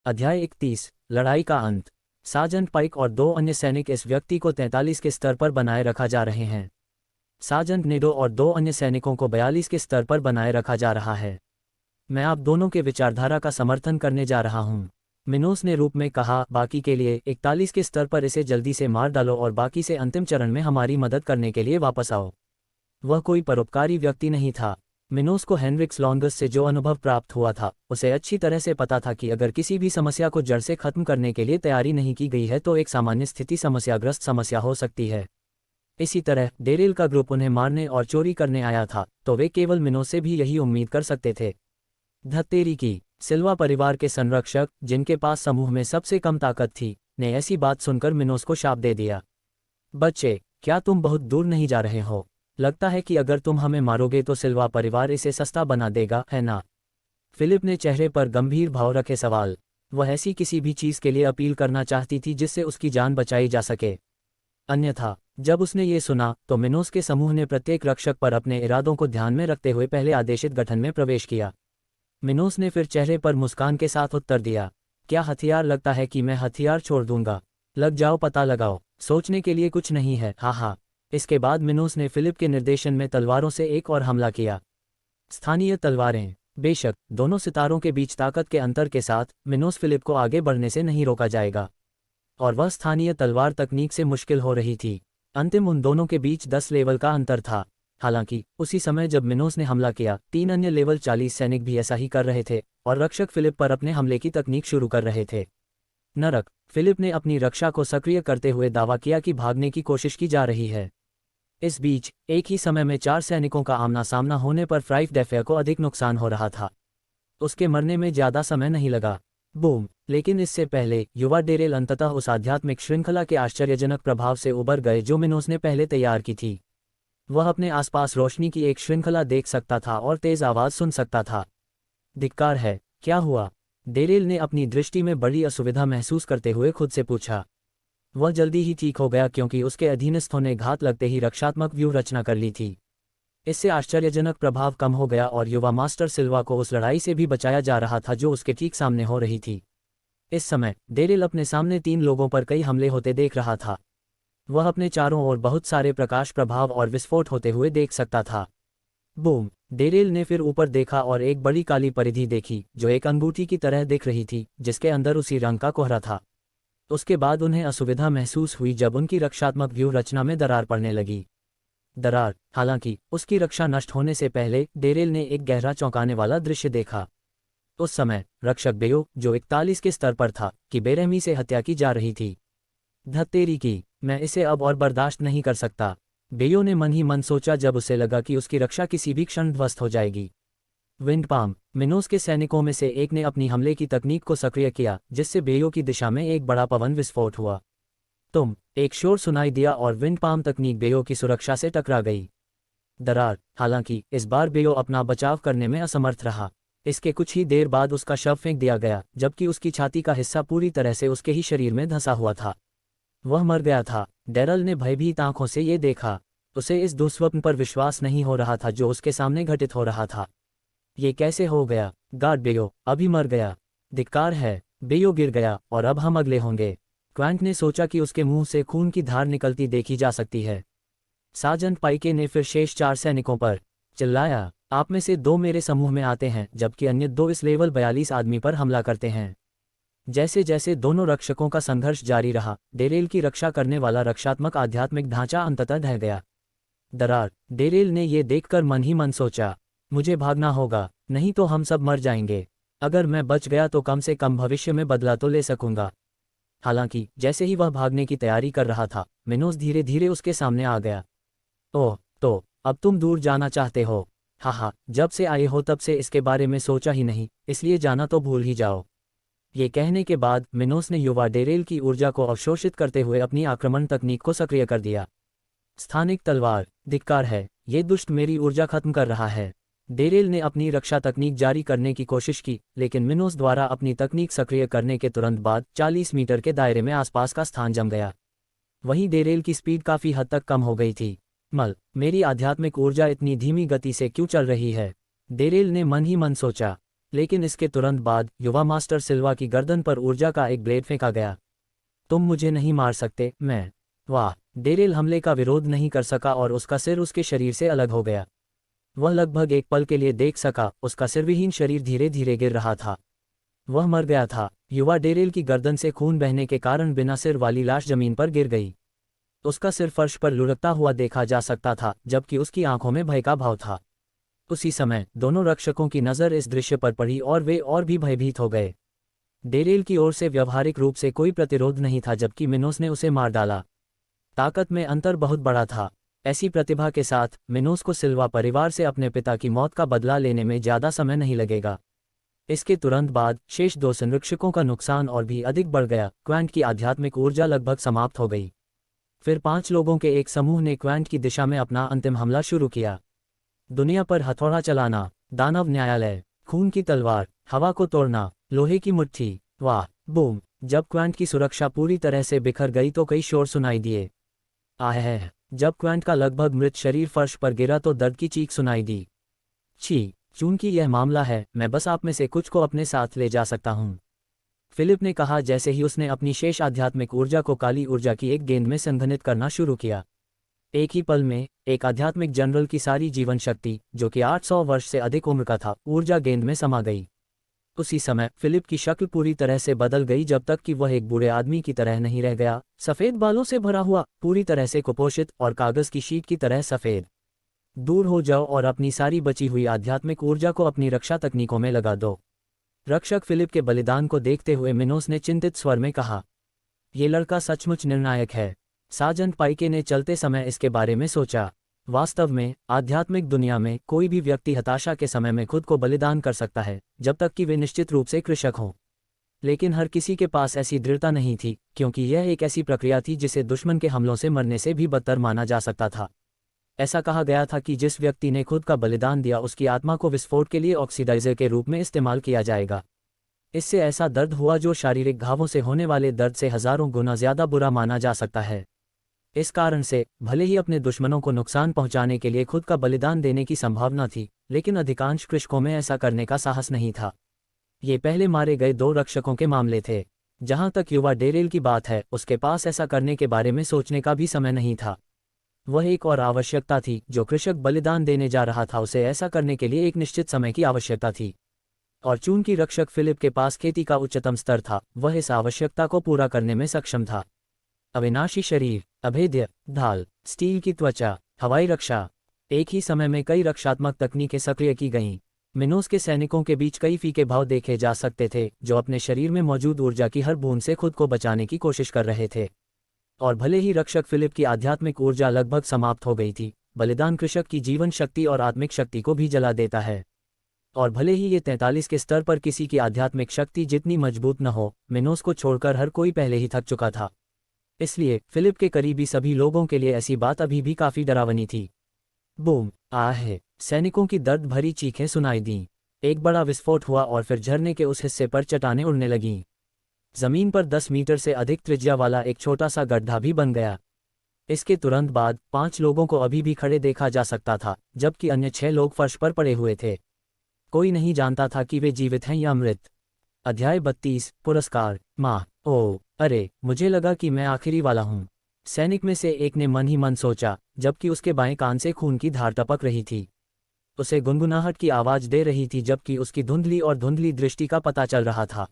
अध्याय 31 लड़ाई का अंत। सार्जेंट पाइक और 2 अन्य सैनिक इस व्यक्ति को 43 के स्तर पर बनाए रखा जा रहे हैं। सार्जेंट नेडो और 2 अन्य सैनिकों को 42 के स्तर पर बनाए रखा जा रहा है। मैं आप दोनों के विचारधारा का समर्थन करने जा रहा हूं, मिनोस ने रूप में कहा। बाकी के लिए 41 के स्तर पर इसे जल्दी से मार डालो और बाकी से अंतिम चरण में हमारी मदद करने के लिए वापस आओ। वह कोई परोपकारी व्यक्ति नहीं था। मिनोस को हेनरिक्स लॉन्गस से जो अनुभव प्राप्त हुआ था, उसे अच्छी तरह से पता था कि अगर किसी भी समस्या को जड़ से खत्म करने के लिए तैयारी नहीं की गई है तो एक सामान्य स्थिति समस्याग्रस्त समस्या हो सकती है। इसी तरह डेरिल का ग्रुप उन्हें मारने और चोरी करने आया था, तो वे केवल मिनोस से भी यही उम्मीद कर सकते थे। धत्तेरी की सिल्वा परिवार के संरक्षक, जिनके पास समूह में सबसे कम ताकत थी, ने ऐसी बात सुनकर मिनोस को शाप दे दिया। बच्चे, क्या तुम बहुत दूर नहीं जा रहे हो? लगता है कि अगर तुम हमें मारोगे तो सिल्वा परिवार इसे सस्ता बना देगा, है ना? फिलिप ने चेहरे पर गंभीर भाव रखे सवाल। वह ऐसी किसी भी चीज़ के लिए अपील करना चाहती थी जिससे उसकी जान बचाई जा सके। अन्यथा जब उसने ये सुना तो मिनोस के समूह ने प्रत्येक रक्षक पर अपने इरादों को ध्यान में रखते हुए पहले आदेशित गठन में प्रवेश किया। मिनोस ने फिर चेहरे पर मुस्कान के साथ उत्तर दिया, क्या हथियार? लगता है कि मैं हथियार छोड़ दूंगा। लग जाओ, पता लगाओ, सोचने के लिए कुछ नहीं है, हाँ हाँ। इसके बाद मिनोस ने फिलिप के निर्देशन में तलवारों से एक और हमला किया। स्थानीय तलवारें। बेशक दोनों सितारों के बीच ताकत के अंतर के साथ मिनोस फिलिप को आगे बढ़ने से नहीं रोका जाएगा, और वह स्थानीय तलवार तकनीक से मुश्किल हो रही थी। अंतिम उन दोनों के बीच 10 लेवल का अंतर था। हालांकि उसी समय जब मिनोस ने हमला किया, 3 अन्य लेवल 40 सैनिक भी ऐसा ही कर रहे थे और रक्षक फिलिप पर अपने हमले की तकनीक शुरू कर रहे थे। नरक। फिलिप ने अपनी रक्षा को सक्रिय करते हुए दावा किया कि भागने की कोशिश की जा रही है। इस बीच एक ही समय में 4 सैनिकों का आमना सामना होने पर फ्राइफ डेफेयर को अधिक नुकसान हो रहा था। उसके मरने में ज्यादा समय नहीं लगा। बूम! लेकिन इससे पहले युवा डेरेल अंततः उस आध्यात्मिक श्रृंखला के आश्चर्यजनक प्रभाव से उबर गए जो मिनोस ने पहले तैयार की थी। वह अपने आसपास रोशनी की एक श्रृंखला देख सकता था और तेज आवाज सुन सकता था। धिक्कार है, क्या हुआ? डेरेल ने अपनी दृष्टि में बड़ी असुविधा महसूस करते हुए खुद से पूछा। वह जल्दी ही ठीक हो गया क्योंकि उसके अधीनस्थों ने घात लगते ही रक्षात्मक व्यूह रचना कर ली थी। इससे आश्चर्यजनक प्रभाव कम हो गया और युवा मास्टर सिल्वा को उस लड़ाई से भी बचाया जा रहा था जो उसके ठीक सामने हो रही थी। इस समय डेरिल अपने सामने 3 लोगों पर कई हमले होते देख रहा था। वह अपने चारों ओर बहुत सारे प्रकाश प्रभाव और विस्फोट होते हुए देख सकता था। बूम! डेरिल ने फिर ऊपर देखा और एक बड़ी काली परिधि देखी जो एक अंगूठी की तरह दिख रही थी, जिसके अंदर उसी रंग का कोहरा था। उसके बाद उन्हें असुविधा महसूस हुई जब उनकी रक्षात्मक व्यूह रचना में दरार पड़ने लगी। दरार। हालांकि उसकी रक्षा नष्ट होने से पहले डेरेल ने एक गहरा चौंकाने वाला दृश्य देखा। उस समय रक्षक बेयो, जो 41 के स्तर पर था, की बेरहमी से हत्या की जा रही थी। धत्तेरी की, मैं इसे अब और बर्दाश्त नहीं कर सकता, बेयो ने मन ही मन सोचा जब उसे लगा कि उसकी रक्षा किसी भी क्षण ध्वस्त हो जाएगी। Wind palm. मिनोस के सैनिकों में से एक ने अपनी हमले की तकनीक को सक्रिय किया, जिससे बेयो की दिशा में एक बड़ा पवन विस्फोट हुआ। तुम! एक शोर सुनाई दिया और विंड पाम तकनीक बेयो की सुरक्षा से टकरा गई। दरार। हालांकि इस बार बेयो अपना बचाव करने में असमर्थ रहा। इसके कुछ ही देर बाद उसका शव फेंक दिया गया, जबकि उसकी छाती का हिस्सा पूरी तरह से उसके ही शरीर में धंसा हुआ था। वह मर गया था। डेरल ने भयभीत आंखों से ये देखा। उसे इस दुस्वप्न पर विश्वास नहीं हो रहा था जो उसके सामने घटित हो रहा था। ये कैसे हो गया? गार्ड, बेयो अभी मर गया। धिक्कार है, बेयो गिर गया और अब हम अगले होंगे। क्वांट ने सोचा कि उसके मुंह से खून की धार निकलती देखी जा सकती है। सार्जेंट पाइके ने फिर शेष 4 सैनिकों पर चिल्लाया, आप में से 2 मेरे समूह में आते हैं जबकि अन्य 2 इस लेवल 42 आदमी पर हमला करते हैं। जैसे जैसे दोनों रक्षकों का संघर्ष जारी रहा, डेरेल की रक्षा करने वाला रक्षात्मक आध्यात्मिक ढांचा अंततः ढह गया। दरार। डेरेल ने यह देखकर मन ही मन सोचा, मुझे भागना होगा, नहीं तो हम सब मर जाएंगे। अगर मैं बच गया तो कम से कम भविष्य में बदला तो ले सकूंगा। हालांकि जैसे ही वह भागने की तैयारी कर रहा था, मिनोस धीरे धीरे उसके सामने आ गया। ओह, तो अब तुम दूर जाना चाहते हो? हाँ, जब से आए हो तब से इसके बारे में सोचा ही नहीं, इसलिए जाना तो भूल ही जाओ। ये कहने के बाद मिनोस ने युवा डेरेल की ऊर्जा को अवशोषित करते हुए अपनी आक्रमण तकनीक को सक्रिय कर दिया। स्थानिक तलवार। धिक्कार है, ये दुष्ट मेरी ऊर्जा खत्म कर रहा है। डेरेल ने अपनी रक्षा तकनीक जारी करने की कोशिश की, लेकिन मिनोस द्वारा अपनी तकनीक सक्रिय करने के तुरंत बाद 40 मीटर के दायरे में आसपास का स्थान जम गया। वहीं डेरेल की स्पीड काफी हद तक कम हो गई थी। मेरी आध्यात्मिक ऊर्जा इतनी धीमी गति से क्यों चल रही है? डेरेल ने मन ही मन सोचा। लेकिन इसके तुरंत बाद युवा मास्टर सिल्वा की गर्दन पर ऊर्जा का एक ब्लेड फेंका गया। तुम मुझे नहीं मार सकते, मैं। वाह! डेरेल हमले का विरोध नहीं कर सका और उसका सिर उसके शरीर से अलग हो गया। वह लगभग एक पल के लिए देख सका, उसका सिरविहीन शरीर धीरे धीरे गिर रहा था। वह मर गया था। युवा डेरेल की गर्दन से खून बहने के कारण बिना सिर वाली लाश जमीन पर गिर गई। उसका सिर फर्श पर लुढ़कता हुआ देखा जा सकता था, जबकि उसकी आंखों में भय का भाव था। उसी समय दोनों रक्षकों की नज़र इस दृश्य पर पड़ी और वे और भी भयभीत हो गए। डेरेल की ओर से व्यावहारिक रूप से कोई प्रतिरोध नहीं था, जबकि मिनोस ने उसे मार डाला। ताकत में अंतर बहुत बड़ा था। ऐसी प्रतिभा के साथ मिनोस को सिल्वा परिवार से अपने पिता की मौत का बदला लेने में ज़्यादा समय नहीं लगेगा। इसके तुरंत बाद शेष 2 संरक्षकों का नुकसान और भी अधिक बढ़ गया। क्वांट की आध्यात्मिक ऊर्जा लगभग समाप्त हो गई। फिर 5 लोगों के एक समूह ने क्वांट की दिशा में अपना अंतिम हमला शुरू किया। दुनिया पर हथौड़ा चलाना, दानव न्यायालय, खून की तलवार, हवा को तोड़ना, लोहे की मुट्ठी। वाह! बूम! जब क्वांट की सुरक्षा पूरी तरह से बिखर गई तो कई शोर सुनाई दिए। आह! जब क्वांट का लगभग मृत शरीर फर्श पर गिरा तो दर्द की चीख सुनाई दी। छी! चूंकि यह मामला है, मैं बस आप में से कुछ को अपने साथ ले जा सकता हूँ, फिलिप ने कहा जैसे ही उसने अपनी शेष आध्यात्मिक ऊर्जा को काली ऊर्जा की एक गेंद में संघनित करना शुरू किया। एक ही पल में एक आध्यात्मिक जनरल की सारी जीवन शक्ति, जो कि 800 वर्ष से अधिक उम्र का था, ऊर्जा गेंद में समा गई। उसी समय फिलिप की शक्ल पूरी तरह से बदल गई, जब तक कि वह एक बूढ़े आदमी की तरह नहीं रह गया, सफ़ेद बालों से भरा हुआ, पूरी तरह से कुपोषित और कागज़ की शीट की तरह सफ़ेद। दूर हो जाओ और अपनी सारी बची हुई आध्यात्मिक ऊर्जा को अपनी रक्षा तकनीकों में लगा दो। रक्षक फिलिप के बलिदान को देखते हुए मिनोस ने चिंतित स्वर में कहा, ये लड़का सचमुच निर्णायक है। सार्जेंट पाइके ने चलते समय इसके बारे में सोचा। वास्तव में आध्यात्मिक दुनिया में कोई भी व्यक्ति हताशा के समय में खुद को बलिदान कर सकता है, जब तक कि वे निश्चित रूप से कृषक हों। लेकिन हर किसी के पास ऐसी दृढ़ता नहीं थी, क्योंकि यह एक ऐसी प्रक्रिया थी जिसे दुश्मन के हमलों से मरने से भी बदतर माना जा सकता था। ऐसा कहा गया था कि जिस व्यक्ति ने खुद का बलिदान दिया उसकी आत्मा को विस्फोट के लिए ऑक्सीडाइजर के रूप में इस्तेमाल किया जाएगा। इससे ऐसा दर्द हुआ जो शारीरिक घावों से होने वाले दर्द से हजारों गुना ज्यादा बुरा माना जा सकता है। इस कारण से भले ही अपने दुश्मनों को नुकसान पहुंचाने के लिए खुद का बलिदान देने की संभावना थी, लेकिन अधिकांश कृषकों में ऐसा करने का साहस नहीं था। ये पहले मारे गए 2 रक्षकों के मामले थे। जहां तक युवा डेरेल की बात है, उसके पास ऐसा करने के बारे में सोचने का भी समय नहीं था। वह एक और आवश्यकता थी जो कृषक बलिदान देने जा रहा था, उसे ऐसा करने के लिए एक निश्चित समय की आवश्यकता थी। और चूंकि रक्षक फिलिप के पास खेती का उच्चतम स्तर था, वह इस आवश्यकता को पूरा करने में सक्षम था। अविनाशी शरीर, अभेद्य ढाल, स्टील की त्वचा, हवाई रक्षा। एक ही समय में कई रक्षात्मक तकनीकें सक्रिय की गईं। मिनोस के सैनिकों के बीच कई फीके भाव देखे जा सकते थे, जो अपने शरीर में मौजूद ऊर्जा की हर बूंद से खुद को बचाने की कोशिश कर रहे थे। और भले ही रक्षक फिलिप की आध्यात्मिक ऊर्जा लगभग समाप्त हो गई थी, बलिदान कृषक की जीवन शक्ति और आत्मिक शक्ति को भी जला देता है। और भले ही ये 43 के स्तर पर किसी की आध्यात्मिक शक्ति जितनी मजबूत न हो, मिनोस को छोड़कर हर कोई पहले ही थक चुका था। इसलिए फिलिप के करीबी सभी लोगों के लिए ऐसी बात अभी भी काफी डरावनी थी। बूम! आह! सैनिकों की दर्द भरी चीखें सुनाई दीं। एक बड़ा विस्फोट हुआ और फिर झरने के उस हिस्से पर चट्टानें उड़ने लगीं। जमीन पर 10 मीटर से अधिक त्रिज्या वाला एक छोटा सा गड्ढा भी बन गया। इसके तुरंत बाद 5 लोगों को अभी भी खड़े देखा जा सकता था, जबकि अन्य 6 लोग फर्श पर पड़े हुए थे। कोई नहीं जानता था कि वे जीवित हैं या मृत। अध्याय 32 पुरस्कार। माँ! ओह! अरे, मुझे लगा कि मैं आखिरी वाला हूँ। सैनिक में से एक ने मन ही मन सोचा, जबकि उसके बाएं कान से खून की धार टपक रही थी। उसे गुनगुनाहट की आवाज दे रही थी, जबकि उसकी धुंधली दृष्टि का पता चल रहा था।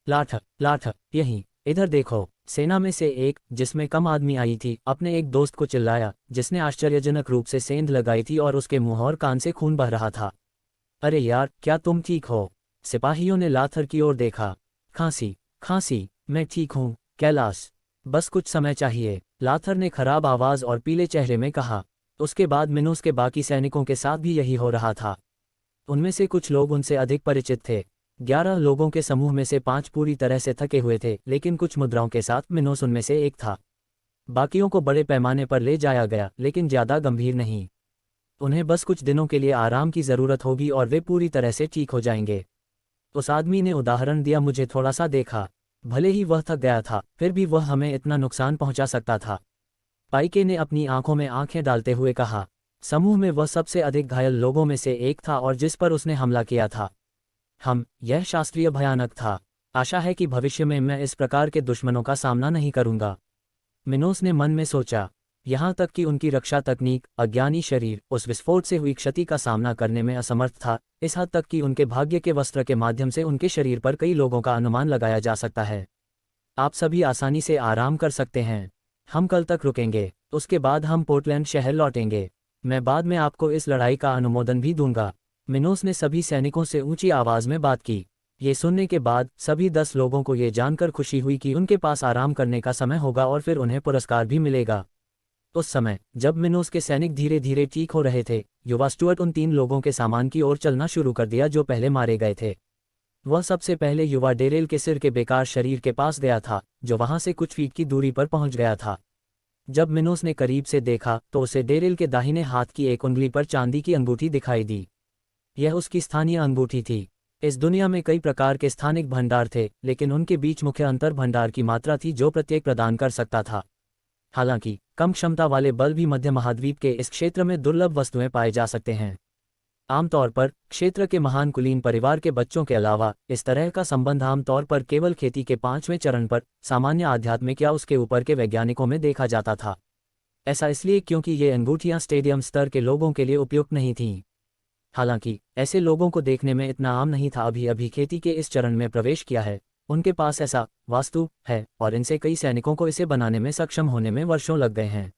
लाठ! लाठ! यहीं, इधर देखो! सेना में से एक, जिसमें कम आदमी आई थी, अपने एक दोस्त को चिल्लाया, जिसने आश्चर्यजनक रूप से सेंध लगाई थी और उसके मुंह और कान से खून बह रहा था। अरे यार, क्या तुम ठीक हो? सिपाहियों ने लाथर की ओर देखा। खांसी, खांसी, मैं ठीक हूँ, कैलाश। बस कुछ समय चाहिए, लाथर ने खराब आवाज और पीले चेहरे में कहा। उसके बाद मिनोस के बाकी सैनिकों के साथ भी यही हो रहा था। उनमें से कुछ लोग उनसे अधिक परिचित थे। 11 लोगों के समूह में से 5 पूरी तरह से थके हुए थे, लेकिन कुछ मुद्राओं के साथ मिनोस उनमें से एक था। बाकियों को बड़े पैमाने पर ले जाया गया, लेकिन ज़्यादा गंभीर नहीं। उन्हें बस कुछ दिनों के लिए आराम की ज़रूरत होगी और वे पूरी तरह से ठीक हो जाएंगे। उस आदमी ने उदाहरण दिया, मुझे थोड़ा सा देखा। भले ही वह थक गया था, फिर भी वह हमें इतना नुकसान पहुंचा सकता था। पाइके ने अपनी आंखों में आंखें डालते हुए कहा। समूह में वह सबसे अधिक घायल लोगों में से एक था और जिस पर उसने हमला किया था। यह शास्त्रीय भयानक था। आशा है कि भविष्य में मैं इस प्रकार के दुश्मनों का सामना नहीं करूंगा, मिनोस ने मन में सोचा। यहाँ तक कि उनकी रक्षा तकनीक, अज्ञानी शरीर उस विस्फोट से हुई क्षति का सामना करने में असमर्थ था, इस हद तक कि उनके भाग्य के वस्त्र के माध्यम से उनके शरीर पर कई लोगों का अनुमान लगाया जा सकता है। आप सभी आसानी से आराम कर सकते हैं। हम कल तक रुकेंगे, उसके बाद हम पोर्टलैंड शहर लौटेंगे। मैं बाद में आपको इस लड़ाई का अनुमोदन भी दूंगा। मिनोस ने सभी सैनिकों से ऊंची आवाज में बात की। ये सुनने के बाद सभी 10 लोगों को ये जानकर खुशी हुई कि उनके पास आराम करने का समय होगा और फिर उन्हें पुरस्कार भी मिलेगा। उस समय जब मिनोस के सैनिक धीरे धीरे ठीक हो रहे थे, युवा स्टुअर्ट उन 3 लोगों के सामान की ओर चलना शुरू कर दिया जो पहले मारे गए थे। वह सबसे पहले युवा डेरेल के सिर के बेकार शरीर के पास गया था, जो वहां से कुछ फीट की दूरी पर पहुंच गया था। जब मिनोस ने करीब से देखा तो उसे डेरेल के दाहिने हाथ की एक उंगली पर चांदी की अंगूठी दिखाई दी। यह उसकी स्थानीय अंगूठी थी। इस दुनिया में कई प्रकार के स्थानिक भंडार थे, लेकिन उनके बीच मुख्य अंतर भंडार की मात्रा थी जो प्रत्येक प्रदान कर सकता था। हालांकि कम क्षमता वाले बल भी मध्य महाद्वीप के इस क्षेत्र में दुर्लभ वस्तुएं पाए जा सकते हैं। आमतौर पर क्षेत्र के महान कुलीन परिवार के बच्चों के अलावा इस तरह का संबंध आमतौर पर केवल खेती के 5वें चरण पर, सामान्य आध्यात्मिक या उसके ऊपर के वैज्ञानिकों में देखा जाता था। ऐसा इसलिए क्योंकि ये अंगूठियां स्टेडियम स्तर के लोगों के लिए उपयुक्त नहीं थीं। हालांकि ऐसे लोगों को देखने में इतना आम नहीं था। अभी अभी खेती के इस चरण में प्रवेश किया है, उनके पास ऐसा वास्तु है और इनसे कई सैनिकों को इसे बनाने में सक्षम होने में वर्षों लग गए हैं।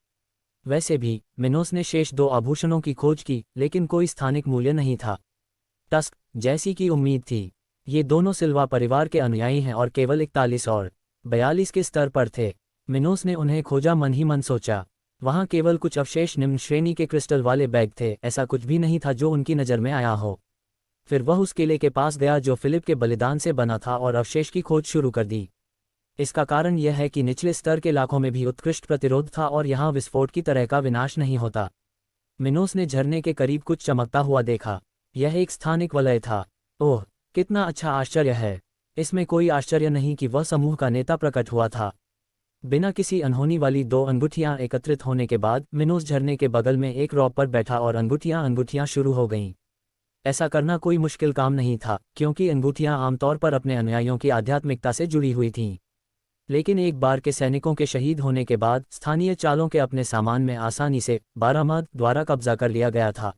वैसे भी मिनोस ने शेष 2 आभूषणों की खोज की, लेकिन कोई स्थानिक मूल्य नहीं था। टस्क, जैसी की उम्मीद थी, ये दोनों सिल्वा परिवार के अनुयायी हैं और केवल 41 और 42 के स्तर पर थे। मिनोस ने उन्हें खोजा, मन ही मन सोचा। वहां केवल कुछ अवशेष निम्न श्रेणी के क्रिस्टल वाले बैग थे, ऐसा कुछ भी नहीं था जो उनकी नज़र में आया हो। फिर वह उस किले के पास गया जो फिलिप के बलिदान से बना था और अवशेष की खोज शुरू कर दी। इसका कारण यह है कि निचले स्तर के इलाकों में भी उत्कृष्ट प्रतिरोध था और यहाँ विस्फोट की तरह का विनाश नहीं होता। मिनोस ने झरने के करीब कुछ चमकता हुआ देखा। यह एक स्थानिक वलय था। ओह, कितना अच्छा आश्चर्य है! इसमें कोई आश्चर्य नहीं कि वह समूह का नेता प्रकट हुआ था। बिना किसी अनहोनी वाली 2 अंगूठियां एकत्रित होने के बाद मिनोस झरने के बगल में एक रॉक पर बैठा और अंगूठियां शुरू हो गईं। ऐसा करना कोई मुश्किल काम नहीं था, क्योंकि अंगूठियां आमतौर पर अपने अनुयायियों की आध्यात्मिकता से जुड़ी हुई थीं। लेकिन एक बार के सैनिकों के शहीद होने के बाद स्थानीय चालों के अपने सामान में आसानी से बारामद द्वारा कब्जा कर लिया गया था।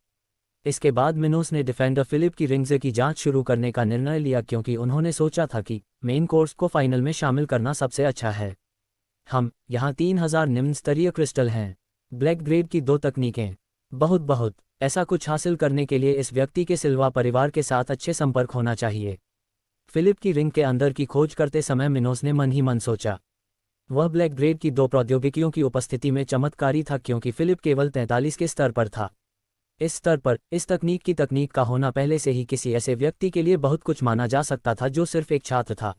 इसके बाद मिनोस ने डिफेंडर फिलिप की रिंग्स की जांच शुरू करने का निर्णय लिया, क्योंकि उन्होंने सोचा था कि मेन कोर्स को फाइनल में शामिल करना सबसे अच्छा है। यहाँ 3000 निम्न स्तरीय क्रिस्टल हैं। ब्लैक ग्रेड की 2 तकनीकें। बहुत ऐसा कुछ हासिल करने के लिए इस व्यक्ति के सिल्वा परिवार के साथ अच्छे संपर्क होना चाहिए। फिलिप की रिंग के अंदर की खोज करते समय मिनोस ने मन ही मन सोचा। वह ब्लैक ग्रेड की 2 प्रौद्योगिकियों की उपस्थिति में चमत्कारी था, क्योंकि फिलिप केवल 43 के स्तर पर था। इस स्तर पर इस तकनीक का होना पहले से ही किसी ऐसे व्यक्ति के लिए बहुत कुछ माना जा सकता था जो सिर्फ एक छात्र था।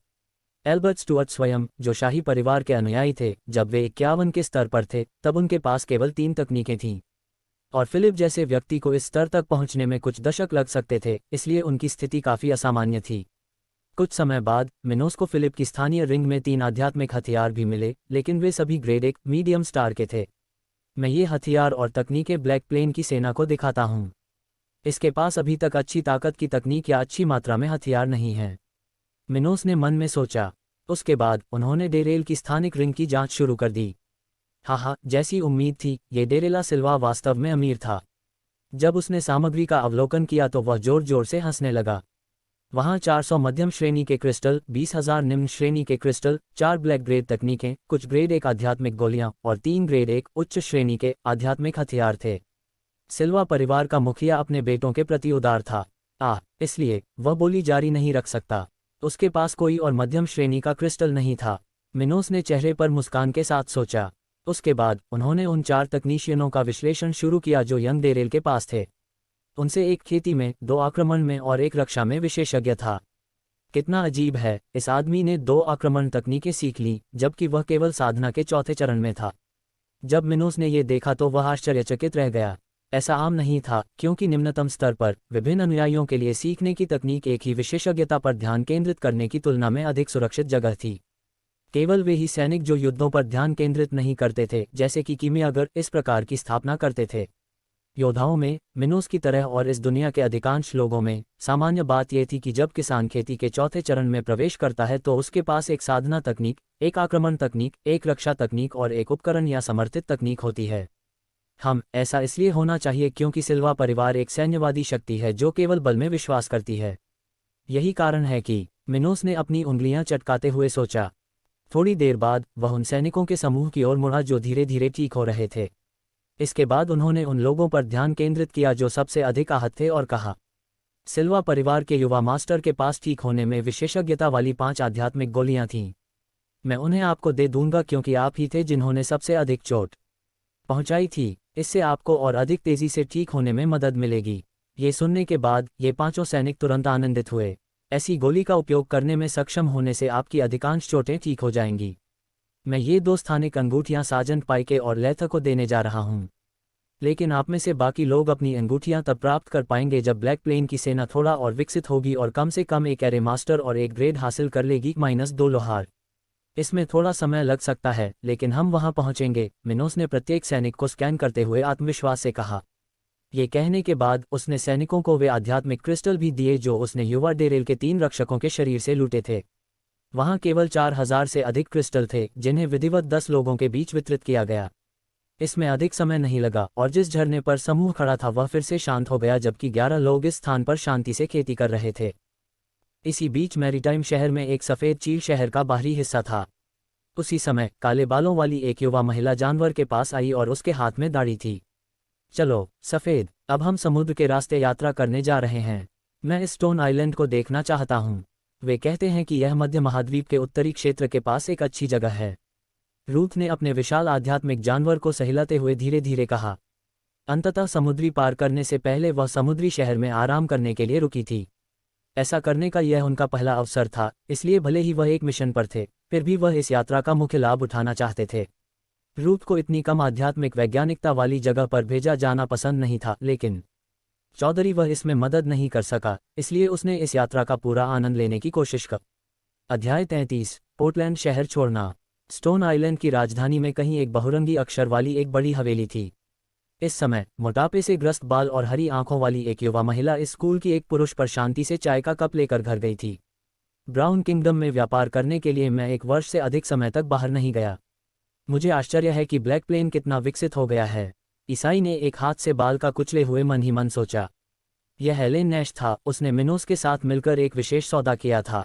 एल्बर्ट स्टुअर्ट स्वयं, जो शाही परिवार के अनुयायी थे, जब वे 51 के स्तर पर थे तब उनके पास केवल 3 तकनीकें थीं। और फिलिप जैसे व्यक्ति को इस स्तर तक पहुंचने में कुछ दशक लग सकते थे, इसलिए उनकी स्थिति काफ़ी असामान्य थी। कुछ समय बाद मिनोस को फिलिप की स्थानीय रिंग में 3 आध्यात्मिक हथियार भी मिले, लेकिन वे सभी ग्रेड 1 मीडियम स्टार के थे। मैं ये हथियार और तकनीकें ब्लैक प्लेन की सेना को दिखाता हूँ। इसके पास अभी तक अच्छी ताकत की तकनीक या अच्छी मात्रा में हथियार नहीं है, मिनोस ने मन में सोचा। उसके बाद उन्होंने डेरेल की स्थानिक रिंग की जांच शुरू कर दी। हाँ, जैसी उम्मीद थी, ये डेरेला सिल्वा वास्तव में अमीर था। जब उसने सामग्री का अवलोकन किया तो वह जोर जोर से हंसने लगा। वहाँ 400 मध्यम श्रेणी के क्रिस्टल, 20,000 निम्न श्रेणी के क्रिस्टल, 4 ब्लैक ग्रेड तकनीकें, कुछ ग्रेड 1 आध्यात्मिक गोलियां और 3 ग्रेड 1 उच्च श्रेणी के आध्यात्मिक हथियार थे। सिल्वा परिवार का मुखिया अपने बेटों के प्रति उदार था, इसलिए वह बोली जारी नहीं रख सकता। उसके पास कोई और मध्यम श्रेणी का क्रिस्टल नहीं था। मिनोस ने चेहरे पर मुस्कान के साथ सोचा। उसके बाद उन्होंने उन 4 तकनीशियनों का विश्लेषण शुरू किया जो यंग डेरेल के पास थे। उनसे एक खेती में, 2 आक्रमण में और 1 रक्षा में विशेषज्ञ था। कितना अजीब है, इस आदमी ने 2 आक्रमण तकनीकें सीख ली, जबकि वह केवल साधना के 4थे चरण में था। जब मिनोस ने ये देखा तो वह आश्चर्यचकित रह गया। ऐसा आम नहीं था, क्योंकि निम्नतम स्तर पर विभिन्न अनुयायियों के लिए सीखने की तकनीक एक ही विशेषज्ञता पर ध्यान केंद्रित करने की तुलना में अधिक सुरक्षित जगह थी। केवल वे ही सैनिक जो युद्धों पर ध्यान केंद्रित नहीं करते थे, जैसे कि कीमियागर, इस प्रकार की स्थापना करते थे। योद्धाओं में, मिनोस की तरह और इस दुनिया के अधिकांश लोगों में, सामान्य बात यह थी कि जब किसान खेती के चौथे चरण में प्रवेश करता है तो उसके पास एक साधना तकनीक, एक आक्रमण तकनीक, एक रक्षा तकनीक और एक उपकरण या समर्थित तकनीक होती है। ऐसा इसलिए होना चाहिए क्योंकि सिल्वा परिवार एक सैन्यवादी शक्ति है जो केवल बल में विश्वास करती है। यही कारण है कि मिनोस ने अपनी उंगलियां चटकाते हुए सोचा। थोड़ी देर बाद वह उन सैनिकों के समूह की ओर मुड़ा जो धीरे धीरे ठीक हो रहे थे। इसके बाद उन्होंने उन लोगों पर ध्यान केंद्रित किया जो सबसे अधिक आहत थे और कहा, सिल्वा परिवार के युवा मास्टर के पास ठीक होने में विशेषज्ञता वाली 5 आध्यात्मिक गोलियां थीं। मैं उन्हें आपको दे दूंगा क्योंकि आप ही थे जिन्होंने सबसे अधिक चोट पहुंचाई थी। इससे आपको और अधिक तेजी से ठीक होने में मदद मिलेगी। ये सुनने के बाद ये 5 सैनिक तुरंत आनंदित हुए। ऐसी गोली का उपयोग करने में सक्षम होने से आपकी अधिकांश चोटें ठीक हो जाएंगी। मैं ये 2 स्थानिक अंगूठियां साजन पाइके और लेथ को देने जा रहा हूं। लेकिन आप में से बाकी लोग अपनी अंगूठियां तब प्राप्त कर पाएंगे जब ब्लैक प्लेन की सेना थोड़ा और विकसित होगी और कम से कम एक एरे मास्टर और एक ग्रेड हासिल कर लेगी -2 लोहार। इसमें थोड़ा समय लग सकता है लेकिन हम वहां पहुंचेंगे, मिनोस ने प्रत्येक सैनिक को स्कैन करते हुए आत्मविश्वास से कहा। ये कहने के बाद उसने सैनिकों को वे आध्यात्मिक क्रिस्टल भी दिए जो उसने युवा डेरेल के 3 रक्षकों के शरीर से लूटे थे। वहां केवल 4000 से अधिक क्रिस्टल थे जिन्हें विधिवत 10 लोगों के बीच वितरित किया गया। इसमें अधिक समय नहीं लगा और जिस झरने पर समूह खड़ा था वह फिर से शांत हो गया जबकि 11 लोग इस स्थान पर शांति से खेती कर रहे थे। इसी बीच मैरीटाइम शहर में एक सफ़ेद चील शहर का बाहरी हिस्सा था। उसी समय काले बालों वाली एक युवा महिला जानवर के पास आई और उसके हाथ में दाढ़ी थी। चलो सफ़ेद, अब हम समुद्र के रास्ते यात्रा करने जा रहे हैं। मैं इस स्टोन आइलैंड को देखना चाहता हूँ। वे कहते हैं कि यह मध्य महाद्वीप के उत्तरी क्षेत्र के पास एक अच्छी जगह है। रूथ ने अपने विशाल आध्यात्मिक जानवर को सहलाते हुए धीरे धीरे कहा। अंततः समुद्री पार करने से पहले वह समुद्री शहर में आराम करने के लिए रुकी थी। ऐसा करने का यह उनका पहला अवसर था, इसलिए भले ही वह एक मिशन पर थे, फिर भी वह इस यात्रा का मुख्य लाभ उठाना चाहते थे। रूथ को इतनी कम आध्यात्मिक वैज्ञानिकता वाली जगह पर भेजा जाना पसंद नहीं था, लेकिन चौधरी वह इसमें मदद नहीं कर सका, इसलिए उसने इस यात्रा का पूरा आनंद लेने की कोशिश की। अध्याय 33, पोर्टलैंड शहर छोड़ना। स्टोन आइलैंड की राजधानी में कहीं एक बहुरंगी अक्षर वाली एक बड़ी हवेली थी। इस समय मोटापे से ग्रस्त बाल और हरी आंखों वाली एक युवा महिला इस स्कूल की एक पुरुष पर शांति से चाय का कप लेकर घर गई थी। ब्राउन किंगडम में व्यापार करने के लिए मैं 1 वर्ष से अधिक समय तक बाहर नहीं गया। मुझे आश्चर्य है कि ब्लैक प्लेन कितना विकसित हो गया है। ईसाई ने एक हाथ से बाल का कुचले हुए मन ही मन सोचा। यह हेलेन नैश था, उसने मिनोस के साथ मिलकर एक विशेष सौदा किया था।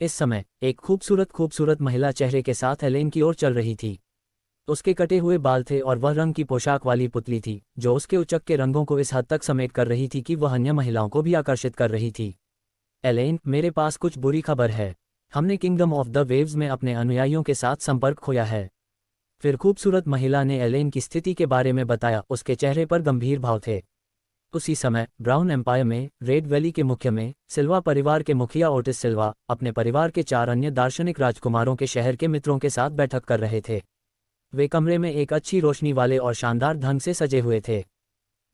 इस समय एक खूबसूरत महिला चेहरे के साथ हेलेन की ओर चल रही थी। उसके कटे हुए बाल थे और वह रंग की पोशाक वाली पुतली थी जो उसके उचक के रंगों को इस हद तक समेट कर रही थी कि वह अन्य महिलाओं को भी आकर्षित कर रही थी। एलेन, मेरे पास कुछ बुरी खबर है। हमने किंगडम ऑफ द वेव्स में अपने अनुयायियों के साथ संपर्क खोया है। फिर खूबसूरत महिला ने एलेन की स्थिति के बारे में बताया, उसके चेहरे पर गंभीर भाव थे। उसी समय ब्राउन एम्पायर में, रेड वैली के मुख्य में, सिल्वा परिवार के मुखिया ओटिस सिल्वा अपने परिवार के 4 अन्य दार्शनिक राजकुमारों के शहर के मित्रों के साथ बैठक कर रहे थे। वे कमरे में एक अच्छी रोशनी वाले और शानदार ढंग से सजे हुए थे।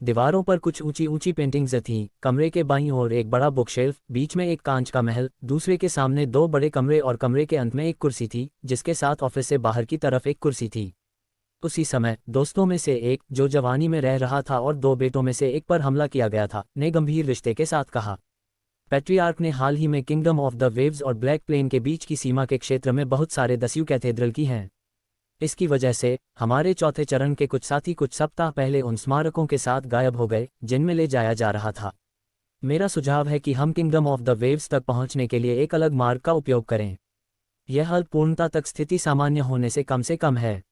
दीवारों पर कुछ ऊंची ऊंची पेंटिंग्स थीं। कमरे के बाईं ओर एक बड़ा बुकशेल्फ, बीच में एक कांच का महल, दूसरे के सामने 2 बड़े कमरे और कमरे के अंत में एक कुर्सी थी जिसके साथ ऑफिस से बाहर की तरफ एक कुर्सी थी। उसी समय दोस्तों में से एक, जो जवानी में रह रहा था और 2 बेटों में से एक पर हमला किया गया था, ने गंभीर रिश्ते के साथ कहा। पैट्रियार्क ने हाल ही में किंगडम ऑफ द वेव्स और ब्लैक प्लेन के बीच की सीमा के क्षेत्र में बहुत सारे दस्यु कैथेड्रल की हैं। इसकी वजह से हमारे चौथे चरण के कुछ साथी कुछ सप्ताह पहले उन स्मारकों के साथ गायब हो गए जिनमें ले जाया जा रहा था। मेरा सुझाव है कि हम किंगडम ऑफ द वेव्स तक पहुंचने के लिए एक अलग मार्ग का उपयोग करें। यह हल पूर्णता तक स्थिति सामान्य होने से कम है।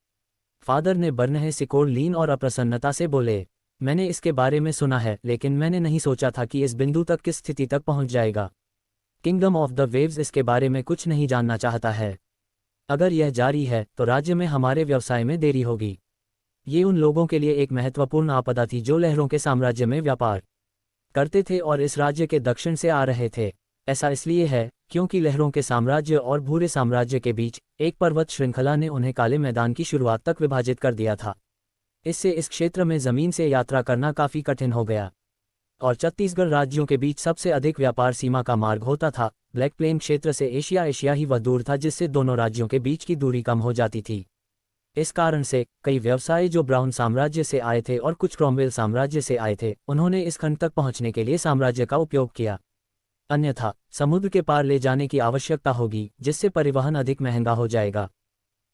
फादर ने बर्नहे सिकोड़ लीन और अप्रसन्नता से बोले, मैंने इसके बारे में सुना है लेकिन मैंने नहीं सोचा था कि इस बिंदु तक किस स्थिति तक पहुंच जाएगा। किंगडम ऑफ द वेव्स इसके बारे में कुछ नहीं जानना चाहता है। अगर यह जारी है तो राज्य में हमारे व्यवसाय में देरी होगी। ये उन लोगों के लिए एक महत्वपूर्ण आपदा थी जो लहरों के साम्राज्य में व्यापार करते थे और इस राज्य के दक्षिण से आ रहे थे। ऐसा इसलिए है क्योंकि लहरों के साम्राज्य और भूरे साम्राज्य के बीच एक पर्वत श्रृंखला ने उन्हें काले मैदान की शुरुआत तक विभाजित कर दिया था। इससे इस क्षेत्र में ज़मीन से यात्रा करना काफ़ी कठिन हो गया और छत्तीसगढ़ राज्यों के बीच सबसे अधिक व्यापार सीमा का मार्ग होता था। ब्लैक प्लेन क्षेत्र से एशिया ही वह दूर था जिससे दोनों राज्यों के बीच की दूरी कम हो जाती थी। इस कारण से कई व्यवसायी जो ब्राउन साम्राज्य से आए थे और कुछ क्रोमवेल साम्राज्य से आए थे, उन्होंने इस खंड तक पहुंचने के लिए साम्राज्य का उपयोग किया। अन्यथा समुद्र के पार ले जाने की आवश्यकता होगी, जिससे परिवहन अधिक महंगा हो जाएगा।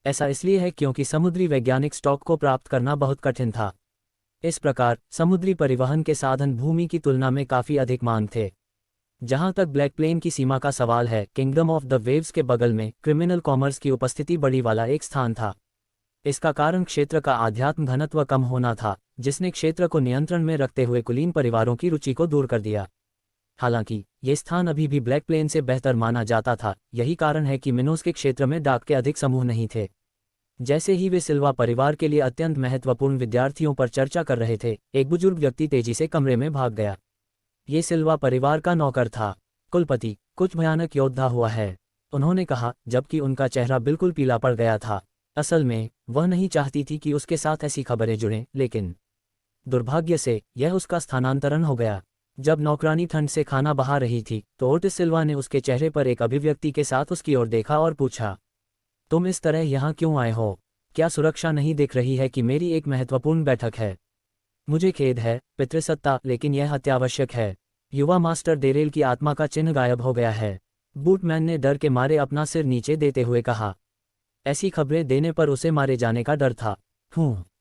ऐसा इसलिए है क्योंकि समुद्री वैज्ञानिक स्टॉक को प्राप्त करना बहुत कठिन था। इस प्रकार समुद्री परिवहन के साधन भूमि की तुलना में काफ़ी अधिक मांग थे। जहां तक ब्लैक प्लेन की सीमा का सवाल है, किंगडम ऑफ द वेव्स के बगल में क्रिमिनल कॉमर्स की उपस्थिति बड़ी वाला एक स्थान था। इसका कारण क्षेत्र का आध्यात्म घनत्व कम होना था, जिसने क्षेत्र को नियंत्रण में रखते हुए कुलीन परिवारों की रुचि को दूर कर दिया। हालांकि ये स्थान अभी भी ब्लैक प्लेन से बेहतर माना जाता था। यही कारण है कि मिनोस के क्षेत्र में डाक के अधिक समूह नहीं थे। जैसे ही वे सिल्वा परिवार के लिए अत्यंत महत्वपूर्ण विद्यार्थियों पर चर्चा कर रहे थे, एक बुजुर्ग व्यक्ति तेजी से कमरे में भाग गया। ये सिल्वा परिवार का नौकर था। कुलपति, कुछ भयानक योद्धा हुआ है, उन्होंने कहा, जबकि उनका चेहरा बिल्कुल पीला पड़ गया था। असल में वह नहीं चाहती थी कि उसके साथ ऐसी खबरें जुड़ें, लेकिन दुर्भाग्य से यह उसका स्थानांतरण हो गया। जब नौकरानी ठंड से खाना बहा रही थी, तो ओटिस सिल्वा ने उसके चेहरे पर एक अभिव्यक्ति के साथ उसकी ओर देखा और पूछा, तुम इस तरह यहाँ क्यों आए हो? क्या सुरक्षा नहीं दिख रही है कि मेरी एक महत्वपूर्ण बैठक है? मुझे खेद है पितृसत्ता, लेकिन यह अत्यावश्यक है। युवा मास्टर डेरेल की आत्मा का चिन्ह गायब हो गया है। बूटमैन ने डर के मारे अपना सिर नीचे देते हुए कहा। ऐसी खबरें देने पर उसे मारे जाने का डर था।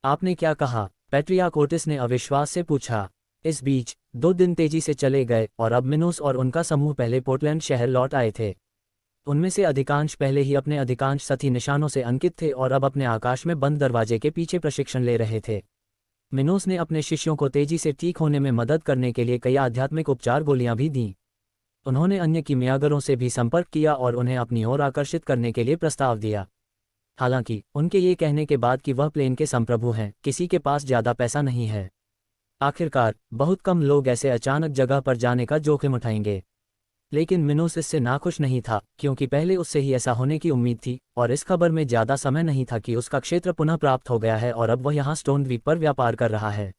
आपने क्या कहा? पैट्रियार्क ओटिस ने अविश्वास से पूछा। इस बीच 2 दिन तेजी से चले गए और अब मिनोस और उनका समूह पहले पोर्टलैंड शहर लौट आए थे। उनमें से अधिकांश पहले ही अपने अधिकांश साथी निशानों से अंकित थे और अब अपने आकाश में बंद दरवाजे के पीछे प्रशिक्षण ले रहे थे। मिनोस ने अपने शिष्यों को तेजी से ठीक होने में मदद करने के लिए कई आध्यात्मिक उपचार गोलियां भी दीं। उन्होंने अन्य कीमियागरों से भी संपर्क किया और उन्हें अपनी ओर आकर्षित करने के लिए प्रस्ताव दिया। हालांकि उनके ये कहने के बाद कि वह प्लेन के संप्रभु हैं, किसी के पास ज़्यादा पैसा नहीं है। आखिरकार बहुत कम लोग ऐसे अचानक जगह पर जाने का जोखिम उठाएंगे। लेकिन मिनोस इससे नाखुश नहीं था, क्योंकि पहले उससे ही ऐसा होने की उम्मीद थी और इस खबर में ज़्यादा समय नहीं था कि उसका क्षेत्र पुनः प्राप्त हो गया है और अब वह यहाँ स्टोन द्वीप पर व्यापार कर रहा है।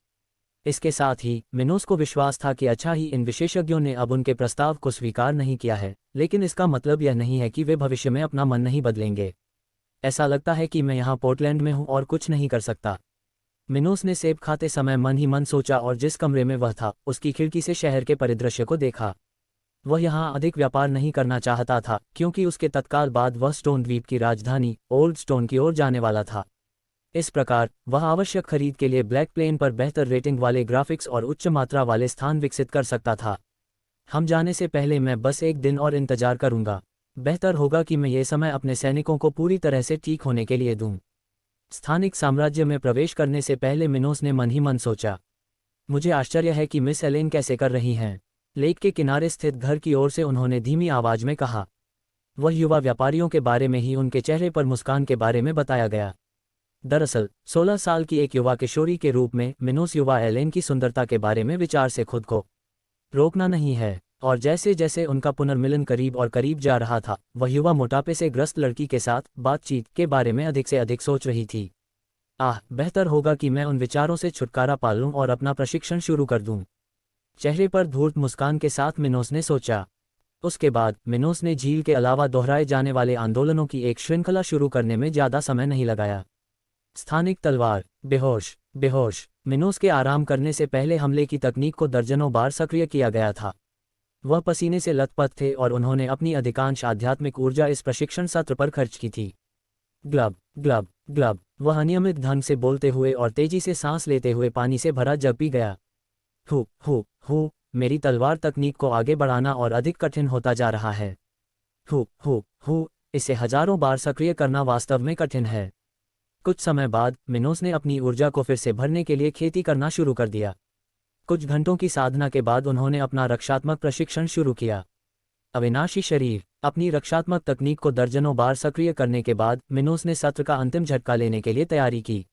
इसके साथ ही मिनोस को विश्वास था कि अच्छा ही इन विशेषज्ञों ने अब उनके प्रस्ताव को स्वीकार नहीं किया है, लेकिन इसका मतलब यह नहीं है कि वे भविष्य में अपना मन नहीं बदलेंगे। ऐसा लगता है कि मैं यहाँ पोर्टलैंड में हूँ और कुछ नहीं कर सकता। मिनोस ने सेब खाते समय मन ही मन सोचा और जिस कमरे में वह था, उसकी खिड़की से शहर के परिदृश्य को देखा। वह यहाँ अधिक व्यापार नहीं करना चाहता था, क्योंकि उसके तत्काल बाद वह स्टोन द्वीप की राजधानी ओल्ड स्टोन की ओर जाने वाला था। इस प्रकार वह आवश्यक खरीद के लिए ब्लैक प्लेन पर बेहतर रेटिंग वाले ग्राफिक्स और उच्च मात्रा वाले स्थान विकसित कर सकता था। हम जाने से पहले मैं बस एक दिन और इंतजार करूंगा। बेहतर होगा कि मैं ये समय अपने सैनिकों को पूरी तरह से ठीक होने के लिए दूं। स्थानिक साम्राज्य में प्रवेश करने से पहले मिनोस ने मन ही मन सोचा, मुझे आश्चर्य है कि मिस एलेन कैसे कर रही हैं। लेक के किनारे स्थित घर की ओर से उन्होंने धीमी आवाज में कहा। वह युवा व्यापारियों के बारे में ही उनके चेहरे पर मुस्कान के बारे में बताया गया। दरअसल 16 साल की एक युवा किशोरी के रूप में मिनोस युवा एलेन की सुंदरता के बारे में विचार से खुद को रोकना नहीं है, और जैसे जैसे उनका पुनर्मिलन करीब और करीब जा रहा था, वह युवा मोटापे से ग्रस्त लड़की के साथ बातचीत के बारे में अधिक से अधिक सोच रही थी। बेहतर होगा कि मैं उन विचारों से छुटकारा पा लूं और अपना प्रशिक्षण शुरू कर दूं। चेहरे पर धूर्त मुस्कान के साथ मिनोस ने सोचा। उसके बाद मिनोस ने झील के अलावा दोहराए जाने वाले आंदोलनों की एक श्रृंखला शुरू करने में ज़्यादा समय नहीं लगाया। स्थानिक तलवार, बेहोश बेहोश। मिनोस के आराम करने से पहले हमले की तकनीक को दर्जनों बार सक्रिय किया गया था। वह पसीने से लथपथ थे और उन्होंने अपनी अधिकांश आध्यात्मिक ऊर्जा इस प्रशिक्षण सत्र पर खर्च की थी। Glove glove glove. वह अनियमित ढंग से बोलते हुए और तेजी से सांस लेते हुए पानी से भरा जग पी गया। हु, मेरी तलवार तकनीक को आगे बढ़ाना और अधिक कठिन होता जा रहा है। हु, इसे हजारों बार सक्रिय करना वास्तव में कठिन है। कुछ समय बाद मिनोस ने अपनी ऊर्जा को फिर से भरने के लिए खेती करना शुरू कर दिया। कुछ घंटों की साधना के बाद उन्होंने अपना रक्षात्मक प्रशिक्षण शुरू किया। अविनाशी शरीर। अपनी रक्षात्मक तकनीक को दर्जनों बार सक्रिय करने के बाद मिनोस ने सत्र का अंतिम झटका लेने के लिए तैयारी की।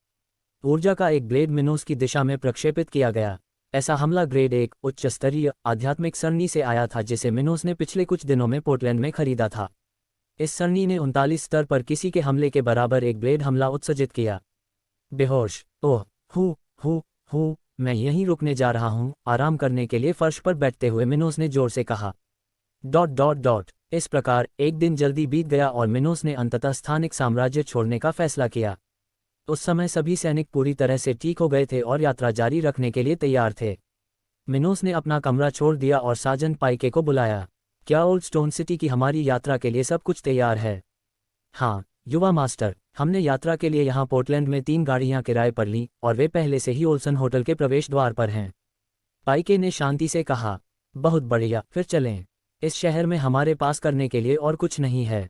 ऊर्जा का एक ब्लेड मिनोस की दिशा में प्रक्षेपित किया गया। ऐसा हमला ग्रेड 1 उच्च स्तरीय आध्यात्मिक सरणी से आया था, जिसे मिनोस ने पिछले कुछ दिनों में पोर्टलैंड में खरीदा था। इस सरणी ने 39 स्तर पर किसी के हमले के बराबर एक ब्लेड हमला उत्सर्जित किया। बेहोश। ओह, हु, मैं यहीं रुकने जा रहा हूँ। आराम करने के लिए फर्श पर बैठते हुए मिनोस ने जोर से कहा। ... इस प्रकार एक दिन जल्दी बीत गया और मिनोस ने अंततः स्थानिक साम्राज्य छोड़ने का फैसला किया। उस समय सभी सैनिक पूरी तरह से ठीक हो गए थे और यात्रा जारी रखने के लिए तैयार थे। मिनोस ने अपना कमरा छोड़ दिया और सार्जेंट पाइके को बुलाया। क्या ओल्ड स्टोन सिटी की हमारी यात्रा के लिए सब कुछ तैयार है? हाँ युवा मास्टर, हमने यात्रा के लिए यहाँ पोर्टलैंड में 3 गाड़ियाँ किराए पर लीं और वे पहले से ही ओल्सन होटल के प्रवेश द्वार पर हैं। पाइके ने शांति से कहा। बहुत बढ़िया, फिर चलें। इस शहर में हमारे पास करने के लिए और कुछ नहीं है।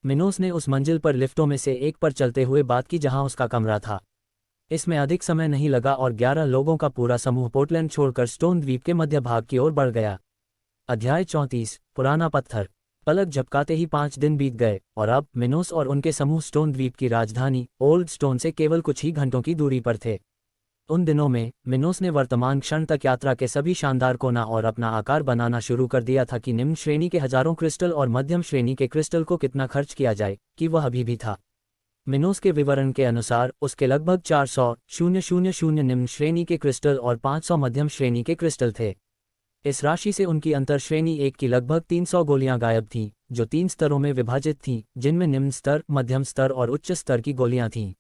मिनोस ने उस मंजिल पर लिफ्टों में से एक पर चलते हुए बात की जहां उसका कमरा था। इसमें अधिक समय नहीं लगा और 11 लोगों का पूरा समूह पोर्टलैंड छोड़कर स्टोन द्वीप के मध्य भाग की ओर बढ़ गया। अध्याय 34 पुराना पत्थर। पलक झपकाते ही 5 दिन बीत गए और अब मिनोस और उनके समूह स्टोन द्वीप की राजधानी ओल्ड स्टोन से केवल कुछ ही घंटों की दूरी पर थे। उन दिनों में मिनोस ने वर्तमान क्षण तक यात्रा के सभी शानदार कोना और अपना आकार बनाना शुरू कर दिया था कि निम्न श्रेणी के हजारों क्रिस्टल और मध्यम श्रेणी के क्रिस्टल को कितना खर्च किया जाए कि वह अभी भी था। मिनोस के विवरण के अनुसार उसके लगभग 400,000 निम्न श्रेणी के क्रिस्टल और 500 मध्यम श्रेणी के क्रिस्टल थे। इस राशि से उनकी अंतर श्रेणी 1 की लगभग 300 गोलियां गायब थीं, जो 3 स्तरों में विभाजित थीं, जिनमें निम्न स्तर, मध्यम स्तर और उच्च स्तर की गोलियां थीं।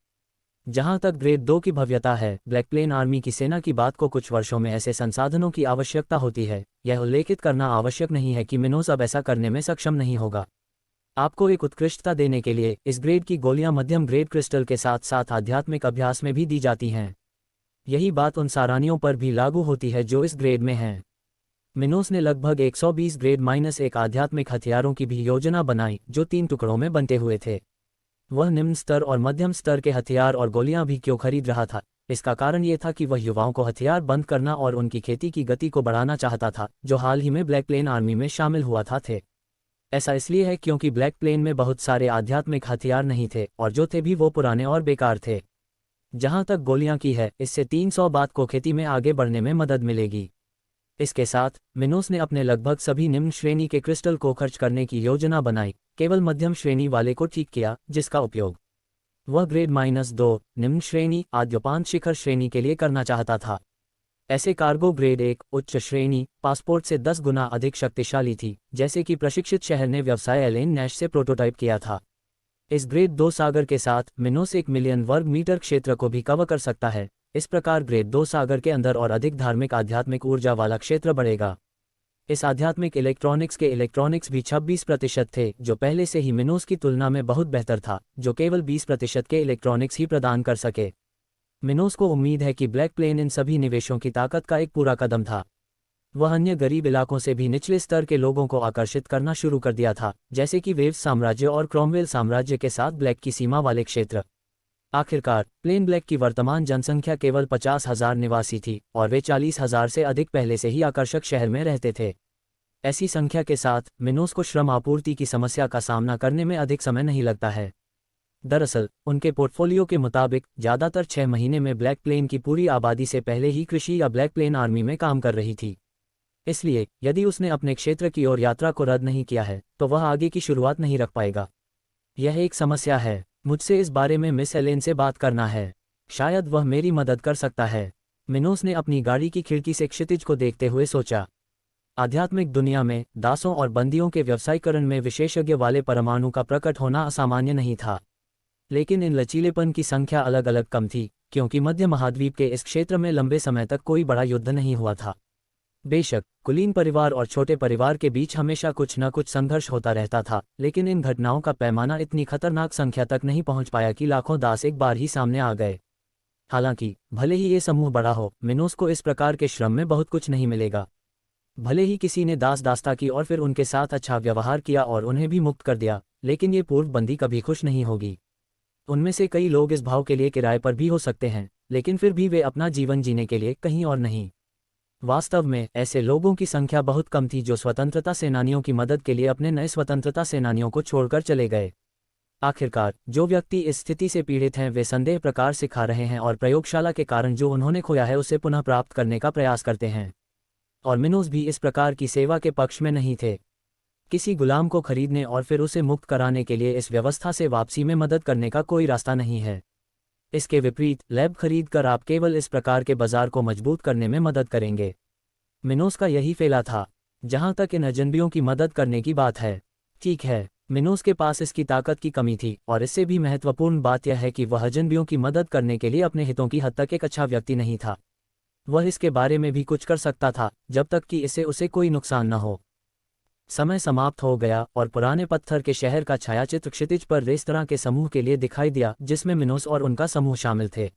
जहां तक ग्रेड 2 की भव्यता है, ब्लैक प्लेन आर्मी की सेना की बात को कुछ वर्षों में ऐसे संसाधनों की आवश्यकता होती है। यह उल्लेखित करना आवश्यक नहीं है कि मिनोस अब ऐसा करने में सक्षम नहीं होगा। आपको एक उत्कृष्टता देने के लिए इस ग्रेड की गोलियां मध्यम ग्रेड क्रिस्टल के साथ साथ आध्यात्मिक अभ्यास में भी दी जाती हैं। यही बात उन सारानियों पर भी लागू होती है जो इस ग्रेड में हैं। मिनोस ने लगभग 120 ग्रेड -1 आध्यात्मिक हथियारों की भी योजना बनाई जो 3 टुकड़ों में बंटे हुए थे। वह निम्न स्तर और मध्यम स्तर के हथियार और गोलियां भी क्यों खरीद रहा था? इसका कारण ये था कि वह युवाओं को हथियार बंद करना और उनकी खेती की गति को बढ़ाना चाहता था, जो हाल ही में ब्लैक प्लेन आर्मी में शामिल हुआ था। ऐसा इसलिए है क्योंकि ब्लैक प्लेन में बहुत सारे आध्यात्मिक हथियार नहीं थे और जो थे भी वो पुराने और बेकार थे। जहां तक गोलियां की है, इससे 300 बात को खेती में आगे बढ़ने में मदद मिलेगी। इसके साथ मिनोस ने अपने लगभग सभी निम्न श्रेणी के क्रिस्टल को खर्च करने की योजना बनाई, केवल मध्यम श्रेणी वाले को ठीक किया, जिसका उपयोग वह ग्रेड -2 निम्न श्रेणी आद्योपांत शिखर श्रेणी के लिए करना चाहता था। ऐसे कार्गो ग्रेड 1 उच्च श्रेणी पासपोर्ट से 10 गुना अधिक शक्तिशाली थी, जैसे कि प्रशिक्षित शहर ने व्यवसाय एलेन नैश से प्रोटोटाइप किया था। इस ग्रेड 2 सागर के साथ मिनोस 1 मिलियन वर्ग मीटर क्षेत्र को भी कवर कर सकता है। इस प्रकार ग्रेड 2 सागर के अंदर और अधिक धार्मिक आध्यात्मिक ऊर्जा वाला क्षेत्र बढ़ेगा। इस आध्यात्मिक इलेक्ट्रॉनिक्स के इलेक्ट्रॉनिक्स भी 26% थे, जो पहले से ही मिनोस की तुलना में बहुत बेहतर था, जो केवल 20% के इलेक्ट्रॉनिक्स ही प्रदान कर सके। मिनोस को उम्मीद है कि ब्लैक प्लेन इन सभी निवेशों की ताकत का एक पूरा कदम था। वह अन्य गरीब इलाकों से भी निचले स्तर के लोगों को आकर्षित करना शुरू कर दिया था, जैसे कि वेव्स साम्राज्य और क्रॉमवेल साम्राज्य के साथ ब्लैक की सीमा वाले क्षेत्र। आखिरकार प्लेन ब्लैक की वर्तमान जनसंख्या केवल 50,000 निवासी थी और वे 40,000 से अधिक पहले से ही आकर्षक शहर में रहते थे। ऐसी संख्या के साथ मिनोस को श्रम आपूर्ति की समस्या का सामना करने में अधिक समय नहीं लगता है। दरअसल उनके पोर्टफोलियो के मुताबिक ज़्यादातर 6 महीने में ब्लैक प्लेन की पूरी आबादी से पहले ही कृषि या ब्लैक प्लेन आर्मी में काम कर रही थी। इसलिए यदि उसने अपने क्षेत्र की ओर यात्रा को रद्द नहीं किया है तो वह आगे की शुरुआत नहीं रख पाएगा। यह एक समस्या है। मुझसे इस बारे में मिस एलेन से बात करना है। शायद वह मेरी मदद कर सकता है। मिनोस ने अपनी गाड़ी की खिड़की से क्षितिज को देखते हुए सोचा। आध्यात्मिक दुनिया में दासों और बंदियों के व्यवसायीकरण में विशेषज्ञ वाले परमाणु का प्रकट होना असामान्य नहीं था, लेकिन इन लचीलेपन की संख्या अलग अलग कम थी, क्योंकि मध्य महाद्वीप के इस क्षेत्र में लंबे समय तक कोई बड़ा युद्ध नहीं हुआ था। बेशक कुलीन परिवार और छोटे परिवार के बीच हमेशा कुछ न कुछ संघर्ष होता रहता था, लेकिन इन घटनाओं का पैमाना इतनी खतरनाक संख्या तक नहीं पहुंच पाया कि लाखों दास एक बार ही सामने आ गए। हालांकि भले ही ये समूह बड़ा हो, मिनोस को इस प्रकार के श्रम में बहुत कुछ नहीं मिलेगा। भले ही किसी ने दास दास्ता की और फिर उनके साथ अच्छा व्यवहार किया और उन्हें भी मुक्त कर दिया, लेकिन ये पूर्वबंदी कभी खुश नहीं होगी। उनमें से कई लोग इस भाव के लिए किराए पर भी हो सकते हैं, लेकिन फिर भी वे अपना जीवन जीने के लिए कहीं और नहीं। वास्तव में ऐसे लोगों की संख्या बहुत कम थी जो स्वतंत्रता सेनानियों की मदद के लिए अपने नए स्वतंत्रता सेनानियों को छोड़कर चले गए। आखिरकार जो व्यक्ति इस स्थिति से पीड़ित हैं वे संदेह प्रकार सिखा रहे हैं और प्रयोगशाला के कारण जो उन्होंने खोया है उसे पुनः प्राप्त करने का प्रयास करते हैं। और मिनोस भी इस प्रकार की सेवा के पक्ष में नहीं थे। किसी गुलाम को खरीदने और फिर उसे मुक्त कराने के लिए इस व्यवस्था से वापसी में मदद करने का कोई रास्ता नहीं है। इसके विपरीत लैब खरीद कर आप केवल इस प्रकार के बाजार को मजबूत करने में मदद करेंगे। मिनोस का यही फेला था। जहां तक इन अजनबियों की मदद करने की बात है, ठीक है, मिनोस के पास इसकी ताकत की कमी थी, और इससे भी महत्वपूर्ण बात यह है कि वह अजनबियों की मदद करने के लिए अपने हितों की हद तक एक अच्छा व्यक्ति नहीं था। वह इसके बारे में भी कुछ कर सकता था, जब तक कि इससे उसे कोई नुकसान न हो। समय समाप्त हो गया और पुराने पत्थर के शहर का छायाचित्र क्षितिज पर रेस्तरां के समूह के लिए दिखाई दिया, जिसमें मिनोस और उनका समूह शामिल थे।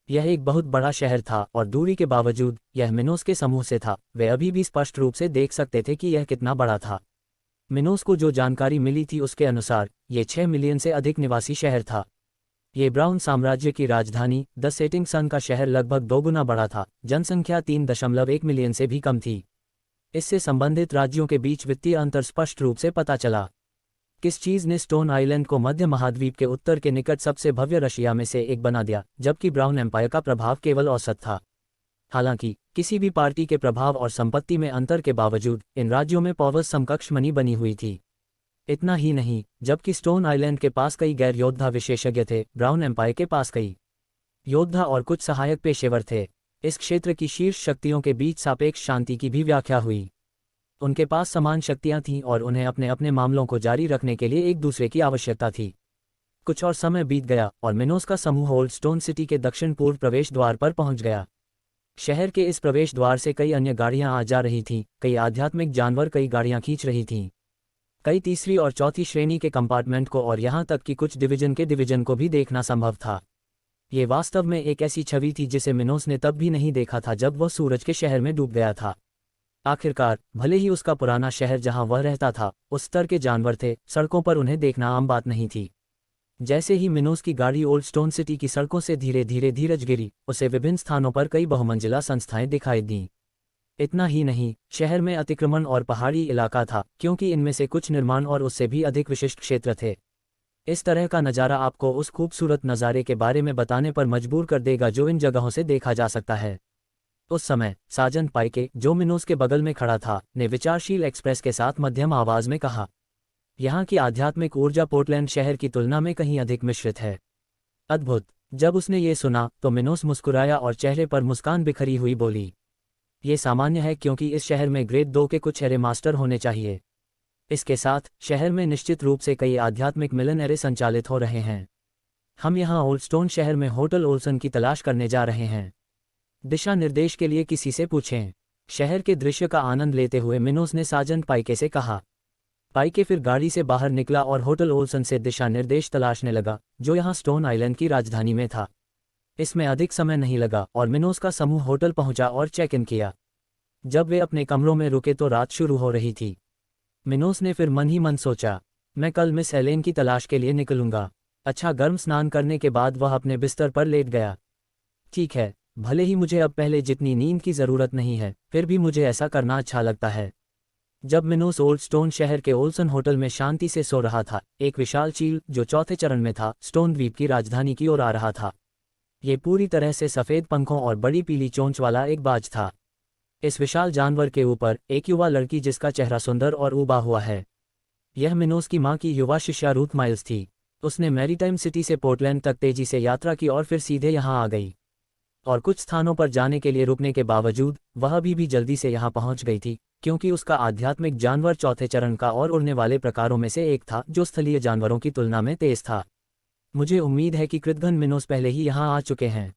यह एक बहुत बड़ा शहर था, और दूरी के बावजूद यह मिनोस के समूह से था। वे अभी भी स्पष्ट रूप से देख सकते थे कि यह कितना बड़ा था। मिनोस को जो जानकारी मिली थी उसके अनुसार ये 6 मिलियन से अधिक निवासी शहर था। ये ब्राउन साम्राज्य की राजधानी द सेटिंग सन का शहर लगभग 2 गुना बड़ा था। जनसंख्या 3.1 मिलियन से भी कम थी। इससे संबंधित राज्यों के बीच वित्तीय अंतर स्पष्ट रूप से पता चला। किस चीज़ ने स्टोन आइलैंड को मध्य महाद्वीप के उत्तर के निकट सबसे भव्य रशिया में से एक बना दिया, जबकि ब्राउन एम्पायर का प्रभाव केवल औसत था। हालांकि किसी भी पार्टी के प्रभाव और संपत्ति में अंतर के बावजूद इन राज्यों में पॉवर्स समकक्ष मनी बनी हुई थी। इतना ही नहीं, जबकि स्टोन आइलैंड के पास कई गैर योद्धा विशेषज्ञ थे, ब्राउन एम्पायर के पास कई योद्धा और कुछ सहायक पेशेवर थे। इस क्षेत्र की शीर्ष शक्तियों के बीच सापेक्ष शांति की भी व्याख्या हुई। उनके पास समान शक्तियां थीं और उन्हें अपने अपने मामलों को जारी रखने के लिए एक दूसरे की आवश्यकता थी। कुछ और समय बीत गया और मिनोस का समूह ओल्ड स्टोन सिटी के दक्षिण पूर्व प्रवेश द्वार पर पहुंच गया। शहर के इस प्रवेश द्वार से कई अन्य गाड़ियां आ जा रही थीं, कई आध्यात्मिक जानवर कई गाड़ियां खींच रही थीं, कई तीसरी और चौथी श्रेणी के कंपार्टमेंट को, और यहां तक कि कुछ डिवीजन के डिवीजन को भी देखना संभव था। ये वास्तव में एक ऐसी छवि थी जिसे मिनोस ने तब भी नहीं देखा था जब वह सूरज के शहर में डूब गया था। आखिरकार, भले ही उसका पुराना शहर जहां वह रहता था उस स्तर के जानवर थे, सड़कों पर उन्हें देखना आम बात नहीं थी। जैसे ही मिनोस की गाड़ी ओल्ड स्टोन सिटी की सड़कों से धीरे धीरे धीरज गिरी, उसे विभिन्न स्थानों पर कई बहुमंजिला संस्थाएं दिखाई दीं। इतना ही नहीं, शहर में अतिक्रमण और पहाड़ी इलाका था, क्योंकि इनमें से कुछ निर्माण और उससे भी अधिक विशिष्ट क्षेत्र थे। इस तरह का नज़ारा आपको उस खूबसूरत नज़ारे के बारे में बताने पर मजबूर कर देगा जो इन जगहों से देखा जा सकता है। उस समय साजन पाइके, जो मिनोस के बगल में खड़ा था, ने विचारशील एक्सप्रेस के साथ मध्यम आवाज में कहा, यहाँ की आध्यात्मिक ऊर्जा पोर्टलैंड शहर की तुलना में कहीं अधिक मिश्रित है। अद्भुत। जब उसने ये सुना तो मिनोस मुस्कुराया और चेहरे पर मुस्कान बिखरी हुई बोली, ये सामान्य है क्योंकि इस शहर में ग्रेड 2 के कुछ एरे मास्टर होने चाहिए। इसके साथ शहर में निश्चित रूप से कई आध्यात्मिक मिलन एरे संचालित हो रहे हैं। हम यहाँ ओल्ड स्टोन शहर में होटल ओल्सन की तलाश करने जा रहे हैं। दिशा निर्देश के लिए किसी से पूछें। शहर के दृश्य का आनंद लेते हुए मिनोस ने साजन पाइके से कहा। पाइके फिर गाड़ी से बाहर निकला और होटल ओल्सन से दिशा निर्देश तलाशने लगा, जो यहाँ स्टोन आइलैंड की राजधानी में था। इसमें अधिक समय नहीं लगा और मिनोस का समूह होटल पहुंचा और चेक इन किया। जब वे अपने कमरों में रुके तो रात शुरू हो रही थी। मिनोस ने फिर मन ही मन सोचा, मैं कल मिस एलेन की तलाश के लिए निकलूंगा। अच्छा गर्म स्नान करने के बाद वह अपने बिस्तर पर लेट गया। ठीक है, भले ही मुझे अब पहले जितनी नींद की ज़रूरत नहीं है, फिर भी मुझे ऐसा करना अच्छा लगता है। जब मिनोस ओल्ड स्टोन शहर के ओल्सन होटल में शांति से सो रहा था, एक विशाल चील जो चौथे चरण में था, स्टोन द्वीप की राजधानी की ओर आ रहा था। ये पूरी तरह से सफ़ेद पंखों और बड़ी पीली चोंच वाला एक बाज था। इस विशाल जानवर के ऊपर एक युवा लड़की जिसका चेहरा सुंदर और उबा हुआ है। यह मिनोस की मां की युवा शिष्या रूथ माइल्स थी। उसने मैरीटाइम सिटी से पोर्टलैंड तक तेजी से यात्रा की और फिर सीधे यहाँ आ गई, और कुछ स्थानों पर जाने के लिए रुकने के बावजूद वह अभी भी जल्दी से यहाँ पहुँच गई थी, क्योंकि उसका आध्यात्मिक जानवर चौथे चरण का और उड़ने वाले प्रकारों में से एक था जो स्थलीय जानवरों की तुलना में तेज था। मुझे उम्मीद है कि कृतघ्न मिनोस पहले ही यहाँ आ चुके हैं,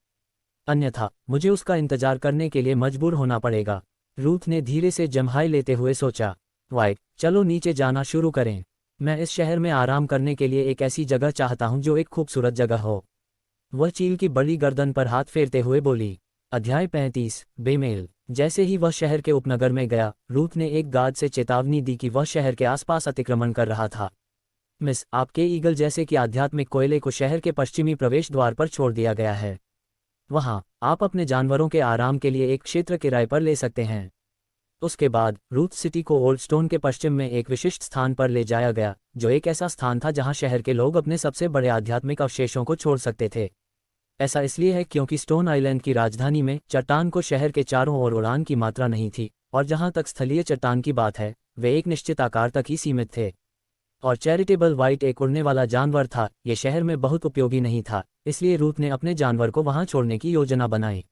अन्यथा मुझे उसका इंतजार करने के लिए मजबूर होना पड़ेगा। रूथ ने धीरे से जम्हाई लेते हुए सोचा। वाई, चलो नीचे जाना शुरू करें। मैं इस शहर में आराम करने के लिए एक ऐसी जगह चाहता हूँ जो एक खूबसूरत जगह हो। वह चील की बड़ी गर्दन पर हाथ फेरते हुए बोली। अध्याय 35, बेमेल। जैसे ही वह शहर के उपनगर में गया, रूथ ने एक गार्ड से चेतावनी दी कि वह शहर के आसपास अतिक्रमण कर रहा था। मिस, आपके ईगल जैसे कि आध्यात्मिक कोयले को शहर के पश्चिमी प्रवेश द्वार पर छोड़ दिया गया है। वहाँ आप अपने जानवरों के आराम के लिए एक क्षेत्र किराए पर ले सकते हैं। उसके बाद रूथ सिटी को ओल्ड स्टोन के पश्चिम में एक विशिष्ट स्थान पर ले जाया गया, जो एक ऐसा स्थान था जहां शहर के लोग अपने सबसे बड़े आध्यात्मिक अवशेषों को छोड़ सकते थे। ऐसा इसलिए है क्योंकि स्टोन आइलैंड की राजधानी में चट्टान को शहर के चारों ओर उड़ान की मात्रा नहीं थी, और जहां तक स्थलीय चट्टान की बात है, वे एक निश्चित आकार तक ही सीमित थे। और चैरिटेबल वाइट एक उड़ने वाला जानवर था। ये शहर में बहुत उपयोगी नहीं था, इसलिए रूथ ने अपने जानवर को वहां छोड़ने की योजना बनाई।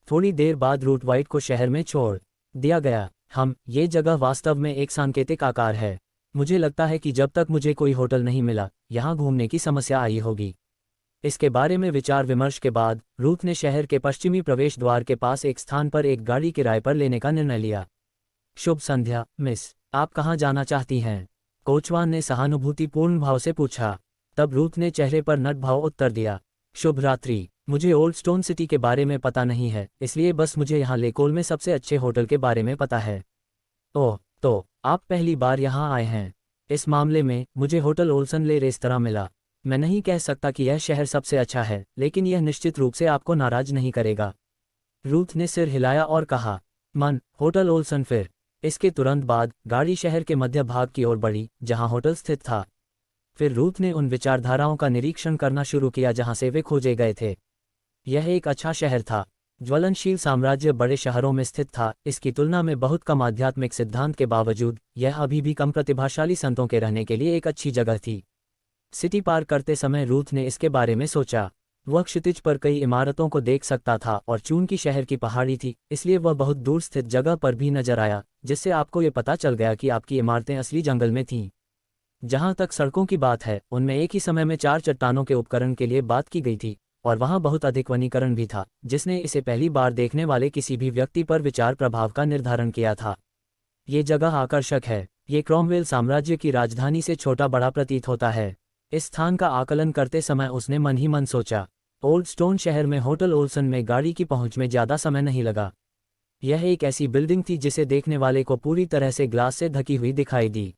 थोड़ी देर बाद रूथ वाइट को शहर में छोड़ दिया गया। ये जगह वास्तव में एक सांकेतिक आकार है। मुझे लगता है कि जब तक मुझे कोई होटल नहीं मिला, यहाँ घूमने की समस्या आई होगी। इसके बारे में विचार विमर्श के बाद रूथ ने शहर के पश्चिमी प्रवेश द्वार के पास एक स्थान पर एक गाड़ी किराए पर लेने का निर्णय लिया। शुभ संध्या, मिस। आप कहाँ जाना चाहती हैं? कोचवान ने सहानुभूतिपूर्ण भाव से पूछा। तब रूथ ने चेहरे पर नट भाव उत्तर दिया। शुभ रात्रि। मुझे ओल्ड स्टोन सिटी के बारे में पता नहीं है, इसलिए बस मुझे यहाँ लेकोल में सबसे अच्छे होटल के बारे में पता है। ओह, तो आप पहली बार यहाँ आए हैं। इस मामले में मुझे होटल ओल्सन ले रेस्तरां मिला। मैं नहीं कह सकता कि यह शहर सबसे अच्छा है, लेकिन यह निश्चित रूप से आपको नाराज नहीं करेगा। रूथ ने सिर हिलाया और कहा, होटल ओल्सन। फिर इसके तुरंत बाद गाड़ी शहर के मध्य भाग की ओर बढ़ी, जहां होटल स्थित था। फिर रूथ ने उन विचारधाराओं का निरीक्षण करना शुरू किया जहां से वे खोजे गए थे। यह एक अच्छा शहर था। ज्वलनशील साम्राज्य बड़े शहरों में स्थित था। इसकी तुलना में बहुत कम आध्यात्मिक सिद्धांत के बावजूद यह अभी भी कम प्रतिभाशाली संतों के रहने के लिए एक अच्छी जगह थी। सिटी पार करते समय रूथ ने इसके बारे में सोचा। वह क्षितिज पर कई इमारतों को देख सकता था और चूंकि शहर की पहाड़ी थी, इसलिए वह बहुत दूर स्थित जगह पर भी नजर आया, जिससे आपको ये पता चल गया कि आपकी इमारतें असली जंगल में थीं। जहां तक सड़कों की बात है, उनमें एक ही समय में 4 चट्टानों के उपकरण के लिए बात की गई थी, और वहां बहुत अधिक वनीकरण भी था, जिसने इसे पहली बार देखने वाले किसी भी व्यक्ति पर विचार प्रभाव का निर्धारण किया था। ये जगह आकर्षक है। ये क्रॉमवेल साम्राज्य की राजधानी से छोटा बड़ा प्रतीत होता है। इस स्थान का आकलन करते समय उसने मन ही मन सोचा। ओल्ड स्टोन शहर में होटल ओल्सन में गाड़ी की पहुंच में ज्यादा समय नहीं लगा। यह एक ऐसी बिल्डिंग थी जिसे देखने वाले को पूरी तरह से ग्लास से ढकी हुई दिखाई दी।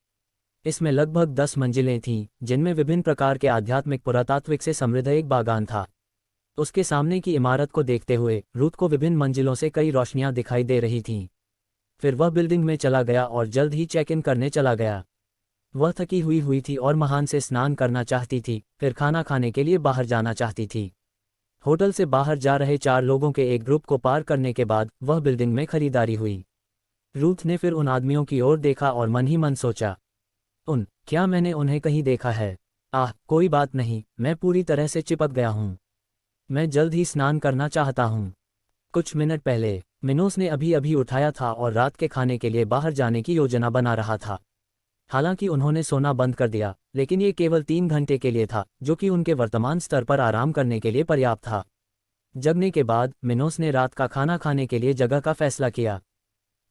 इसमें लगभग 10 मंजिलें थीं, जिनमें विभिन्न प्रकार के आध्यात्मिक पुरातात्विक से समृद्ध एक बागान था। उसके सामने की इमारत को देखते हुए रूथ को विभिन्न मंजिलों से कई रोशनियां दिखाई दे रही थीं। फिर वह बिल्डिंग में चला गया और जल्द ही चेक इन करने चला गया। वह थकी हुई थी और महान से स्नान करना चाहती थी, फिर खाना खाने के लिए बाहर जाना चाहती थी। होटल से बाहर जा रहे 4 लोगों के एक ग्रुप को पार करने के बाद वह बिल्डिंग में खरीदारी हुई। रूथ ने फिर उन आदमियों की ओर देखा और मन ही मन सोचा, क्या मैंने उन्हें कहीं देखा है? कोई बात नहीं, मैं पूरी तरह से चिपक गया हूँ। मैं जल्द ही स्नान करना चाहता हूँ। कुछ मिनट पहले मिनोस ने अभी अभी उठाया था और रात के खाने के लिए बाहर जाने की योजना बना रहा था। हालांकि उन्होंने सोना बंद कर दिया, लेकिन ये केवल 3 घंटे के लिए था, जो कि उनके वर्तमान स्तर पर आराम करने के लिए पर्याप्त था। जगने के बाद मिनोस ने रात का खाना खाने के लिए जगह का फैसला किया।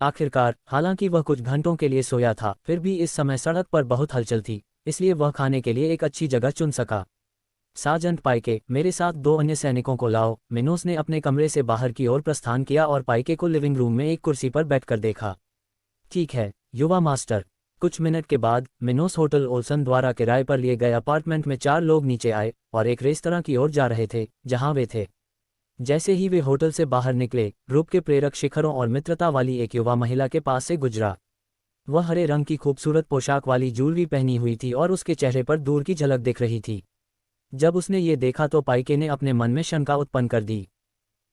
आखिरकार, हालांकि वह कुछ घंटों के लिए सोया था, फिर भी इस समय सड़क पर बहुत हलचल थी, इसलिए वह खाने के लिए एक अच्छी जगह चुन सका। सार्जेंट पाइके, मेरे साथ 2 अन्य सैनिकों को लाओ। मिनोस ने अपने कमरे से बाहर की ओर प्रस्थान किया और पाइके को लिविंग रूम में एक कुर्सी पर बैठकर देखा। ठीक है, युवा मास्टर। कुछ मिनट के बाद मिनोस होटल ओल्सन द्वारा किराए पर लिए गए अपार्टमेंट में 4 लोग नीचे आए और एक रेस्तरां की ओर जा रहे थे, जहां वे थे। जैसे ही वे होटल से बाहर निकले, ग्रुप के प्रेरक शिखरों और मित्रता वाली एक युवा महिला के पास से गुजरा। वह हरे रंग की खूबसूरत पोशाक वाली ज्वेलरी पहनी हुई थी और उसके चेहरे पर दूर की झलक दिख रही थी। जब उसने ये देखा तो पाइके ने अपने मन में शंका उत्पन्न कर दी।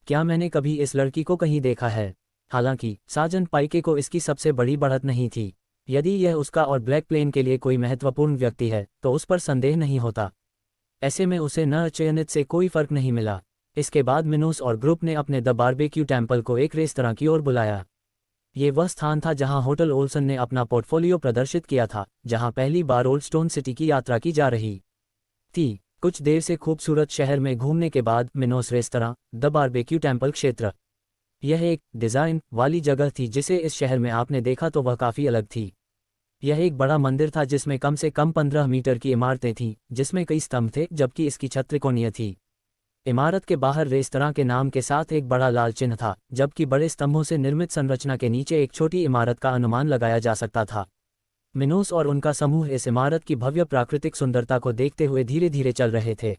क्या मैंने कभी इस लड़की को कहीं देखा है? हालांकि सार्जेंट पाइके को इसकी सबसे बड़ी बढ़त नहीं थी। यदि यह उसका और ब्लैक प्लेन के लिए कोई महत्वपूर्ण व्यक्ति है, तो उस पर संदेह नहीं होता। ऐसे में उसे न चयनित से कोई फर्क नहीं मिला। इसके बाद मिनोस और ग्रुप ने अपने द बारबेक्यू टेम्पल को एक रेस्तरां की ओर बुलाया। ये वह स्थान था जहां होटल ओल्सन ने अपना पोर्टफोलियो प्रदर्शित किया था, जहां पहली बार ओल्ड स्टोन सिटी की यात्रा की जा रही थी। कुछ देर से खूबसूरत शहर में घूमने के बाद Minos restaurant, the barbecue temple क्षेत्र। यह एक डिज़ाइन वाली जगह थी जिसे इस शहर में आपने देखा तो वह काफ़ी अलग थी। यह एक बड़ा मंदिर था जिसमें कम से कम 15 मीटर की इमारतें थीं, जिसमें कई स्तंभ थे, जबकि इसकी छत त्रिकोणीय थी। इमारत के बाहर रेस्तरां के नाम के साथ एक बड़ा लाल चिन्ह था, जबकि बड़े स्तंभों से निर्मित संरचना के नीचे एक छोटी इमारत का अनुमान लगाया जा सकता था। मिनोस और उनका समूह इस इमारत की भव्य प्राकृतिक सुंदरता को देखते हुए धीरे धीरे चल रहे थे।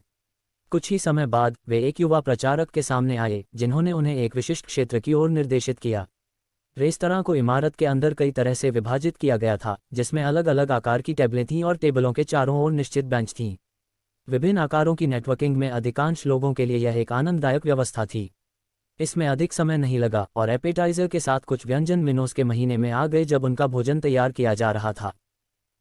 कुछ ही समय बाद वे एक युवा प्रचारक के सामने आए, जिन्होंने उन्हें एक विशिष्ट क्षेत्र की ओर निर्देशित किया। रेस्तरां को इमारत के अंदर कई तरह से विभाजित किया गया था, जिसमें अलग अलग आकार की टेबलें थीं और टेबलों के चारों ओर निश्चित बेंच थीं। विभिन्न आकारों की नेटवर्किंग में अधिकांश लोगों के लिए यह एक आनंददायक व्यवस्था थी। इसमें अधिक समय नहीं लगा और एपेटाइजर के साथ कुछ व्यंजन मिनोस के महीने में आ गए जब उनका भोजन तैयार किया जा रहा था।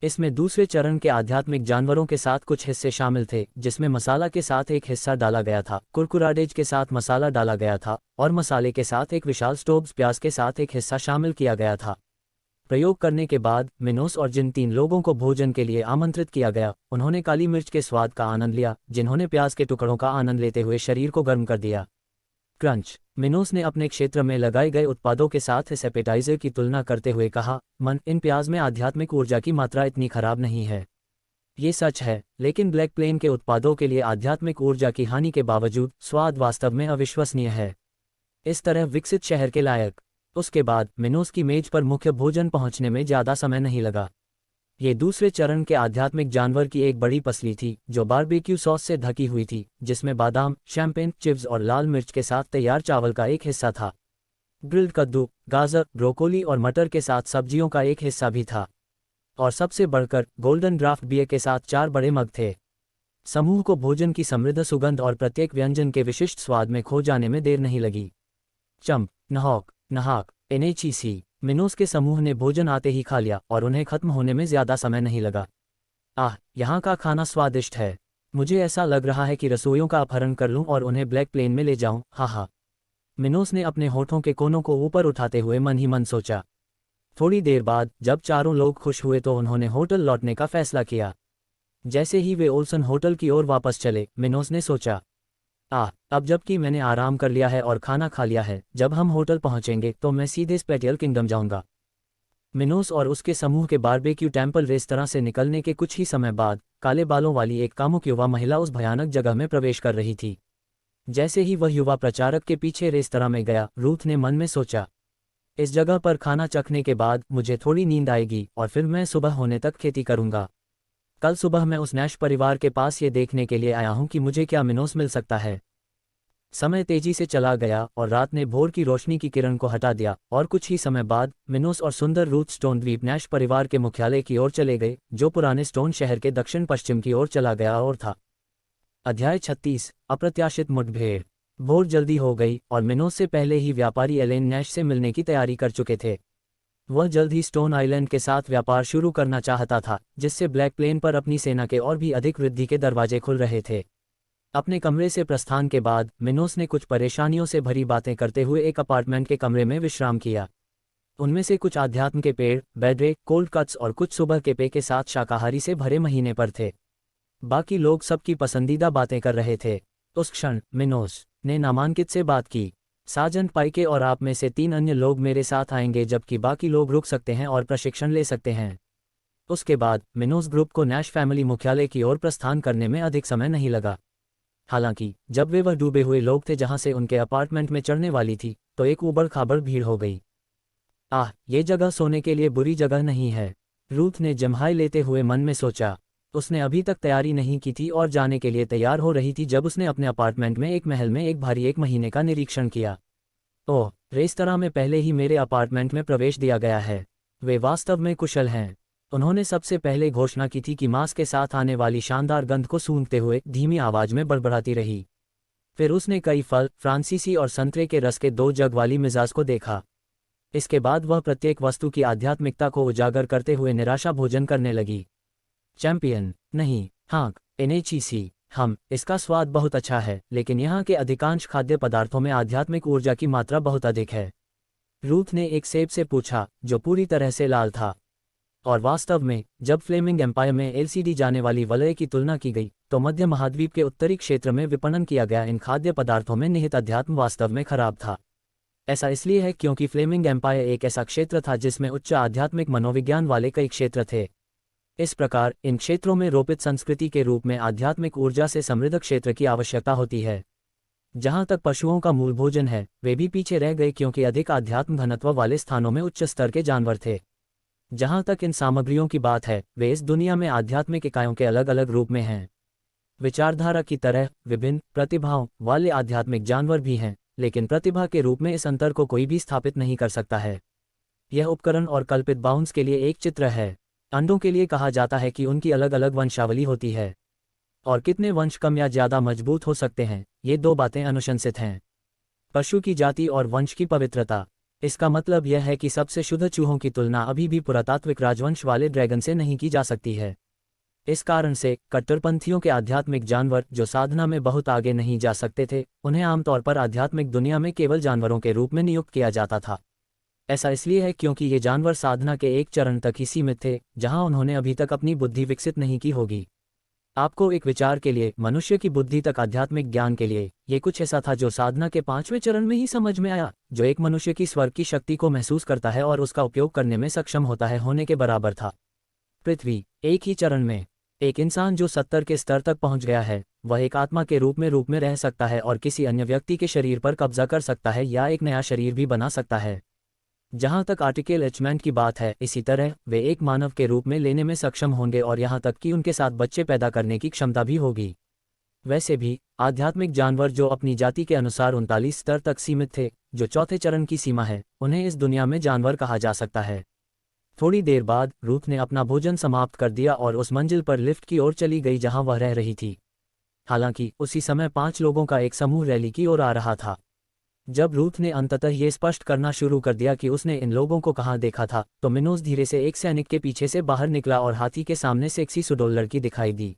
इसमें दूसरे चरण के आध्यात्मिक जानवरों के साथ कुछ हिस्से शामिल थे, जिसमें मसाला के साथ एक हिस्सा डाला गया था, कुरकुराडेज के साथ मसाला डाला गया था और मसाले के साथ एक विशाल स्टोव्स प्याज के साथ एक हिस्सा शामिल किया गया था। प्रयोग करने के बाद मिनोस और जिन 3 लोगों को भोजन के लिए आमंत्रित किया गया, उन्होंने काली मिर्च के स्वाद का आनंद लिया, जिन्होंने प्याज के टुकड़ों का आनंद लेते हुए शरीर को गर्म कर दिया। क्रंच। मिनोस ने अपने क्षेत्र में लगाए गए उत्पादों के साथ इस एपेटाइजर की तुलना करते हुए कहा, इन प्याज में आध्यात्मिक ऊर्जा की मात्रा इतनी खराब नहीं है। ये सच है, लेकिन ब्लैक प्लेन के उत्पादों के लिए आध्यात्मिक ऊर्जा की हानि के बावजूद स्वाद वास्तव में अविश्वसनीय है। इस तरह विकसित शहर के लायक। उसके बाद मिनोस की मेज पर मुख्य भोजन पहुंचने में ज़्यादा समय नहीं लगा। ये दूसरे चरण के आध्यात्मिक जानवर की एक बड़ी पसली थी, जो बारबेक्यू सॉस से ढकी हुई थी, जिसमें बादाम, शैम्पेन, चिव्स और लाल मिर्च के साथ तैयार चावल का एक हिस्सा था। ग्रिल्ड कद्दू, गाजर, ब्रोकोली और मटर के साथ सब्जियों का एक हिस्सा भी था। और सबसे बढ़कर गोल्डन ड्राफ्ट बियर के साथ 4 बड़े मग थे। समूह को भोजन की समृद्ध सुगंध और प्रत्येक व्यंजन के विशिष्ट स्वाद में खो जाने में देर नहीं लगी। चंप, नहौक, नहाक, एनएचईसी। मिनोस के समूह ने भोजन आते ही खा लिया और उन्हें खत्म होने में ज़्यादा समय नहीं लगा। यहाँ का खाना स्वादिष्ट है। मुझे ऐसा लग रहा है कि रसोइयों का अपहरण कर लूँ और उन्हें ब्लैक प्लेन में ले जाऊँ। हा। मिनोस ने अपने होठों के कोनों को ऊपर उठाते हुए मन ही मन सोचा। थोड़ी देर बाद जब चारों लोग खुश हुए तो उन्होंने होटल लौटने का फैसला किया। जैसे ही वे ओल्सन होटल की ओर वापस चले, मिनोस ने सोचा, अब जबकि मैंने आराम कर लिया है और खाना खा लिया है, जब हम होटल पहुंचेंगे तो मैं सीधे स्पेटियल किंगडम जाऊंगा। मिनोस और उसके समूह के बारबेक्यू टेम्पल रेस्तरां से निकलने के कुछ ही समय बाद काले बालों वाली एक कामुक युवा महिला उस भयानक जगह में प्रवेश कर रही थी। जैसे ही वह युवा प्रचारक के पीछे रेस्तरां में गया, रूथ ने मन में सोचा, इस जगह पर खाना चखने के बाद मुझे थोड़ी नींद आएगी और फिर मैं सुबह होने तक खेती करूंगा। कल सुबह मैं उस नैश परिवार के पास ये देखने के लिए आया हूं कि मुझे क्या मिनोस मिल सकता है। समय तेजी से चला गया और रात ने भोर की रोशनी की किरण को हटा दिया और कुछ ही समय बाद मिनोस और सुंदर रूथ स्टोन द्वीप नैश परिवार के मुख्यालय की ओर चले गए, जो पुराने स्टोन शहर के दक्षिण पश्चिम की ओर चला गया और था। अध्याय 36। अप्रत्याशित मुठभेड़। भोर जल्दी हो गई और मिनोस से पहले ही व्यापारी एलेन नैश से मिलने की तैयारी कर चुके थे। वह जल्द ही स्टोन आइलैंड के साथ व्यापार शुरू करना चाहता था, जिससे ब्लैक प्लेन पर अपनी सेना के और भी अधिक वृद्धि के दरवाजे खुल रहे थे। अपने कमरे से प्रस्थान के बाद मिनोस ने कुछ परेशानियों से भरी बातें करते हुए एक अपार्टमेंट के कमरे में विश्राम किया। उनमें से कुछ आध्यात्म के पेड़, बेडरे, कोल्ड कट्स और कुछ सुबह के पे के साथ शाकाहारी से भरे महीने पर थे। बाकी लोग सबकी पसंदीदा बातें कर रहे थे। उस क्षण मिनोस ने नामांकित से बात की, सार्जेंट पाइके और आप में से 3 अन्य लोग मेरे साथ आएंगे, जबकि बाकी लोग रुक सकते हैं और प्रशिक्षण ले सकते हैं। उसके बाद मिनोस ग्रुप को नैश फैमिली मुख्यालय की ओर प्रस्थान करने में अधिक समय नहीं लगा। हालांकि जब वह डूबे हुए लोग थे जहां से उनके अपार्टमेंट में चढ़ने वाली थी, तो एक उबड़ खाबड़ भीड़ हो गई। ये जगह सोने के लिए बुरी जगह नहीं है, रूथ ने जम्हाई लेते हुए मन में सोचा। उसने अभी तक तैयारी नहीं की थी और जाने के लिए तैयार हो रही थी जब उसने अपने अपार्टमेंट में एक महल में एक भारी 1 महीने का निरीक्षण किया। ओह, रेस्तरां में पहले ही मेरे अपार्टमेंट में प्रवेश दिया गया है। वे वास्तव में कुशल हैं। उन्होंने सबसे पहले घोषणा की थी कि मांस के साथ आने वाली शानदार गंध को सूंघते हुए धीमी आवाज में बड़बड़ाती रही। फिर उसने कई फल, फ्रांसीसी और संतरे के रस के 2 जग वाली मिजाज को देखा। इसके बाद वह प्रत्येक वस्तु की आध्यात्मिकता को उजागर करते हुए निराशा भोजन करने लगी। चैंपियन, नहीं, हाँ, एनएचईसी, इसका स्वाद बहुत अच्छा है, लेकिन यहाँ के अधिकांश खाद्य पदार्थों में आध्यात्मिक ऊर्जा की मात्रा बहुत अधिक है। रूथ ने एक सेब से पूछा, जो पूरी तरह से लाल था। और वास्तव में जब फ्लेमिंग एम्पायर में एलसीडी जाने वाली वलय की तुलना की गई, तो मध्य महाद्वीप के उत्तरी क्षेत्र में विपणन किया गया इन खाद्य पदार्थों में निहित अध्यात्म वास्तव में खराब था। ऐसा इसलिए है क्योंकि फ्लेमिंग एम्पायर एक ऐसा क्षेत्र था जिसमें उच्च आध्यात्मिक मनोविज्ञान वाले कई क्षेत्र थे। इस प्रकार इन क्षेत्रों में रोपित संस्कृति के रूप में आध्यात्मिक ऊर्जा से समृद्ध क्षेत्र की आवश्यकता होती है। जहां तक पशुओं का मूल भोजन है, वे भी पीछे रह गए क्योंकि अधिक आध्यात्म घनत्व वाले स्थानों में उच्च स्तर के जानवर थे। जहां तक इन सामग्रियों की बात है, वे इस दुनिया में आध्यात्मिक इकाइयों के अलग अलग रूप में हैं। विचारधारा की तरह विभिन्न प्रतिभाओं वाले आध्यात्मिक जानवर भी हैं, लेकिन प्रतिभा के रूप में इस अंतर को कोई भी स्थापित नहीं कर सकता है। यह उपकरण और कल्पित बाउंस के लिए एक चित्र है। अंडों के लिए कहा जाता है कि उनकी अलग अलग वंशावली होती है, और कितने वंश कम या ज्यादा मजबूत हो सकते हैं, ये 2 बातें अनुशंसित हैं। पशु की जाति और वंश की पवित्रता। इसका मतलब यह है कि सबसे शुद्ध चूहों की तुलना अभी भी पुरातात्विक राजवंश वाले ड्रैगन से नहीं की जा सकती है। इस कारण से कट्टरपंथियों के आध्यात्मिक जानवर जो साधना में बहुत आगे नहीं जा सकते थे, उन्हें आमतौर पर आध्यात्मिक दुनिया में केवल जानवरों के रूप में नियुक्त किया जाता था। ऐसा इसलिए है क्योंकि ये जानवर साधना के एक चरण तक ही सीमित थे, जहां उन्होंने अभी तक अपनी बुद्धि विकसित नहीं की होगी। आपको एक विचार के लिए, मनुष्य की बुद्धि तक आध्यात्मिक ज्ञान के लिए, ये कुछ ऐसा था जो साधना के 5वें चरण में ही समझ में आया, जो एक मनुष्य की स्वर्ग की शक्ति को महसूस करता है और उसका उपयोग करने में सक्षम होता है, होने के बराबर था। पृथ्वी, एक ही चरण में। एक इंसान जो 70 के स्तर तक पहुंच गया है, वह एक आत्मा के रूप में रह सकता है और किसी अन्य व्यक्ति के शरीर पर कब्जा कर सकता है या एक नया शरीर भी बना सकता है। जहां तक आर्टिकल एचमेंट की बात है, इसी तरह वे एक मानव के रूप में लेने में सक्षम होंगे और यहां तक कि उनके साथ बच्चे पैदा करने की क्षमता भी होगी। वैसे भी आध्यात्मिक जानवर जो अपनी जाति के अनुसार 39 स्तर तक सीमित थे, जो चौथे चरण की सीमा है, उन्हें इस दुनिया में जानवर कहा जा सकता है। थोड़ी देर बाद रूथ ने अपना भोजन समाप्त कर दिया और उस मंजिल पर लिफ्ट की ओर चली गई जहां वह रह रही थी। हालांकि उसी समय 5 लोगों का एक समूह रैली की ओर आ रहा था। जब रूथ ने अंततः ये स्पष्ट करना शुरू कर दिया कि उसने इन लोगों को कहाँ देखा था, तो मिनोस धीरे से एक सैनिक के पीछे से बाहर निकला और हाथी के सामने सेक्सी सुडौल लड़की दिखाई दी।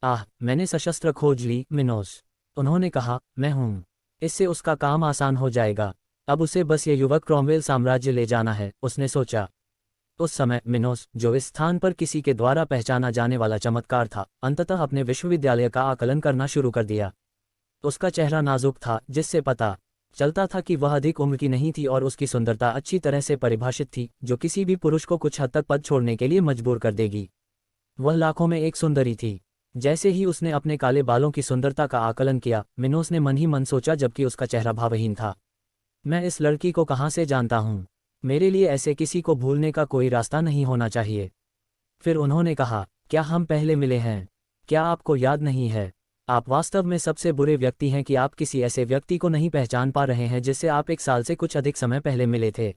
आह, मैंने सशस्त्र खोज ली, मिनोस। उन्होंने कहा, मैं हूँ। इससे उसका काम आसान हो जाएगा। अब उसे बस ये युवक क्रॉमवेल साम्राज्य ले जाना है, उसने सोचा। उस समय मिनोस, जो इस स्थान पर किसी के द्वारा पहचाना जाने वाला चमत्कार था, अंततः अपने विश्वविद्यालय का आकलन करना शुरू कर दिया। उसका चेहरा नाजुक था, जिससे पता चलता था कि वह अधिक उम्र की नहीं थी और उसकी सुंदरता अच्छी तरह से परिभाषित थी, जो किसी भी पुरुष को कुछ हद तक पद छोड़ने के लिए मजबूर कर देगी। वह लाखों में एक सुंदरी थी। जैसे ही उसने अपने काले बालों की सुंदरता का आकलन किया, मिनोस ने मन ही मन सोचा, जबकि उसका चेहरा भावहीन था, मैं इस लड़की को कहाँ से जानता हूँ? मेरे लिए ऐसे किसी को भूलने का कोई रास्ता नहीं होना चाहिए। फिर उन्होंने कहा, क्या हम पहले मिले हैं? क्या आपको याद नहीं है? आप वास्तव में सबसे बुरे व्यक्ति हैं कि आप किसी ऐसे व्यक्ति को नहीं पहचान पा रहे हैं जिससे आप 1 साल से कुछ अधिक समय पहले मिले थे।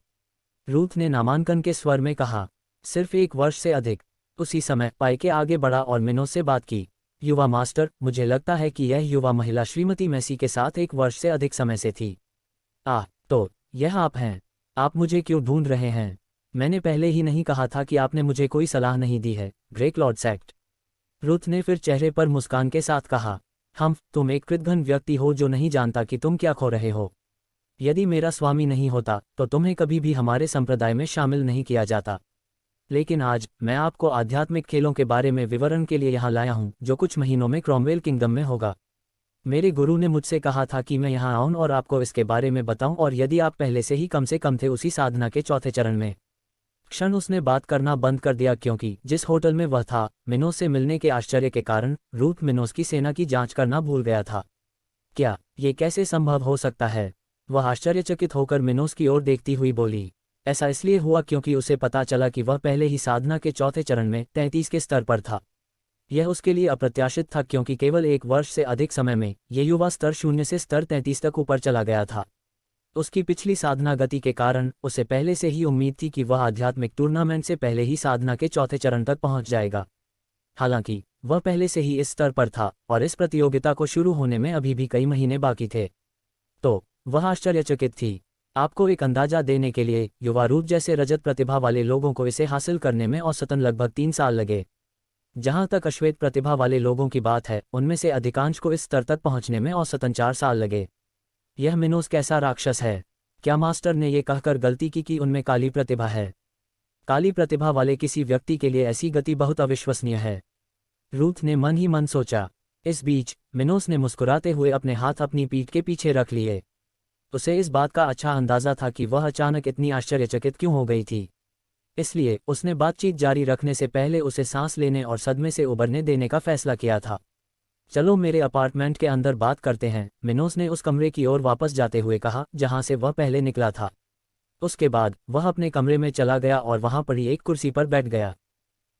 रूथ ने नामांकन के स्वर में कहा, सिर्फ 1 वर्ष से अधिक। उसी समय पाइके आगे बढ़ा और मिनोस से बात की। युवा मास्टर, मुझे लगता है कि यह युवा महिला श्रीमती मैसी के साथ 1 वर्ष से अधिक समय से थी। तो यह आप हैं। आप मुझे क्यों ढूंढ रहे हैं? मैंने पहले ही नहीं कहा था कि आपने मुझे कोई सलाह नहीं दी है, ग्रेक लॉर्ड सेक्ट। रूथ ने फिर चेहरे पर मुस्कान के साथ कहा, तुम एक कृतघ्न व्यक्ति हो जो नहीं जानता कि तुम क्या खो रहे हो। यदि मेरा स्वामी नहीं होता तो तुम्हें कभी भी हमारे संप्रदाय में शामिल नहीं किया जाता। लेकिन आज मैं आपको आध्यात्मिक खेलों के बारे में विवरण के लिए यहाँ लाया हूँ, जो कुछ महीनों में क्रॉमवेल किंगडम में होगा। मेरे गुरु ने मुझसे कहा था कि मैं यहाँ आऊँ और आपको इसके बारे में बताऊँ, और यदि आप पहले से कम थे उसी साधना के चौथे चरण में। क्षण उसने बात करना बंद कर दिया, क्योंकि जिस होटल में वह था, मिनोस से मिलने के आश्चर्य के कारण रूथ मिनोस की सेना की जांच करना भूल गया था। क्या ये कैसे संभव हो सकता है? वह आश्चर्यचकित होकर मिनोस की ओर देखती हुई बोली। ऐसा इसलिए हुआ क्योंकि उसे पता चला कि वह पहले ही साधना के चौथे चरण में 33 के स्तर पर था। यह उसके लिए अप्रत्याशित था, क्योंकि केवल 1 वर्ष से अधिक समय में ये युवा स्तर 0 से स्तर 33 तक ऊपर चला गया था। उसकी पिछली साधना गति के कारण उसे पहले से ही उम्मीद थी कि वह आध्यात्मिक टूर्नामेंट से पहले ही साधना के चौथे चरण तक पहुंच जाएगा। हालांकि वह पहले से ही इस स्तर पर था और इस प्रतियोगिता को शुरू होने में अभी भी कई महीने बाकी थे। तो वह आश्चर्यचकित थी। आपको एक अंदाजा देने के लिए, युवा रूप जैसे रजत प्रतिभा वाले लोगों को इसे हासिल करने में औसतन लगभग 3 साल लगे। जहां तक अश्वेत प्रतिभा वाले लोगों की बात है, उनमें से अधिकांश को इस स्तर तक पहुंचने में औसतन 4 साल लगे। यह मिनोस कैसा राक्षस है? क्या मास्टर ने यह कहकर गलती की कि उनमें काली प्रतिभा है? काली प्रतिभा वाले किसी व्यक्ति के लिए ऐसी गति बहुत अविश्वसनीय है, रूथ ने मन ही मन सोचा। इस बीच मिनोस ने मुस्कुराते हुए अपने हाथ अपनी पीठ के पीछे रख लिए। उसे इस बात का अच्छा अंदाजा था कि वह अचानक इतनी आश्चर्यचकित क्यों हो गई थी। इसलिए उसने बातचीत जारी रखने से पहले उसे सांस लेने और सदमे से उबरने देने का फैसला किया था। चलो मेरे अपार्टमेंट के अंदर बात करते हैं, मिनोस ने उस कमरे की ओर वापस जाते हुए कहा जहां से वह पहले निकला था। उसके बाद वह अपने कमरे में चला गया और वहां पड़ी एक कुर्सी पर बैठ गया।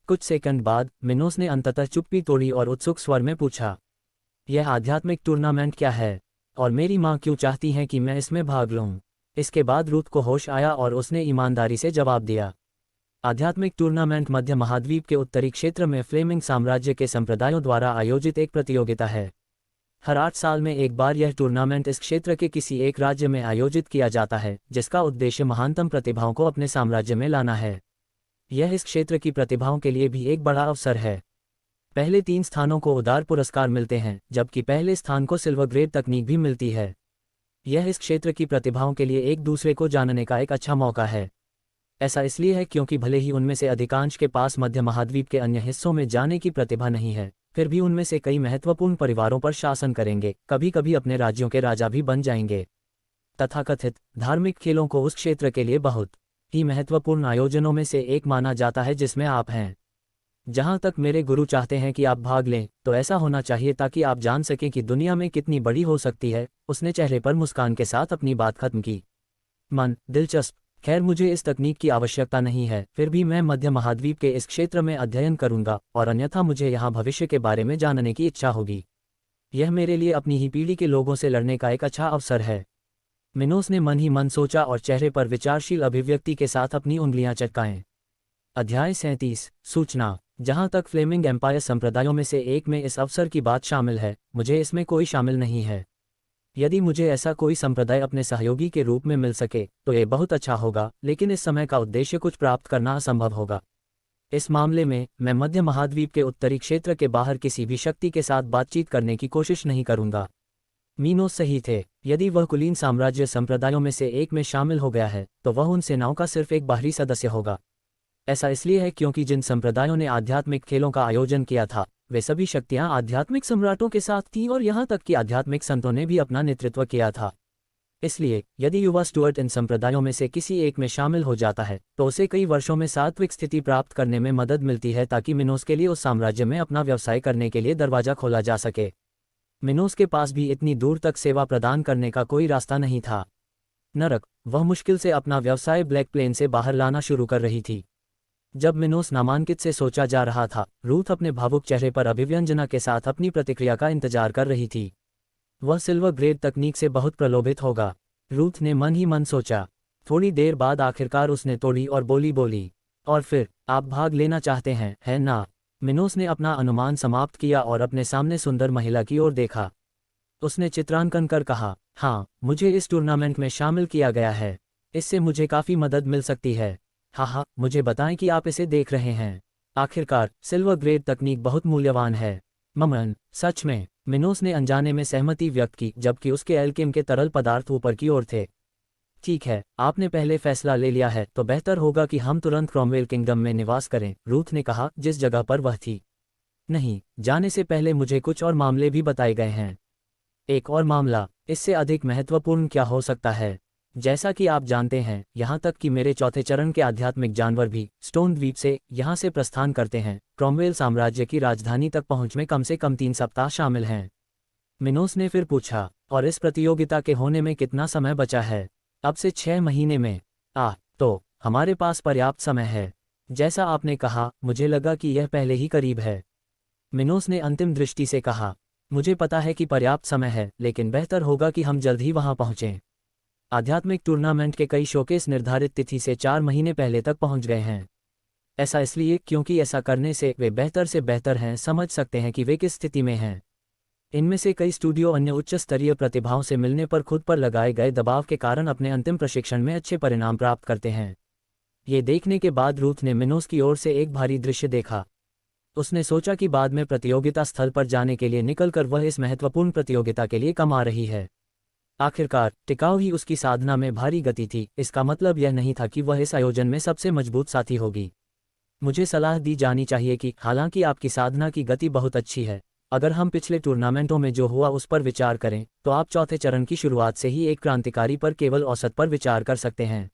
कुछ सेकंड बाद मिनोस ने अंततः चुप्पी तोड़ी और उत्सुक स्वर में पूछा, यह आध्यात्मिक टूर्नामेंट क्या है, और मेरी माँ क्यों चाहती हैं कि मैं इसमें भाग लूँ? इसके बाद रूथ को होश आया और उसने ईमानदारी से जवाब दिया, आध्यात्मिक टूर्नामेंट मध्य महाद्वीप के उत्तरी क्षेत्र में फ्लेमिंग साम्राज्य के संप्रदायों द्वारा आयोजित एक प्रतियोगिता है। हर 8 साल में एक बार यह टूर्नामेंट इस क्षेत्र के किसी एक राज्य में आयोजित किया जाता है, जिसका उद्देश्य महानतम प्रतिभाओं को अपने साम्राज्य में लाना है। यह इस क्षेत्र की प्रतिभाओं के लिए भी एक बड़ा अवसर है। पहले 3 स्थानों को उदार पुरस्कार मिलते हैं, जबकि पहले स्थान को सिल्वर ग्रेड तकनीक भी मिलती है। यह इस क्षेत्र की प्रतिभाओं के लिए एक दूसरे को जानने का एक अच्छा मौका है। ऐसा इसलिए है क्योंकि भले ही उनमें से अधिकांश के पास मध्य महाद्वीप के अन्य हिस्सों में जाने की प्रतिभा नहीं है, फिर भी उनमें से कई महत्वपूर्ण परिवारों पर शासन करेंगे, कभी कभी अपने राज्यों के राजा भी बन जाएंगे। तथाकथित धार्मिक खेलों को उस क्षेत्र के लिए बहुत ही महत्वपूर्ण आयोजनों में से एक माना जाता है जिसमें आप हैं। जहां तक मेरे गुरु चाहते हैं कि आप भाग लें, तो ऐसा होना चाहिए ताकि आप जान सकें कि दुनिया में कितनी बड़ी हो सकती है। उसने चेहरे पर मुस्कान के साथ अपनी बात खत्म की। मन दिलचस्प। खैर, मुझे इस तकनीक की आवश्यकता नहीं है, फिर भी मैं मध्य महाद्वीप के इस क्षेत्र में अध्ययन करूंगा, और अन्यथा मुझे यहाँ भविष्य के बारे में जानने की इच्छा होगी। यह मेरे लिए अपनी ही पीढ़ी के लोगों से लड़ने का एक अच्छा अवसर है। मिनोस ने मन ही मन सोचा और चेहरे पर विचारशील अभिव्यक्ति के साथ अपनी उंगलियां चटकाएं। अध्याय 37 सूचना। जहां तक फ्लेमिंग एम्पायर संप्रदायों में से एक में इस अवसर की बात शामिल है, मुझे इसमें कोई शामिल नहीं है। यदि मुझे ऐसा कोई संप्रदाय अपने सहयोगी के रूप में मिल सके तो ये बहुत अच्छा होगा, लेकिन इस समय का उद्देश्य कुछ प्राप्त करना असंभव होगा। इस मामले में मैं मध्य महाद्वीप के उत्तरी क्षेत्र के बाहर किसी भी शक्ति के साथ बातचीत करने की कोशिश नहीं करूंगा। मीनोस सही थे। यदि वह कुलीन साम्राज्य संप्रदायों में से एक में शामिल हो गया है तो वह उन सेनाओं का सिर्फ एक बाहरी सदस्य होगा। ऐसा इसलिए है क्योंकि जिन संप्रदायों ने आध्यात्मिक खेलों का आयोजन किया था, वे सभी शक्तियां आध्यात्मिक सम्राटों के साथ थीं, और यहां तक कि आध्यात्मिक संतों ने भी अपना नेतृत्व किया था। इसलिए यदि युवा स्टुअर्ट इन संप्रदायों में से किसी एक में शामिल हो जाता है तो उसे कई वर्षों में सात्विक स्थिति प्राप्त करने में मदद मिलती है, ताकि मिनोस के लिए उस साम्राज्य में अपना व्यवसाय करने के लिए दरवाजा खोला जा सके। मिनोस के पास भी इतनी दूर तक सेवा प्रदान करने का कोई रास्ता नहीं था। नरक। वह मुश्किल से अपना व्यवसाय ब्लैक प्लेन से बाहर लाना शुरू कर रही थी। जब मिनोस नामांकित से सोचा जा रहा था, रूथ अपने भावुक चेहरे पर अभिव्यंजना के साथ अपनी प्रतिक्रिया का इंतजार कर रही थी। वह सिल्वर ग्रेड तकनीक से बहुत प्रलोभित होगा, रूथ ने मन ही मन सोचा। थोड़ी देर बाद आखिरकार उसने तोड़ी और बोली, और फिर आप भाग लेना चाहते हैं, है ना? मिनोस ने अपना अनुमान समाप्त किया और अपने सामने सुंदर महिला की ओर देखा। उसने चित्रांकन कर कहा, हाँ, मुझे इस टूर्नामेंट में शामिल किया गया है। इससे मुझे काफ़ी मदद मिल सकती है। हाँ, मुझे बताएं कि आप इसे देख रहे हैं। आखिरकार सिल्वर ग्रेड तकनीक बहुत मूल्यवान है। ममन, सच में? मिनोस ने अनजाने में सहमति व्यक्त की, जबकि उसके एल्केम के तरल पदार्थ ऊपर की ओर थे। ठीक है, आपने पहले फैसला ले लिया है तो बेहतर होगा कि हम तुरंत क्रॉमवेल किंगडम में निवास करें, रूथ ने कहा, जिस जगह पर वह थी। नहीं, जाने से पहले मुझे कुछ और मामले भी बताए गए हैं। एक और मामला? इससे अधिक महत्वपूर्ण क्या हो सकता है? जैसा कि आप जानते हैं, यहाँ तक कि मेरे चौथे चरण के आध्यात्मिक जानवर भी स्टोन द्वीप से यहाँ से प्रस्थान करते हैं। क्रॉमवेल साम्राज्य की राजधानी तक पहुँच में कम से कम 3 सप्ताह शामिल हैं। मिनोस ने फिर पूछा, और इस प्रतियोगिता के होने में कितना समय बचा है? अब से 6 महीने में। तो हमारे पास पर्याप्त समय है। जैसा आपने कहा, मुझे लगा कि यह पहले ही करीब है। मिनोस ने अंतिम दृष्टि से कहा, मुझे पता है कि पर्याप्त समय है, लेकिन बेहतर होगा कि हम जल्द ही वहां पहुंचें। आध्यात्मिक टूर्नामेंट के कई शोकेस निर्धारित तिथि से 4 महीने पहले तक पहुंच गए हैं। ऐसा इसलिए क्योंकि ऐसा करने से वे बेहतर से बेहतर हैं समझ सकते हैं कि वे किस स्थिति में हैं। इनमें से कई स्टूडियो अन्य उच्च स्तरीय प्रतिभाओं से मिलने पर खुद पर लगाए गए दबाव के कारण अपने अंतिम प्रशिक्षण में अच्छे परिणाम प्राप्त करते हैं। ये देखने के बाद रूथ ने मिनोस की ओर से एक भारी दृश्य देखा। उसने सोचा कि बाद में प्रतियोगिता स्थल पर जाने के लिए निकलकर वह इस महत्वपूर्ण प्रतियोगिता के लिए कम आ रही है। आखिरकार टिकाऊ ही उसकी साधना में भारी गति थी। इसका मतलब यह नहीं था कि वह इस आयोजन में सबसे मजबूत साथी होगी। मुझे सलाह दी जानी चाहिए कि हालांकि आपकी साधना की गति बहुत अच्छी है, अगर हम पिछले टूर्नामेंटों में जो हुआ उस पर विचार करें तो आप चौथे चरण की शुरुआत से ही एक क्रांतिकारी पर केवल औसत पर विचार कर सकते हैं।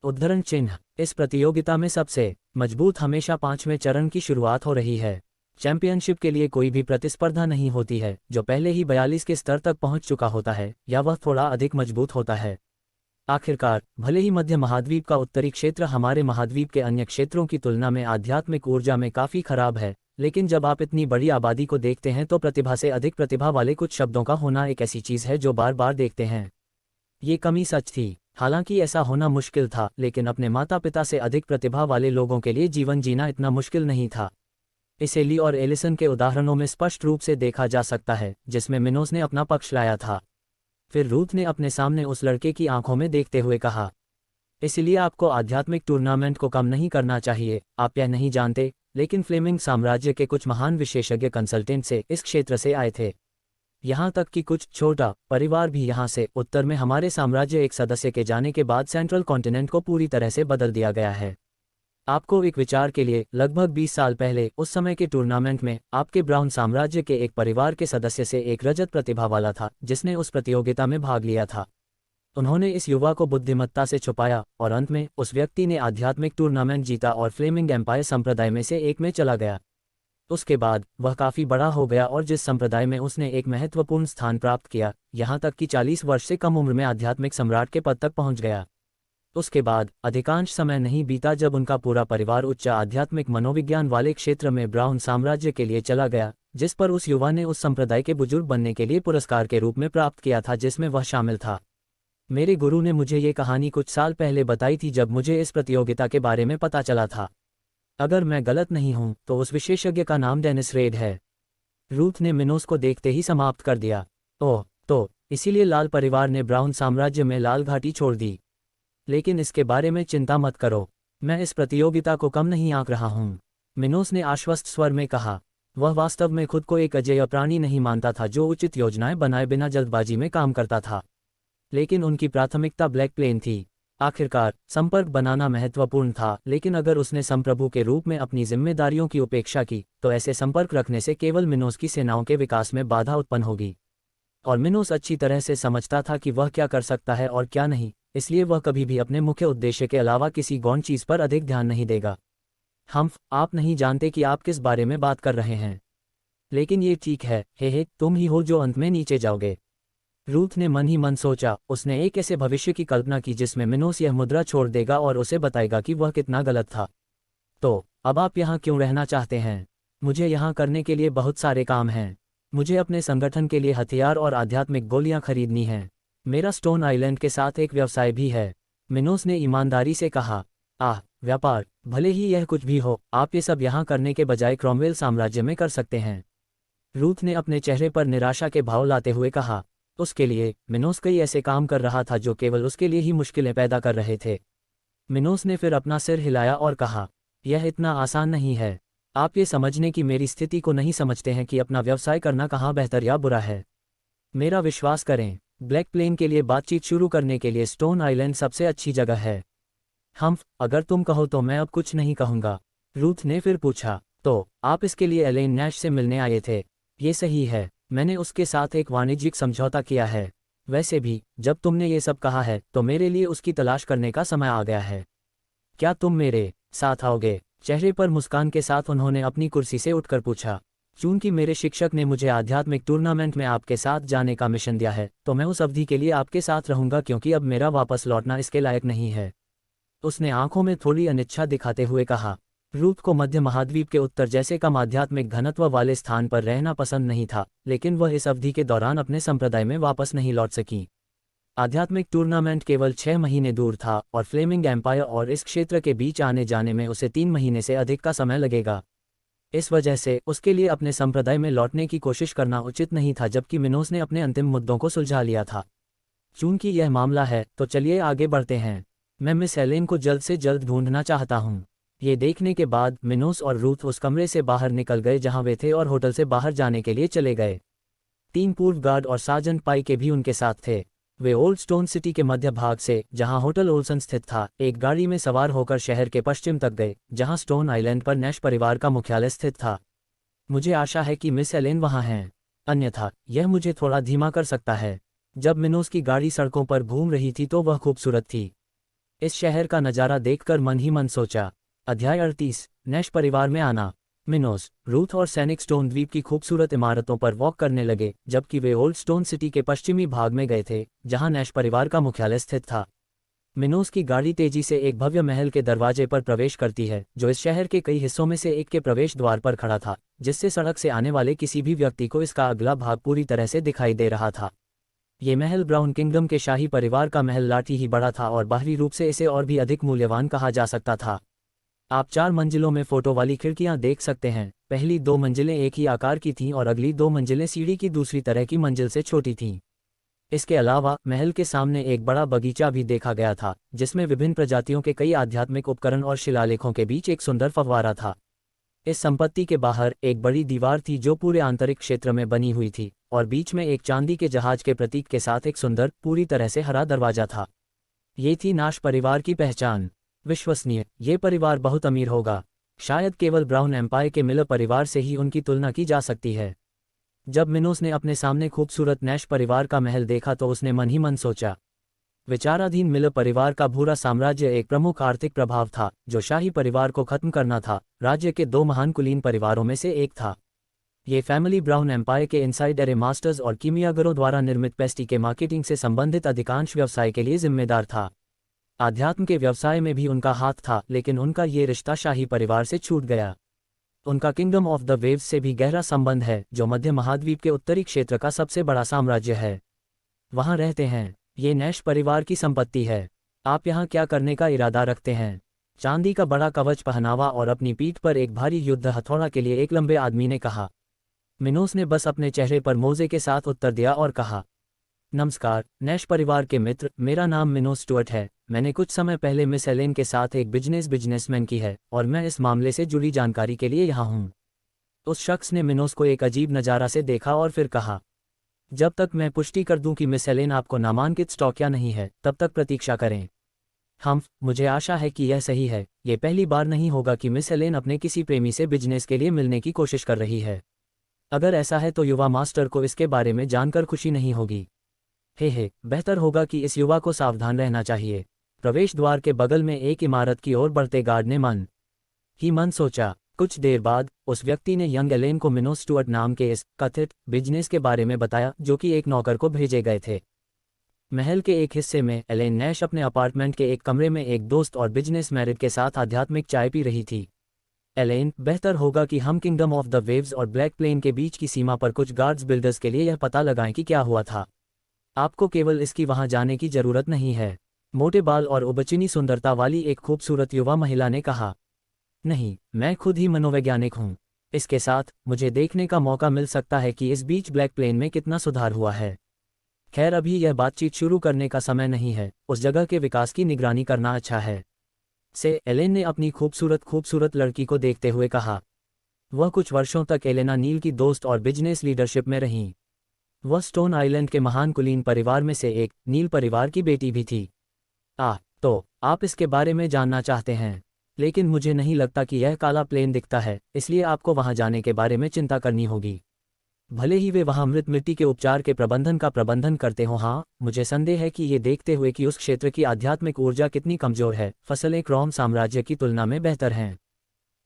उद्धरण चिन्ह। इस प्रतियोगिता में सबसे मजबूत हमेशा 5वें चरण की शुरुआत हो रही है। चैंपियनशिप के लिए कोई भी प्रतिस्पर्धा नहीं होती है जो पहले ही 42 के स्तर तक पहुंच चुका होता है या वह थोड़ा अधिक मजबूत होता है। आखिरकार, भले ही मध्य महाद्वीप का उत्तरी क्षेत्र हमारे महाद्वीप के अन्य क्षेत्रों की तुलना में आध्यात्मिक ऊर्जा में काफ़ी खराब है, लेकिन जब आप इतनी बड़ी आबादी को देखते हैं तो प्रतिभा से अधिक प्रतिभा वाले कुछ शब्दों का होना एक ऐसी चीज़ है जो बार बार देखते हैं। ये कमी सच थी। हालांकि ऐसा होना मुश्किल था, लेकिन अपने माता पिता से अधिक प्रतिभा वाले लोगों के लिए जीवन जीना इतना मुश्किल नहीं था। इसे ली और एलिसन के उदाहरणों में स्पष्ट रूप से देखा जा सकता है, जिसमें मिनोस ने अपना पक्ष लाया था। फिर रूथ ने अपने सामने उस लड़के की आंखों में देखते हुए कहा, इसलिए आपको आध्यात्मिक टूर्नामेंट को कम नहीं करना चाहिए। आप यह नहीं जानते, लेकिन फ्लेमिंग साम्राज्य के कुछ महान विशेषज्ञ कंसल्टेंट से इस क्षेत्र से आए थे। यहाँ तक कि कुछ छोटा परिवार भी यहाँ से उत्तर में हमारे साम्राज्य एक सदस्य के जाने के बाद सेंट्रल कॉन्टिनेंट को पूरी तरह से बदल दिया गया है। आपको एक विचार के लिए, लगभग 20 साल पहले उस समय के टूर्नामेंट में आपके ब्राउन साम्राज्य के एक परिवार के सदस्य से एक रजत प्रतिभा वाला था जिसने उस प्रतियोगिता में भाग लिया था। उन्होंने इस युवा को बुद्धिमत्ता से छुपाया और अंत में उस व्यक्ति ने आध्यात्मिक टूर्नामेंट जीता और फ्लेमिंग एम्पायर संप्रदाय में से एक में चला गया। उसके बाद वह काफ़ी बड़ा हो गया और जिस संप्रदाय में उसने एक महत्वपूर्ण स्थान प्राप्त किया, यहाँ तक कि 40 वर्ष से कम उम्र में आध्यात्मिक सम्राट के पद तक पहुँच गया। उसके बाद अधिकांश समय नहीं बीता जब उनका पूरा परिवार उच्च आध्यात्मिक मनोविज्ञान वाले क्षेत्र में ब्राउन साम्राज्य के लिए चला गया, जिस पर उस युवा ने उस संप्रदाय के बुजुर्ग बनने के लिए पुरस्कार के रूप में प्राप्त किया था जिसमें वह शामिल था। मेरे गुरु ने मुझे ये कहानी कुछ साल पहले बताई थी जब मुझे इस प्रतियोगिता के बारे में पता चला था। अगर मैं गलत नहीं हूं तो उस विशेषज्ञ का नाम डेनिस रेड है। रूथ ने मिनोस को देखते ही समाप्त कर दिया। ओह, तो इसीलिए लाल परिवार ने ब्राउन साम्राज्य में लाल घाटी छोड़ दी। लेकिन इसके बारे में चिंता मत करो, मैं इस प्रतियोगिता को कम नहीं आंक रहा हूं, मिनोस ने आश्वस्त स्वर में कहा। वह वास्तव में खुद को एक अजेय प्राणी नहीं मानता था जो उचित योजनाएं बनाए बिना जल्दबाजी में काम करता था। लेकिन उनकी प्राथमिकता ब्लैक प्लेन थी। आखिरकार संपर्क बनाना महत्वपूर्ण था, लेकिन अगर उसने संप्रभु के रूप में अपनी जिम्मेदारियों की उपेक्षा की तो ऐसे संपर्क रखने से केवल मिनोस की सेनाओं के विकास में बाधा उत्पन्न होगी। और मिनोस अच्छी तरह से समझता था कि वह क्या कर सकता है और क्या नहीं, इसलिए वह कभी भी अपने मुख्य उद्देश्य के अलावा किसी गौण चीज पर अधिक ध्यान नहीं देगा। आप नहीं जानते कि आप किस बारे में बात कर रहे हैं, लेकिन ये ठीक है, हे तुम ही हो जो अंत में नीचे जाओगे। रूथ ने मन ही मन सोचा। उसने एक ऐसे भविष्य की कल्पना की जिसमें मिनोस यह मुद्रा छोड़ देगा और उसे बताएगा कि वह कितना गलत था। तो अब आप यहाँ क्यों रहना चाहते हैं? मुझे यहाँ करने के लिए बहुत सारे काम हैं। मुझे अपने संगठन के लिए हथियार और आध्यात्मिक गोलियां खरीदनी हैं। मेरा स्टोन आइलैंड के साथ एक व्यवसाय भी है, मिनोस ने ईमानदारी से कहा। व्यापार, भले ही यह कुछ भी हो, आप ये सब यहाँ करने के बजाय क्रॉमवेल साम्राज्य में कर सकते हैं। रूथ ने अपने चेहरे पर निराशा के भाव लाते हुए कहा। उसके लिए मिनोस कई ऐसे काम कर रहा था जो केवल उसके लिए ही मुश्किलें पैदा कर रहे थे। मिनोस ने फिर अपना सिर हिलाया और कहा, यह इतना आसान नहीं है। आप ये समझने की मेरी स्थिति को नहीं समझते हैं कि अपना व्यवसाय करना कहाँ बेहतर या बुरा है। मेरा विश्वास करें, ब्लैक प्लेन के लिए बातचीत शुरू करने के लिए स्टोन आइलैंड सबसे अच्छी जगह है। अगर तुम कहो तो मैं अब कुछ नहीं कहूँगा। रूथ ने फिर पूछा, तो आप इसके लिए एलेन नैश से मिलने आए थे? ये सही है, मैंने उसके साथ एक वाणिज्यिक समझौता किया है। वैसे भी जब तुमने ये सब कहा है तो मेरे लिए उसकी तलाश करने का समय आ गया है। क्या तुम मेरे साथ आओगे? चेहरे पर मुस्कान के साथ उन्होंने अपनी कुर्सी से उठकर पूछा। चूंकि मेरे शिक्षक ने मुझे आध्यात्मिक टूर्नामेंट में आपके साथ जाने का मिशन दिया है तो मैं उस अवधि के लिए आपके साथ रहूंगा, क्योंकि अब मेरा वापस लौटना इसके लायक नहीं है। उसने आंखों में थोड़ी अनिच्छा दिखाते हुए कहा। रूथ को मध्य महाद्वीप के उत्तर जैसे कम आध्यात्मिक घनत्व वाले स्थान पर रहना पसंद नहीं था, लेकिन वह इस अवधि के दौरान अपने संप्रदाय में वापस नहीं लौट सकी। आध्यात्मिक टूर्नामेंट केवल 6 महीने दूर था और फ्लेमिंग एम्पायर और इस क्षेत्र के बीच आने जाने में उसे 3 महीने से अधिक का समय लगेगा। इस वजह से उसके लिए अपने संप्रदाय में लौटने की कोशिश करना उचित नहीं था, जबकि मिनोस ने अपने अंतिम मुद्दों को सुलझा लिया था। चूंकि यह मामला है तो चलिए आगे बढ़ते हैं। मैं मिस एलेन को जल्द से जल्द ढूंढना चाहता हूँ। ये देखने के बाद मिनोस और रूथ उस कमरे से बाहर निकल गए जहां वे थे और होटल से बाहर जाने के लिए चले गए। 3 पूर्व गार्ड और सार्जेंट पाइके भी उनके साथ थे। वे ओल्ड स्टोन सिटी के मध्य भाग से, जहां होटल ओल्सन स्थित था, एक गाड़ी में सवार होकर शहर के पश्चिम तक गए, जहां स्टोन आइलैंड पर नैश परिवार का मुख्यालय स्थित था। मुझे आशा है कि मिस एलेन वहां हैं, अन्यथा यह मुझे थोड़ा धीमा कर सकता है। जब मिनोस की गाड़ी सड़कों पर घूम रही थी तो वह खूबसूरत थी। इस शहर का नज़ारा देखकर मन ही मन सोचा। अध्याय 38, नैश परिवार में आना। मिनोस, रूथ और सैनिक स्टोन द्वीप की खूबसूरत इमारतों पर वॉक करने लगे, जबकि वे ओल्ड स्टोन सिटी के पश्चिमी भाग में गए थे, जहां नैश परिवार का मुख्यालय स्थित था। मिनोस की गाड़ी तेजी से एक भव्य महल के दरवाजे पर प्रवेश करती है, जो इस शहर के कई हिस्सों में से एक के प्रवेश द्वार पर खड़ा था, जिससे सड़क से आने वाले किसी भी व्यक्ति को इसका अगला भाग पूरी तरह से दिखाई दे रहा था। ये महल ब्राउन किंगडम के शाही परिवार का महल लाठी ही बड़ा था और बाहरी रूप से इसे और भी अधिक मूल्यवान कहा जा सकता था। आप 4 मंजिलों में फोटो वाली खिड़कियां देख सकते हैं। पहली 2 मंजिलें एक ही आकार की थीं और अगली 2 मंजिलें सीढ़ी की दूसरी तरह की मंजिल से छोटी थीं। इसके अलावा महल के सामने एक बड़ा बगीचा भी देखा गया था, जिसमें विभिन्न प्रजातियों के कई आध्यात्मिक उपकरण और शिलालेखों के बीच एक सुंदर फव्वारा था। इस संपत्ति के बाहर एक बड़ी दीवार थी जो पूरे आंतरिक क्षेत्र में बनी हुई थी, और बीच में एक चांदी के जहाज के प्रतीक के साथ एक सुंदर, पूरी तरह से हरा दरवाजा था। ये थी नाश परिवार की पहचान। विश्वसनीय, ये परिवार बहुत अमीर होगा। शायद केवल ब्राउन एम्पायर के मिलर परिवार से ही उनकी तुलना की जा सकती है। जब मिनोस ने अपने सामने खूबसूरत नैश परिवार का महल देखा तो उसने मन ही मन सोचा, विचाराधीन मिलर परिवार का भूरा साम्राज्य एक प्रमुख आर्थिक प्रभाव था जो शाही परिवार को खत्म करना था। राज्य के 2 महान कुलीन परिवारों में से एक था। ये फैमिली ब्राउन एम्पायर के इनसाइडर मास्टर्स और कीमियागरों द्वारा निर्मित पेस्ट्री के मार्केटिंग से संबंधित अधिकांश व्यवसाय के लिए जिम्मेदार था। आध्यात्म के व्यवसाय में भी उनका हाथ था, लेकिन उनका ये रिश्ता शाही परिवार से छूट गया। उनका किंगडम ऑफ द वेव्स से भी गहरा संबंध है, जो मध्य महाद्वीप के उत्तरी क्षेत्र का सबसे बड़ा साम्राज्य है। वहां रहते हैं। ये नैश परिवार की संपत्ति है। आप यहाँ क्या करने का इरादा रखते हैं? चांदी का बड़ा कवच पहनावा और अपनी पीठ पर एक भारी युद्ध हथौड़ा के लिए एक लंबे आदमी ने कहा। मिनोस ने बस अपने चेहरे पर मोजे के साथ उत्तर दिया और कहा, नमस्कार नैश परिवार के मित्र, मेरा नाम मिनोस स्टुअर्ट है। मैंने कुछ समय पहले मिस एलेन के साथ एक बिजनेसमैन की है और मैं इस मामले से जुड़ी जानकारी के लिए यहाँ हूँ। उस शख्स ने मिनोस को एक अजीब नज़ारा से देखा और फिर कहा, जब तक मैं पुष्टि कर दूं कि मिस एलेन आपको नामांकित स्टॉक या नहीं है, तब तक प्रतीक्षा करें। मुझे आशा है कि यह सही है। ये पहली बार नहीं होगा कि मिस एलेन अपने किसी प्रेमी से बिजनेस के लिए मिलने की कोशिश कर रही है। अगर ऐसा है तो युवा मास्टर को इसके बारे में जानकर खुशी नहीं होगी। बेहतर होगा कि इस युवा को सावधान रहना चाहिए। प्रवेश द्वार के बगल में एक इमारत की ओर बढ़ते गार्ड ने मन ही मन सोचा। कुछ देर बाद उस व्यक्ति ने यंग एलेन को मिनोस स्टुअर्ट नाम के इस कथित बिजनेस के बारे में बताया जो कि एक नौकर को भेजे गए थे। महल के एक हिस्से में एलेन नैश अपने अपार्टमेंट के एक कमरे में एक दोस्त और बिजनेस मैरिड के साथ आध्यात्मिक चाय पी रही थी। एलेन, बेहतर होगा कि हम किंगडम ऑफ द वेव्स और ब्लैक प्लेन के बीच की सीमा पर कुछ गार्ड्स बिल्डर्स के लिए यह पता लगाएं कि क्या हुआ था। आपको केवल इसकी वहां जाने की जरूरत नहीं है। मोटे बाल और उबचिनी सुंदरता वाली एक खूबसूरत युवा महिला ने कहा। नहीं, मैं खुद ही मनोवैज्ञानिक हूँ। इसके साथ मुझे देखने का मौका मिल सकता है कि इस बीच ब्लैक प्लेन में कितना सुधार हुआ है। खैर, अभी यह बातचीत शुरू करने का समय नहीं है। उस जगह के विकास की निगरानी करना अच्छा है। एलेन ने अपनी खूबसूरत लड़की को देखते हुए कहा। वह कुछ वर्षों तक एलेना नील की दोस्त और बिजनेस लीडरशिप में रहीं। वह स्टोन आइलैंड के महान कुलीन परिवार में से एक नील परिवार की बेटी भी थी। तो आप इसके बारे में जानना चाहते हैं, लेकिन मुझे नहीं लगता कि यह काला प्लेन दिखता है, इसलिए आपको वहां जाने के बारे में चिंता करनी होगी। भले ही वे वहां मृत मिट्टी के उपचार के प्रबंधन का प्रबंधन करते हों। मुझे संदेह है कि ये देखते हुए कि उस क्षेत्र की आध्यात्मिक ऊर्जा कितनी कमजोर है, फसलें क्रोम साम्राज्य की तुलना में बेहतर हैं।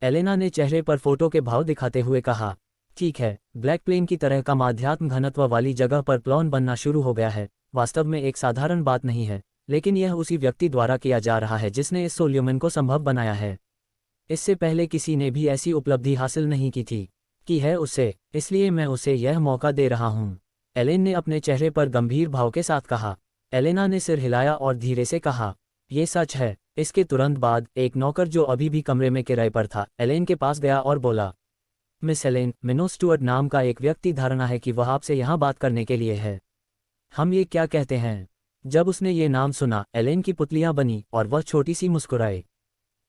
एलेना ने चेहरे पर फोटो के भाव दिखाते हुए कहा। ठीक है, ब्लैक प्लेन की तरह कम आध्यात्म घनत्व वाली जगह पर प्लॉन बनना शुरू हो गया है। वास्तव में एक साधारण बात नहीं है, लेकिन यह उसी व्यक्ति द्वारा किया जा रहा है जिसने इस सोल्यूमन को संभव बनाया है। इससे पहले किसी ने भी ऐसी उपलब्धि हासिल नहीं की थी कि है उसे, इसलिए मैं उसे यह मौका दे रहा हूँ। एलेन ने अपने चेहरे पर गंभीर भाव के साथ कहा। एलेना ने सिर हिलाया और धीरे से कहा, यह सच है। इसके तुरंत बाद एक नौकर जो अभी भी कमरे में किराए पर था, एलेन के पास गया और बोला, मिस एलेन, मिनोस स्टुअर्ट नाम का एक व्यक्ति धारणा है कि वह आपसे यहाँ बात करने के लिए है। हम ये क्या कहते हैं? जब उसने ये नाम सुना, एलेन की पुतलियां बनी और वह छोटी सी मुस्कुराई।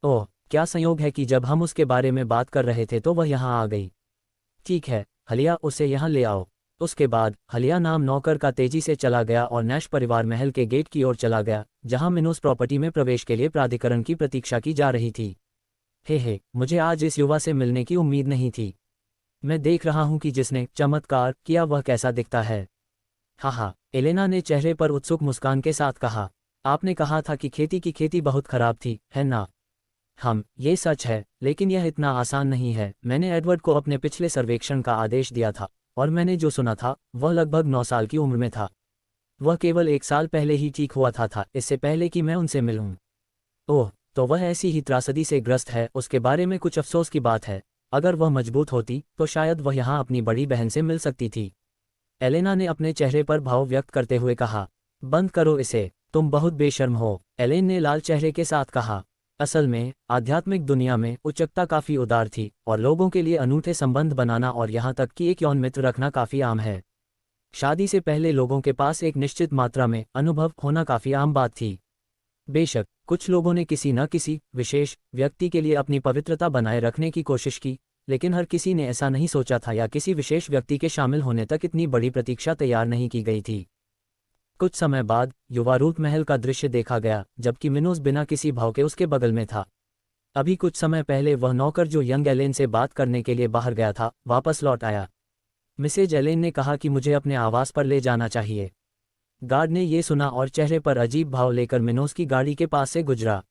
ओह, क्या संयोग है कि जब हम उसके बारे में बात कर रहे थे तो वह यहाँ आ गई। ठीक है, हलिया, उसे यहाँ ले आओ। उसके बाद हलिया नाम नौकर का तेजी से चला गया और नैश परिवार महल के गेट की ओर चला गया, जहाँ मिनोस प्रॉपर्टी में प्रवेश के लिए प्राधिकरण की प्रतीक्षा की जा रही थी। मुझे आज इस युवा से मिलने की उम्मीद नहीं थी। मैं देख रहा हूँ कि जिसने चमत्कार किया वह कैसा दिखता है। एलेना ने चेहरे पर उत्सुक मुस्कान के साथ कहा। आपने कहा था कि खेती की खेती बहुत खराब थी, है ना? ये सच है, लेकिन यह इतना आसान नहीं है। मैंने एडवर्ड को अपने पिछले सर्वेक्षण का आदेश दिया था और मैंने जो सुना था वह लगभग 9 साल की उम्र में था। वह केवल 1 साल पहले ही ठीक हुआ था, इससे पहले कि मैं उनसे मिलूं। ओह, तो वह ऐसी ही त्रासदी से ग्रस्त है। उसके बारे में कुछ अफसोस की बात है। अगर वह मजबूत होती तो शायद वह यहाँ अपनी बड़ी बहन से मिल सकती थी। एलेना ने अपने चेहरे पर भाव व्यक्त करते हुए कहा। बंद करो इसे, तुम बहुत बेशर्म हो, एलेन ने लाल चेहरे के साथ कहा। असल में आध्यात्मिक दुनिया में उच्चता काफी उदार थी और लोगों के लिए अनूठे संबंध बनाना और यहाँ तक कि एक यौन मित्र रखना काफी आम है। शादी से पहले लोगों के पास एक निश्चित मात्रा में अनुभव होना काफी आम बात थी। बेशक कुछ लोगों ने किसी न किसी विशेष व्यक्ति के लिए अपनी पवित्रता बनाए रखने की कोशिश की, लेकिन हर किसी ने ऐसा नहीं सोचा था या किसी विशेष व्यक्ति के शामिल होने तक इतनी बड़ी प्रतीक्षा तैयार नहीं की गई थी। कुछ समय बाद युवा रूथ महल का दृश्य देखा गया, जबकि मिनोस बिना किसी भाव के उसके बगल में था। अभी कुछ समय पहले वह नौकर जो यंग एलेन से बात करने के लिए बाहर गया था, वापस लौट आया। मिसेज एलेन ने कहा कि मुझे अपने आवास पर ले जाना चाहिए। गार्ड ने ये सुना और चेहरे पर अजीब भाव लेकर मिनोस की गाड़ी के पास से गुजरा।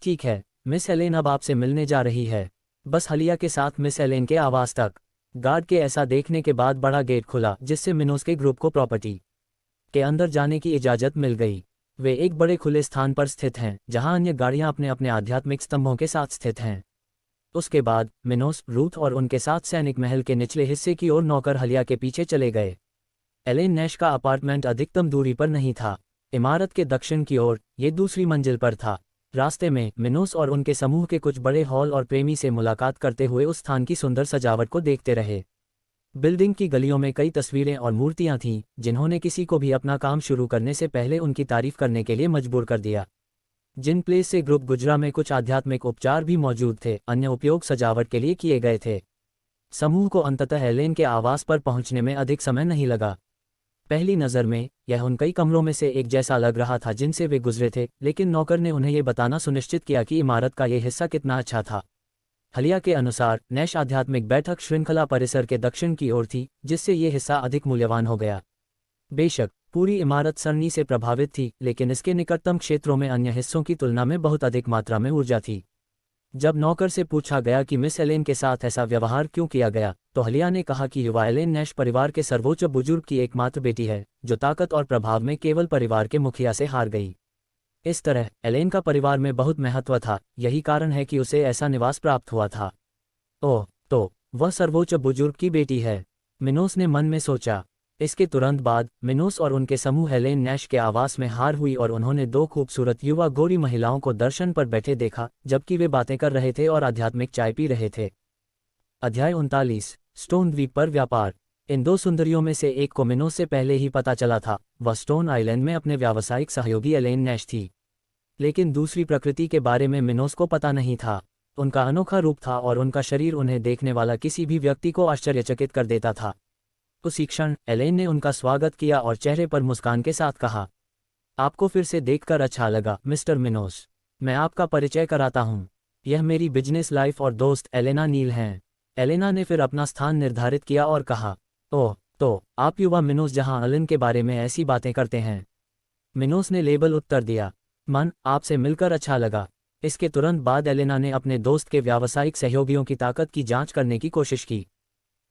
ठीक है, मिस एलेन अब आपसे मिलने जा रही है। बस हलिया के साथ मिस एलेन के आवास तक। गार्ड के ऐसा देखने के बाद बड़ा गेट खुला, जिससे मिनोस के ग्रुप को प्रॉपर्टी के अंदर जाने की इजाज़त मिल गई। वे एक बड़े खुले स्थान पर स्थित हैं, जहां अन्य गाड़ियां अपने अपने आध्यात्मिक स्तंभों के साथ स्थित हैं। उसके बाद मिनोस, रूथ और उनके साथ सैनिक महल के निचले हिस्से की ओर नौकर हलिया के पीछे चले गए। एलेन नैश का अपार्टमेंट अधिकतम दूरी पर नहीं था। इमारत के दक्षिण की ओर, ये दूसरी मंजिल पर था। रास्ते में मिनोस और उनके समूह के कुछ बड़े हॉल और प्रेमी से मुलाकात करते हुए उस स्थान की सुंदर सजावट को देखते रहे। बिल्डिंग की गलियों में कई तस्वीरें और मूर्तियां थीं, जिन्होंने किसी को भी अपना काम शुरू करने से पहले उनकी तारीफ करने के लिए मजबूर कर दिया। जिन प्लेस से ग्रुप गुजरा में कुछ आध्यात्मिक उपचार भी मौजूद थे, अन्य उपयोग सजावट के लिए किए गए थे। समूह को अंततः एलेन के आवास पर पहुंचने में अधिक समय नहीं लगा। पहली नज़र में यह उन कई कमरों में से एक जैसा लग रहा था जिनसे वे गुजरे थे, लेकिन नौकर ने उन्हें यह बताना सुनिश्चित किया कि इमारत का यह हिस्सा कितना अच्छा था। हलिया के अनुसार नैश आध्यात्मिक बैठक श्रृंखला परिसर के दक्षिण की ओर थी, जिससे ये हिस्सा अधिक मूल्यवान हो गया। बेशक पूरी इमारत सरनी से प्रभावित थी, लेकिन इसके निकटतम क्षेत्रों में अन्य हिस्सों की तुलना में बहुत अधिक मात्रा में ऊर्जा थी। जब नौकर से पूछा गया कि मिस एलेन के साथ ऐसा व्यवहार क्यों किया गया, तो हलिया ने कहा कि युवा एलेन नैश परिवार के सर्वोच्च बुजुर्ग की एकमात्र बेटी है, जो ताकत और प्रभाव में केवल परिवार के मुखिया से हार गई। इस तरह एलेन का परिवार में बहुत महत्व था, यही कारण है कि उसे ऐसा निवास प्राप्त हुआ था। ओह, तो वह सर्वोच्च बुजुर्ग की बेटी है, मिनोस ने मन में सोचा। इसके तुरंत बाद मिनोस और उनके समूह एलेन नैश के आवास में हार हुई और उन्होंने दो खूबसूरत युवा गोरी महिलाओं को दर्शन पर बैठे देखा, जबकि वे बातें कर रहे थे और आध्यात्मिक चाय पी रहे थे। अध्याय 39, स्टोन द्वीप पर व्यापार। इन दो सुंदरियों में से एक को मिनोस से पहले ही पता चला था, वह स्टोन आइलैंड में अपने व्यावसायिक सहयोगी एलेन नैश थी। लेकिन दूसरी प्रकृति के बारे में मिनोस को पता नहीं था। उनका अनोखा रूप था और उनका शरीर उन्हें देखने वाला किसी भी व्यक्ति को आश्चर्यचकित कर देता था। उसी क्षण एलेन ने उनका स्वागत किया और चेहरे पर मुस्कान के साथ कहा, आपको फिर से देखकर अच्छा लगा मिस्टर मिनोस। मैं आपका परिचय कराता हूँ। यह मेरी बिजनेस लाइफ और दोस्त एलेना नील हैं। एलेना ने फिर अपना स्थान निर्धारित किया और कहा, ओह, तो आप युवा मिनोस जहां एलेन के बारे में ऐसी बातें करते हैं। मिनोस ने लेबल उत्तर दिया, मन, आपसे मिलकर अच्छा लगा। इसके तुरंत बाद एलेना ने अपने दोस्त के व्यावसायिक सहयोगियों की ताकत की जांच करने की कोशिश की।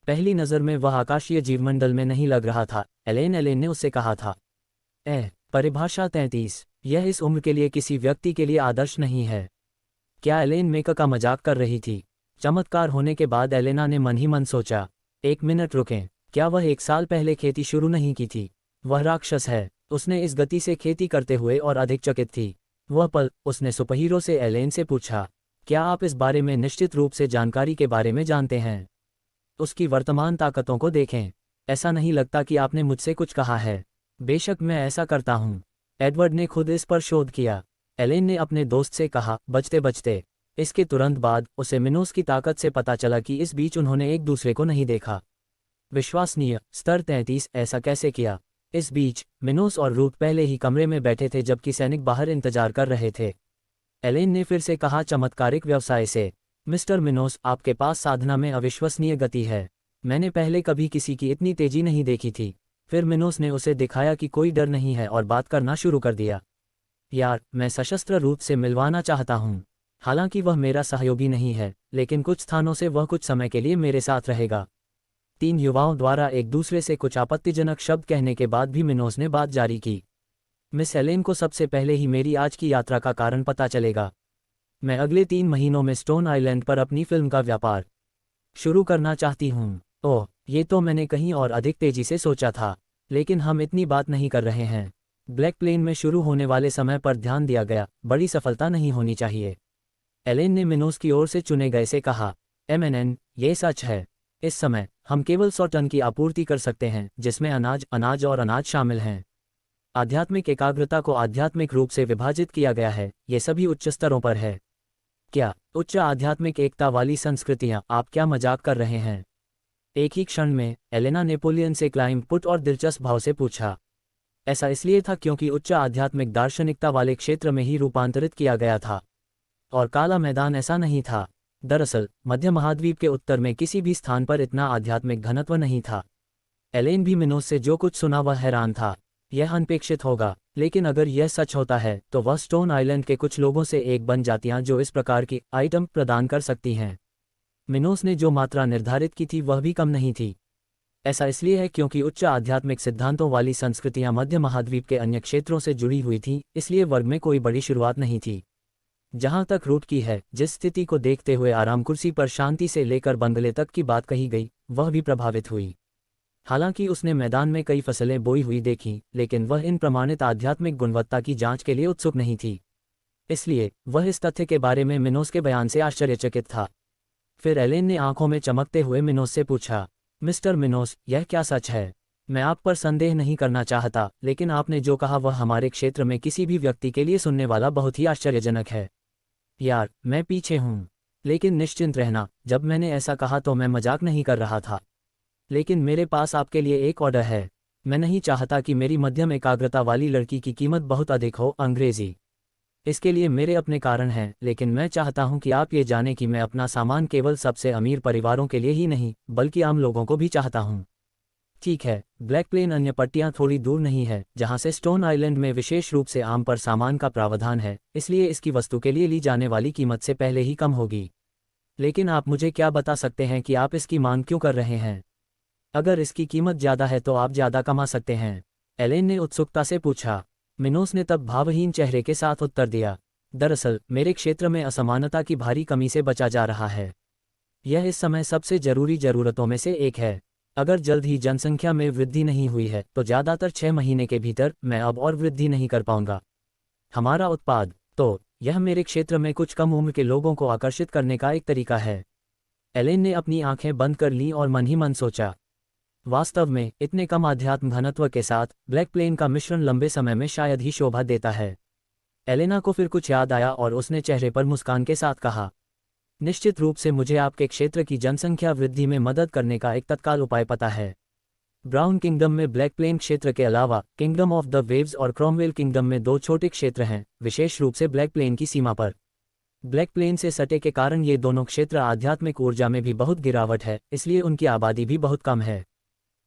पहली नज़र में वह आकाशीय जीवमंडल में नहीं लग रहा था। एलेन ने उससे कहा था, परिभाषा 33, यह इस उम्र के लिए किसी व्यक्ति के लिए आदर्श नहीं है। क्या एलेन मेका का मजाक कर रही थी? चमत्कार होने के बाद एलेना ने मन ही मन सोचा, एक मिनट रुकें, क्या वह 1 साल पहले खेती शुरू नहीं की थी? वह राक्षस है। उसने इस गति से खेती करते हुए और अधिक चकित थी। वह पल, उसने सुपरहीरो से एलेन से पूछा, क्या आप इस बारे में निश्चित रूप से जानकारी के बारे में जानते हैं? उसकी वर्तमान ताकतों को देखें। ऐसा नहीं लगता कि आपने मुझसे कुछ कहा है। बेशक मैं ऐसा करता हूँ। एडवर्ड ने खुद इस पर शोध किया, एलेन ने अपने दोस्त से कहा, बचते बचते। इसके तुरंत बाद उसे मिनोस की ताकत से पता चला कि इस बीच उन्होंने एक दूसरे को नहीं देखा। विश्वसनीय, स्तर 33, ऐसा कैसे किया? इस बीच मिनोस और रूथ पहले ही कमरे में बैठे थे, जबकि सैनिक बाहर इंतजार कर रहे थे। एलेन ने फिर से कहा चमत्कारिक व्यवसाय से, मिस्टर मिनोस, आपके पास साधना में अविश्वसनीय गति है। मैंने पहले कभी किसी की इतनी तेजी नहीं देखी थी। फिर मिनोस ने उसे दिखाया कि कोई डर नहीं है और बात करना शुरू कर दिया। यार, मैं सशस्त्र रूप से मिलवाना चाहता हूँ। हालांकि वह मेरा सहयोगी नहीं है, लेकिन कुछ स्थानों से वह कुछ समय के लिए मेरे साथ रहेगा। 3 युवाओं द्वारा एक दूसरे से कुछ आपत्तिजनक शब्द कहने के बाद भी मिनोस ने बात जारी की, मिस एलेन को सबसे पहले ही मेरी आज की यात्रा का कारण पता चलेगा। मैं अगले 3 महीनों में स्टोन आइलैंड पर अपनी फिल्म का व्यापार शुरू करना चाहती हूँ। ओह, ये तो मैंने कहीं और अधिक तेजी से सोचा था, लेकिन हम इतनी बात नहीं कर रहे हैं। ब्लैक प्लेन में शुरू होने वाले समय पर ध्यान दिया गया, बड़ी सफलता नहीं होनी चाहिए। एलेन ने मिनोस की ओर से चुने गए से कहा, ये सच है। इस समय हम केवल 100 टन की आपूर्ति कर सकते हैं, जिसमें अनाज और अनाज शामिल हैं। आध्यात्मिक एकाग्रता को आध्यात्मिक रूप से विभाजित किया गया है, ये सभी उच्च स्तरों पर है। क्या उच्च आध्यात्मिक एकता वाली संस्कृतियां? आप क्या मजाक कर रहे हैं? एक ही क्षण में एलेना नेपोलियन से क्लाइम पुट और दिलचस्प भाव से पूछा। ऐसा इसलिए था क्योंकि उच्च आध्यात्मिक दार्शनिकता वाले क्षेत्र में ही रूपांतरित किया गया था, और काला मैदान ऐसा नहीं था। दरअसल मध्य महाद्वीप के उत्तर में किसी भी स्थान पर इतना आध्यात्मिक घनत्व नहीं था। एलेन भी मिनोस से जो कुछ सुना वह हैरान था। यह अनपेक्षित होगा, लेकिन अगर यह सच होता है तो वह स्टोन आइलैंड के कुछ लोगों से एक बन जातियां जो इस प्रकार की आइटम प्रदान कर सकती हैं। मिनोस ने जो मात्रा निर्धारित की थी वह भी कम नहीं थी। ऐसा इसलिए है क्योंकि उच्च आध्यात्मिक सिद्धांतों वाली संस्कृतियां मध्य महाद्वीप के अन्य क्षेत्रों से जुड़ी हुई थीं, इसलिए वर्ग में कोई बड़ी शुरुआत नहीं थी। जहां तक रूट की है, जिस स्थिति को देखते हुए आराम कुर्सी पर शांति से लेकर बंगले तक की बात कही गई, वह भी प्रभावित हुई। हालांकि उसने मैदान में कई फसलें बोई हुई देखीं, लेकिन वह इन प्रमाणित आध्यात्मिक गुणवत्ता की जांच के लिए उत्सुक नहीं थी। इसलिए वह इस तथ्य के बारे में मिनोस के बयान से आश्चर्यचकित था। फिर एलेन ने आंखों में चमकते हुए मिनोस से पूछा, मिस्टर मिनोस, यह क्या सच है? मैं आप पर संदेह नहीं करना चाहता, लेकिन आपने जो कहा वह हमारे क्षेत्र में किसी भी व्यक्ति के लिए सुनने वाला बहुत ही आश्चर्यजनक है। यार, मैं पीछे हूँ, लेकिन निश्चिंत रहना, जब मैंने ऐसा कहा तो मैं मजाक नहीं कर रहा था। लेकिन मेरे पास आपके लिए एक ऑर्डर है। मैं नहीं चाहता कि मेरी मध्यम एकाग्रता वाली लड़की की कीमत बहुत अधिक हो। अंग्रेजी। इसके लिए मेरे अपने कारण हैं, लेकिन मैं चाहता हूं कि आप ये जानें कि मैं अपना सामान केवल सबसे अमीर परिवारों के लिए ही नहीं, बल्कि आम लोगों को भी चाहता हूं। ठीक है, ब्लैक प्लेन अन्य पट्टियां थोड़ी दूर नहीं है, जहां से स्टोन आइलैंड में विशेष रूप से आम पर सामान का प्रावधान है, इसलिए इसकी वस्तु के लिए ली जाने वाली कीमत से पहले ही कम होगी। लेकिन आप मुझे क्या बता सकते हैं कि आप इसकी मांग क्यों कर रहे हैं? अगर इसकी कीमत ज़्यादा है तो आप ज़्यादा कमा सकते हैं, एलेन ने उत्सुकता से पूछा। मिनोस ने तब भावहीन चेहरे के साथ उत्तर दिया, दरअसल मेरे क्षेत्र में असमानता की भारी कमी से बचा जा रहा है। यह इस समय सबसे जरूरी जरूरतों में से एक है। अगर जल्द ही जनसंख्या में वृद्धि नहीं हुई है तो ज़्यादातर 6 महीने के भीतर मैं अब और वृद्धि नहीं कर पाऊंगा। हमारा उत्पाद, तो यह मेरे क्षेत्र में कुछ कम उम्र के लोगों को आकर्षित करने का एक तरीका है। एलेन ने अपनी आंखें बंद कर लीं और मन ही मन सोचा, वास्तव में इतने कम आध्यात्म घनत्व के साथ ब्लैक प्लेन का मिश्रण लंबे समय में शायद ही शोभा देता है। एलेना को फिर कुछ याद आया और उसने चेहरे पर मुस्कान के साथ कहा, निश्चित रूप से मुझे आपके क्षेत्र की जनसंख्या वृद्धि में मदद करने का एक तत्काल उपाय पता है। ब्राउन किंगडम में ब्लैक प्लेन क्षेत्र के अलावा किंगडम ऑफ द वेव्स और क्रॉमवेल किंगडम में 2 छोटे क्षेत्र हैं, विशेष रूप से ब्लैक प्लेन की सीमा पर। ब्लैक प्लेन से सटे के कारण ये दोनों क्षेत्र आध्यात्मिक ऊर्जा में भी बहुत गिरावट है, इसलिए उनकी आबादी भी बहुत कम है।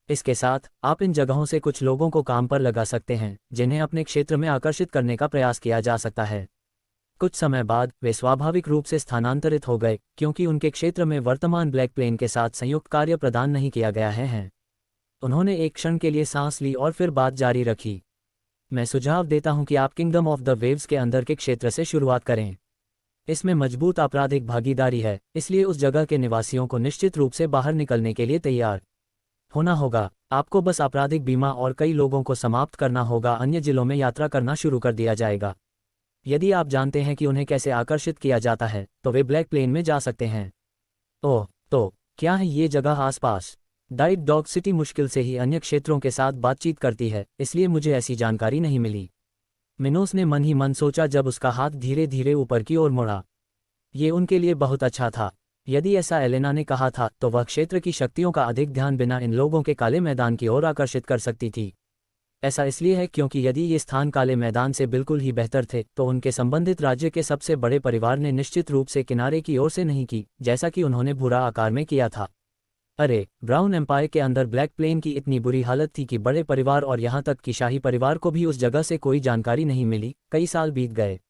इसके साथ आप इन जगहों से कुछ लोगों को काम पर लगा सकते हैं, जिन्हें अपने क्षेत्र में आकर्षित करने का प्रयास किया जा सकता है। कुछ समय बाद वे स्वाभाविक रूप से स्थानांतरित हो गए, क्योंकि उनके क्षेत्र में वर्तमान ब्लैक प्लेन के साथ संयुक्त कार्य प्रदान नहीं किया गया है। उन्होंने एक क्षण के लिए सांस ली और फिर बात जारी रखी, मैं सुझाव देता हूं कि आप किंगडम ऑफ द वेव्स के अंदर के क्षेत्र से शुरुआत करें। इसमें मजबूत आपराधिक भागीदारी है, इसलिए उस जगह के निवासियों को निश्चित रूप से बाहर निकलने के लिए तैयार होना होगा। आपको बस आपराधिक बीमा और कई लोगों को समाप्त करना होगा, अन्य जिलों में यात्रा करना शुरू कर दिया जाएगा। यदि आप जानते हैं कि उन्हें कैसे आकर्षित किया जाता है तो वे ब्लैक प्लेन में जा सकते हैं। ओह, तो क्या है ये जगह आसपास? डाइट डॉग सिटी मुश्किल से ही अन्य क्षेत्रों के साथ बातचीत करती है, इसलिए मुझे ऐसी जानकारी नहीं मिली। मिनोस ने मन ही मन सोचा जब उसका हाथ धीरे धीरे ऊपर की ओर मुड़ा। ये उनके लिए बहुत अच्छा था। यदि ऐसा एलेना ने कहा था तो वह क्षेत्र की शक्तियों का अधिक ध्यान बिना इन लोगों के काले मैदान की ओर आकर्षित कर सकती थी। ऐसा इसलिए है क्योंकि यदि ये स्थान काले मैदान से बिल्कुल ही बेहतर थे तो उनके संबंधित राज्य के सबसे बड़े परिवार ने निश्चित रूप से किनारे की ओर से नहीं की, जैसा कि उन्होंने भूरा आकार में किया था। अरे, ब्राउन एम्पायर के अंदर ब्लैक प्लेन की इतनी बुरी हालत थी कि बड़े परिवार और यहाँ तक कि शाही परिवार को भी उस जगह से कोई जानकारी नहीं मिली। कई साल बीत गए।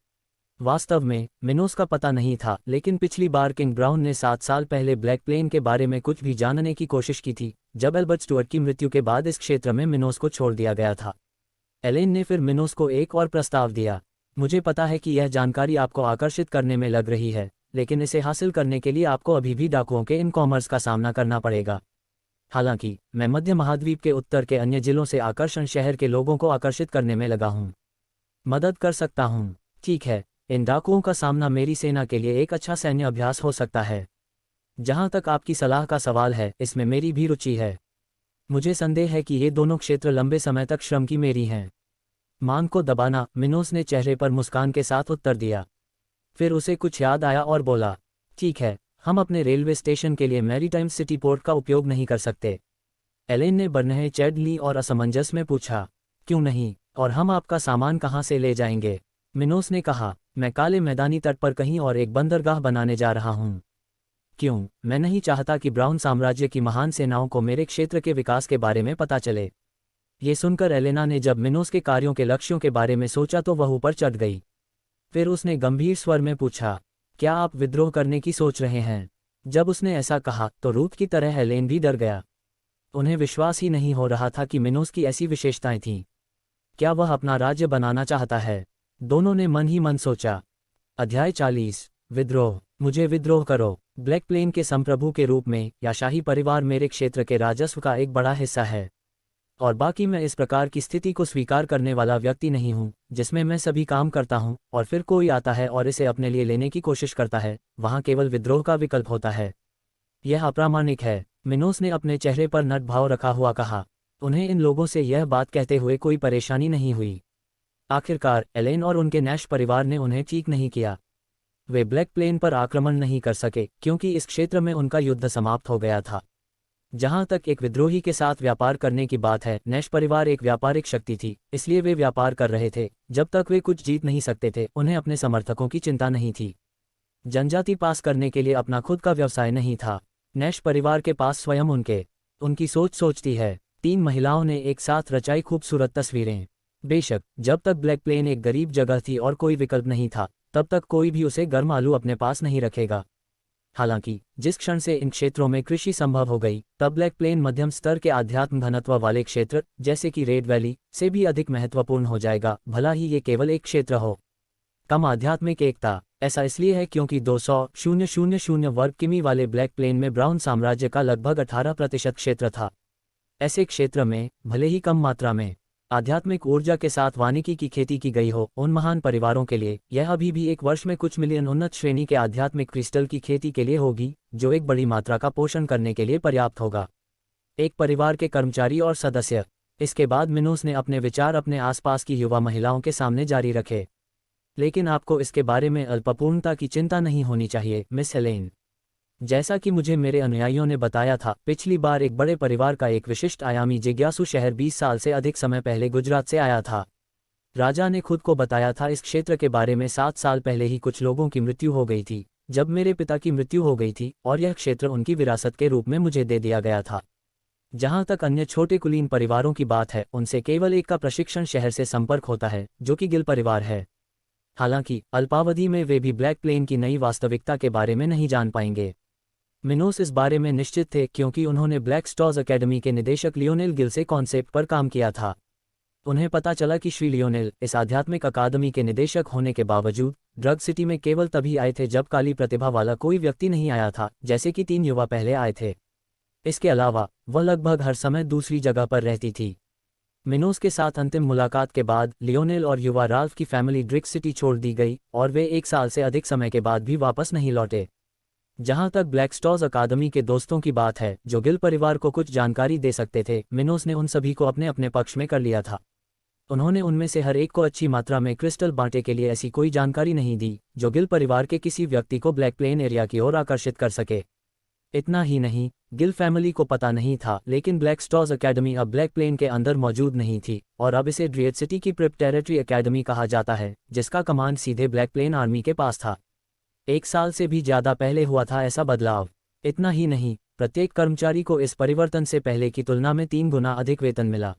वास्तव में मिनोस का पता नहीं था, लेकिन पिछली बार किंग ब्राउन ने 7 साल पहले ब्लैक प्लेन के बारे में कुछ भी जानने की कोशिश की थी, जब एल्बर्ट स्टुअर्ट की मृत्यु के बाद इस क्षेत्र में मिनोस को छोड़ दिया गया था। एलेन ने फिर मिनोस को एक और प्रस्ताव दिया, मुझे पता है कि यह जानकारी आपको आकर्षित करने में लग रही है, लेकिन इसे हासिल करने के लिए आपको अभी भी डाकुओं के इन कॉमर्स का सामना करना पड़ेगा। हालांकि मैं मध्य महाद्वीप के उत्तर के अन्य जिलों से आकर्षण शहर के लोगों को आकर्षित करने में लगा हूँ। मदद कर सकता हूँ। ठीक है, इन डाकुओं का सामना मेरी सेना के लिए एक अच्छा सैन्य अभ्यास हो सकता है। जहाँ तक आपकी सलाह का सवाल है, इसमें मेरी भी रुचि है। मुझे संदेह है कि ये दोनों क्षेत्र लंबे समय तक श्रम की मेरी हैं। मांग को दबाना, मिनोस ने चेहरे पर मुस्कान के साथ उत्तर दिया। फिर उसे कुछ याद आया और बोला, ठीक है, हम अपने रेलवे स्टेशन के लिए मैरीटाइम सिटी पोर्ट का उपयोग नहीं कर सकते। एलेन ने बरनहे चैड ली और असमंजस में पूछा, क्यों नहीं, और हम आपका सामान कहाँ से ले जाएंगे? मिनोस ने कहा, मैं काले मैदानी तट पर कहीं और एक बंदरगाह बनाने जा रहा हूँ। क्यों? मैं नहीं चाहता कि ब्राउन साम्राज्य की महान सेनाओं को मेरे क्षेत्र के विकास के बारे में पता चले। ये सुनकर एलेना ने जब मिनोस के कार्यों के लक्ष्यों के बारे में सोचा तो वह ऊपर चढ़ गई। फिर उसने गंभीर स्वर में पूछा, क्या आप विद्रोह करने की सोच रहे हैं? जब उसने ऐसा कहा तो रूथ की तरह एलेन भी डर गया। उन्हें विश्वास ही नहीं हो रहा था कि मिनोस की ऐसी विशेषताएं थीं। क्या वह अपना राज्य बनाना चाहता है? दोनों ने मन ही मन सोचा। अध्याय 40 विद्रोह। मुझे विद्रोह करो। ब्लैक प्लेन के संप्रभु के रूप में या शाही परिवार मेरे क्षेत्र के राजस्व का एक बड़ा हिस्सा है, और बाकी मैं इस प्रकार की स्थिति को स्वीकार करने वाला व्यक्ति नहीं हूं, जिसमें मैं सभी काम करता हूं और फिर कोई आता है और इसे अपने लिए लेने की कोशिश करता है। वहां केवल विद्रोह का विकल्प होता है। यह अप्रामाणिक है। मिनोस ने अपने चेहरे पर नट भाव रखा हुआ कहा। उन्हें इन लोगों से यह बात कहते हुए कोई परेशानी नहीं हुई। आखिरकार एलेन और उनके नैश परिवार ने उन्हें ठीक नहीं किया। वे ब्लैक प्लेन पर आक्रमण नहीं कर सके क्योंकि इस क्षेत्र में उनका युद्ध समाप्त हो गया था। जहां तक एक विद्रोही के साथ व्यापार करने की बात है, नैश परिवार एक व्यापारिक शक्ति थी, इसलिए वे व्यापार कर रहे थे। जब तक वे कुछ जीत नहीं सकते थे, उन्हें अपने समर्थकों की चिंता नहीं थी। जनजाति पास करने के लिए अपना खुद का व्यवसाय नहीं था। नैश परिवार के पास स्वयं उनकी सोच सोचती है। 3 महिलाओं ने एक साथ रचाई खूबसूरत तस्वीरें। बेशक जब तक ब्लैक प्लेन एक गरीब जगह थी और कोई विकल्प नहीं था, तब तक कोई भी उसे गर्म आलू अपने पास नहीं रखेगा। हालांकि जिस क्षण से इन क्षेत्रों में कृषि संभव हो गई, तब ब्लैक प्लेन मध्यम स्तर के आध्यात्म घनत्व वाले क्षेत्र जैसे कि रेड वैली से भी अधिक महत्वपूर्ण हो जाएगा, भला ही ये केवल एक क्षेत्र हो। कम आध्यात्मिक एकता। ऐसा इसलिए है क्योंकि 200,000 वर्ग किमी वाले ब्लैक प्लेन में ब्राउन साम्राज्य का लगभग 18% क्षेत्र था। ऐसे क्षेत्र में भले ही कम मात्रा में आध्यात्मिक ऊर्जा के साथ वानिकी की खेती की गई हो, उन महान परिवारों के लिए यह अभी भी एक वर्ष में कुछ मिलियन उन्नत श्रेणी के आध्यात्मिक क्रिस्टल की खेती के लिए होगी, जो एक बड़ी मात्रा का पोषण करने के लिए पर्याप्त होगा। एक परिवार के कर्मचारी और सदस्य। इसके बाद मिनोस ने अपने विचार अपने आसपास की युवा महिलाओं के सामने जारी रखे। लेकिन आपको इसके बारे में अल्पपूर्णता की चिंता नहीं होनी चाहिए, मिस हेलेन। जैसा कि मुझे मेरे अनुयायियों ने बताया था, पिछली बार एक बड़े परिवार का एक विशिष्ट आयामी जिज्ञासु शहर 20 साल से अधिक समय पहले गुजरात से आया था। राजा ने खुद को बताया था इस क्षेत्र के बारे में 7 साल पहले ही कुछ लोगों की मृत्यु हो गई थी, जब मेरे पिता की मृत्यु हो गई थी, और यह क्षेत्र उनकी विरासत के रूप में मुझे दे दिया गया था। जहां तक अन्य छोटे कुलीन परिवारों की बात है, उनसे केवल एक का प्रशिक्षण शहर से संपर्क होता है, जो कि गिल परिवार है। हालांकि अल्पावधि में वे भी ब्लैक प्लेन की नई वास्तविकता के बारे में नहीं जान पाएंगे। मिनोस इस बारे में निश्चित थे क्योंकि उन्होंने ब्लैक स्टॉर्स अकेडमी के निदेशक लियोनेल गिल से कॉन्सेप्ट पर काम किया था। उन्हें पता चला कि श्री लियोनेल इस आध्यात्मिक अकादमी के निदेशक होने के बावजूद ड्रग सिटी में केवल तभी आए थे जब काली प्रतिभा वाला कोई व्यक्ति नहीं आया था, जैसे कि 3 युवा पहले आए थे। इसके अलावा वह लगभग हर समय दूसरी जगह पर रहती थी। मिनोस के साथ अंतिम मुलाकात के बाद लियोनेल और युवा राल्फ की फैमिली ड्रिक सिटी छोड़ दी गई और वे 1 साल से अधिक समय के बाद भी वापस नहीं लौटे। जहां तक ब्लैक स्टॉर्स अकादमी के दोस्तों की बात है, जो गिल परिवार को कुछ जानकारी दे सकते थे, मिनोस ने उन सभी को अपने अपने पक्ष में कर लिया था। उन्होंने उनमें से हर एक को अच्छी मात्रा में क्रिस्टल बांटे के लिए ऐसी कोई जानकारी नहीं दी जो गिल परिवार के किसी व्यक्ति को ब्लैक प्लेन एरिया की ओर आकर्षित कर सके। इतना ही नहीं, गिल फैमिली को पता नहीं था, लेकिन ब्लैक स्टॉर्स अकेडमी अब ब्लैक प्लेन के अंदर मौजूद नहीं थी और अब इसे ड्रियड सिटी की प्रिपरेटरी अकेडमी कहा जाता है, जिसका कमांड सीधे ब्लैक प्लेन आर्मी के पास था। 1 साल से भी ज्यादा पहले हुआ था ऐसा बदलाव। इतना ही नहीं, प्रत्येक कर्मचारी को इस परिवर्तन से पहले की तुलना में 3 गुना अधिक वेतन मिला।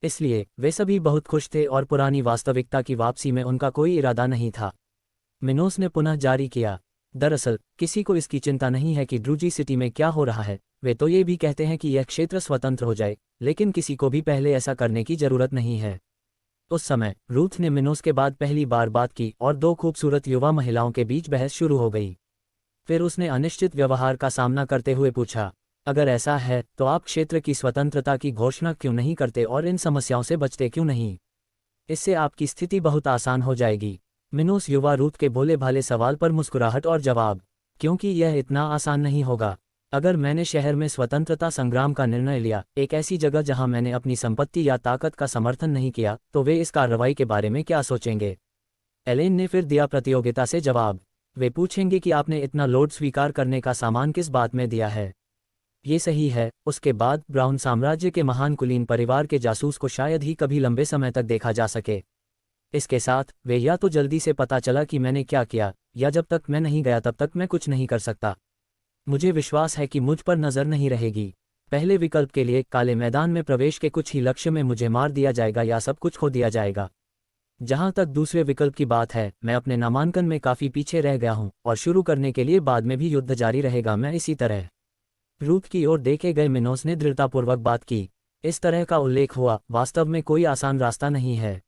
इसलिए वे सभी बहुत खुश थे और पुरानी वास्तविकता की वापसी में उनका कोई इरादा नहीं था। मिनोस ने पुनः जारी किया, दरअसल किसी को इसकी चिंता नहीं है कि ड्रूजी सिटी में क्या हो रहा है। वे तो ये भी कहते हैं कि यह क्षेत्र स्वतंत्र हो जाए, लेकिन किसी को भी पहले ऐसा करने की जरूरत नहीं है। उस समय रूथ ने मिनोस के बाद पहली बार बात की और 2 खूबसूरत युवा महिलाओं के बीच बहस शुरू हो गई। फिर उसने अनिश्चित व्यवहार का सामना करते हुए पूछा, अगर ऐसा है तो आप क्षेत्र की स्वतंत्रता की घोषणा क्यों नहीं करते और इन समस्याओं से बचते क्यों नहीं? इससे आपकी स्थिति बहुत आसान हो जाएगी। मिनोस युवा रूथ के भोले भाले सवाल पर मुस्कुराहट और जवाब, क्योंकि यह इतना आसान नहीं होगा। अगर मैंने शहर में स्वतंत्रता संग्राम का निर्णय लिया, एक ऐसी जगह जहां मैंने अपनी संपत्ति या ताकत का समर्थन नहीं किया, तो वे इस कार्रवाई के बारे में क्या सोचेंगे? एलेन ने फिर दिया प्रतियोगिता से जवाब। वे पूछेंगे कि आपने इतना लोड स्वीकार करने का सामान किस बात में दिया है। ये सही है। उसके बाद ब्राउन साम्राज्य के महान कुलीन परिवार के जासूस को शायद ही कभी लंबे समय तक देखा जा सके। इसके साथ वे या तो जल्दी से पता चला कि मैंने क्या किया, या जब तक मैं नहीं गया तब तक मैं कुछ नहीं कर सकता। मुझे विश्वास है कि मुझ पर नज़र नहीं रहेगी। पहले विकल्प के लिए काले मैदान में प्रवेश के कुछ ही लक्ष्य में मुझे मार दिया जाएगा या सब कुछ खो दिया जाएगा। जहां तक दूसरे विकल्प की बात है, मैं अपने नामांकन में काफ़ी पीछे रह गया हूं और शुरू करने के लिए बाद में भी युद्ध जारी रहेगा। मैं इसी तरह। रूथ की ओर देखे गए मिनोस ने दृढ़तापूर्वक बात की। इस तरह का उल्लेख हुआ, वास्तव में कोई आसान रास्ता नहीं है।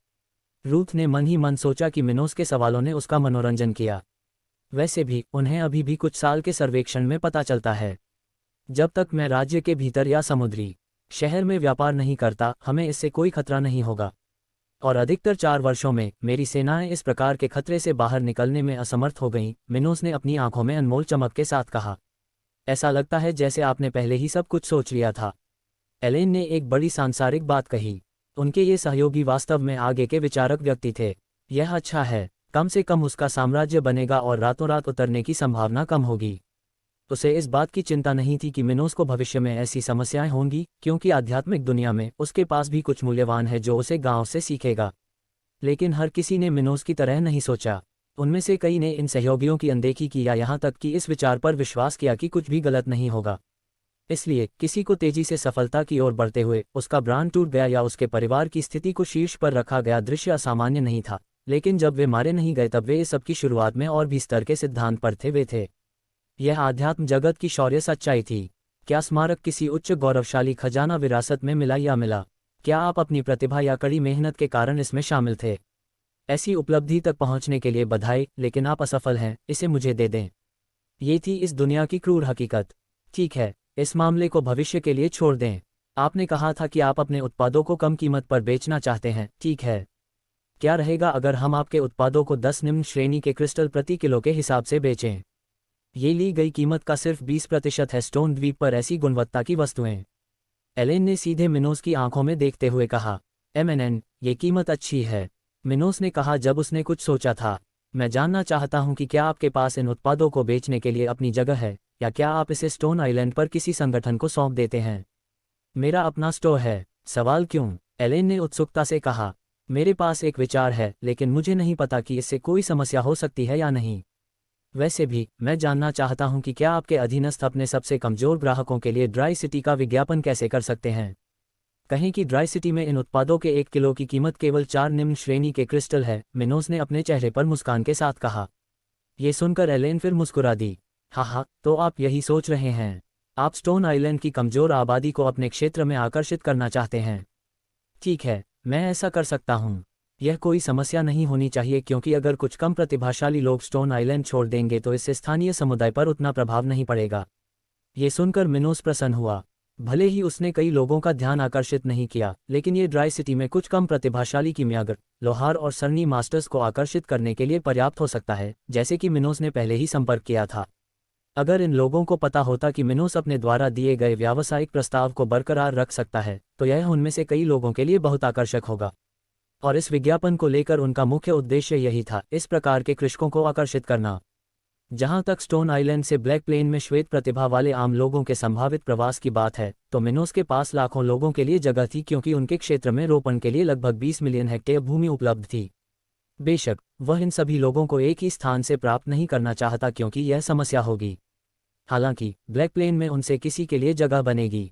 रूथ ने मन ही मन सोचा कि मिनोस के सवालों ने उसका मनोरंजन किया। वैसे भी उन्हें अभी भी कुछ साल के सर्वेक्षण में पता चलता है। जब तक मैं राज्य के भीतर या समुद्री शहर में व्यापार नहीं करता, हमें इससे कोई खतरा नहीं होगा। और अधिकतर 4 वर्षों में मेरी सेनाएं इस प्रकार के खतरे से बाहर निकलने में असमर्थ हो गईं। मिनोस ने अपनी आंखों में अनमोल चमक के साथ कहा। ऐसा लगता है जैसे आपने पहले ही सब कुछ सोच लिया था। एलेन ने एक बड़ी सांसारिक बात कही। उनके ये सहयोगी वास्तव में आगे के विचारक व्यक्ति थे। यह अच्छा है, कम से कम उसका साम्राज्य बनेगा और रातों रात उतरने की संभावना कम होगी। उसे इस बात की चिंता नहीं थी कि मिनोस को भविष्य में ऐसी समस्याएं होंगी, क्योंकि आध्यात्मिक दुनिया में उसके पास भी कुछ मूल्यवान है जो उसे गांव से सीखेगा। लेकिन हर किसी ने मिनोस की तरह नहीं सोचा। उनमें से कई ने इन सहयोगियों की अनदेखी की या यहाँ तक कि इस विचार पर विश्वास किया कि कुछ भी गलत नहीं होगा। इसलिए किसी को तेजी से सफलता की ओर बढ़ते हुए उसका ब्रांड टूट गया या उसके परिवार की स्थिति को शीर्ष पर रखा गया दृश्य असामान्य नहीं था। लेकिन जब वे मारे नहीं गए तब वे इस सब की शुरुआत में और भी स्तर के सिद्धांत पर थे। वे थे। यह आध्यात्म जगत की शौर्य सच्चाई थी। क्या स्मारक किसी उच्च गौरवशाली खजाना विरासत में मिला या मिला? क्या आप अपनी प्रतिभा या कड़ी मेहनत के कारण इसमें शामिल थे? ऐसी उपलब्धि तक पहुंचने के लिए बधाई, लेकिन आप असफल हैं, इसे मुझे दे दें। ये थी इस दुनिया की क्रूर हकीकत। ठीक है, इस मामले को भविष्य के लिए छोड़ दें। आपने कहा था कि आप अपने उत्पादों को कम कीमत पर बेचना चाहते हैं, ठीक है। क्या रहेगा अगर हम आपके उत्पादों को 10 निम्न श्रेणी के क्रिस्टल प्रति किलो के हिसाब से बेचें? ये ली गई कीमत का सिर्फ 20% है स्टोन द्वीप पर ऐसी गुणवत्ता की वस्तुएं। एलेन ने सीधे मिनोस की आंखों में देखते हुए कहा। MNN, ये कीमत अच्छी है। मिनोस ने कहा जब उसने कुछ सोचा था। मैं जानना चाहता हूं कि क्या आपके पास इन उत्पादों को बेचने के लिए अपनी जगह है, या क्या आप इसे स्टोन आइलैंड पर किसी संगठन को सौंप देते हैं? मेरा अपना स्टोर है। सवाल क्यों? एलेन ने उत्सुकता से कहा। मेरे पास एक विचार है, लेकिन मुझे नहीं पता कि इससे कोई समस्या हो सकती है या नहीं। वैसे भी मैं जानना चाहता हूं कि क्या आपके अधीनस्थ अपने सबसे कमजोर ग्राहकों के लिए ड्राई सिटी का विज्ञापन कैसे कर सकते हैं? कहें कि ड्राई सिटी में इन उत्पादों के 1 किलो की कीमत केवल 4 निम्न श्रेणी के क्रिस्टल है। मिनोस ने अपने चेहरे पर मुस्कान के साथ कहा। ये सुनकर एलेन फिर मुस्कुरा दी। हाँ, तो आप यही सोच रहे हैं। आप स्टोन आइलैंड की कमजोर आबादी को अपने क्षेत्र में आकर्षित करना चाहते हैं। ठीक है, मैं ऐसा कर सकता हूँ। यह कोई समस्या नहीं होनी चाहिए, क्योंकि अगर कुछ कम प्रतिभाशाली लोग स्टोन आइलैंड छोड़ देंगे तो इससे स्थानीय समुदाय पर उतना प्रभाव नहीं पड़ेगा। ये सुनकर मिनोस प्रसन्न हुआ। भले ही उसने कई लोगों का ध्यान आकर्षित नहीं किया, लेकिन ये ड्राई सिटी में कुछ कम प्रतिभाशाली कीमियागर, लोहार और सरनी मास्टर्स को आकर्षित करने के लिए पर्याप्त हो सकता है, जैसे कि मिनोस ने पहले ही संपर्क किया था। अगर इन लोगों को पता होता कि मिनोस अपने द्वारा दिए गए व्यावसायिक प्रस्ताव को बरकरार रख सकता है, तो यह उनमें से कई लोगों के लिए बहुत आकर्षक होगा। और इस विज्ञापन को लेकर उनका मुख्य उद्देश्य यही था, इस प्रकार के कृषकों को आकर्षित करना। जहां तक स्टोन आइलैंड से ब्लैक प्लेन में श्वेत प्रतिभा वाले आम लोगों के संभावित प्रवास की बात है, तो मिनोस के पास लाखों लोगों के लिए जगह थी, क्योंकि उनके क्षेत्र में रोपण के लिए लगभग 20 मिलियन हेक्टेयर भूमि उपलब्ध थी। बेशक वह इन सभी लोगों को एक ही स्थान से प्राप्त नहीं करना चाहता, क्योंकि यह समस्या होगी। हालांकि ब्लैक प्लेन में उनसे किसी के लिए जगह बनेगी।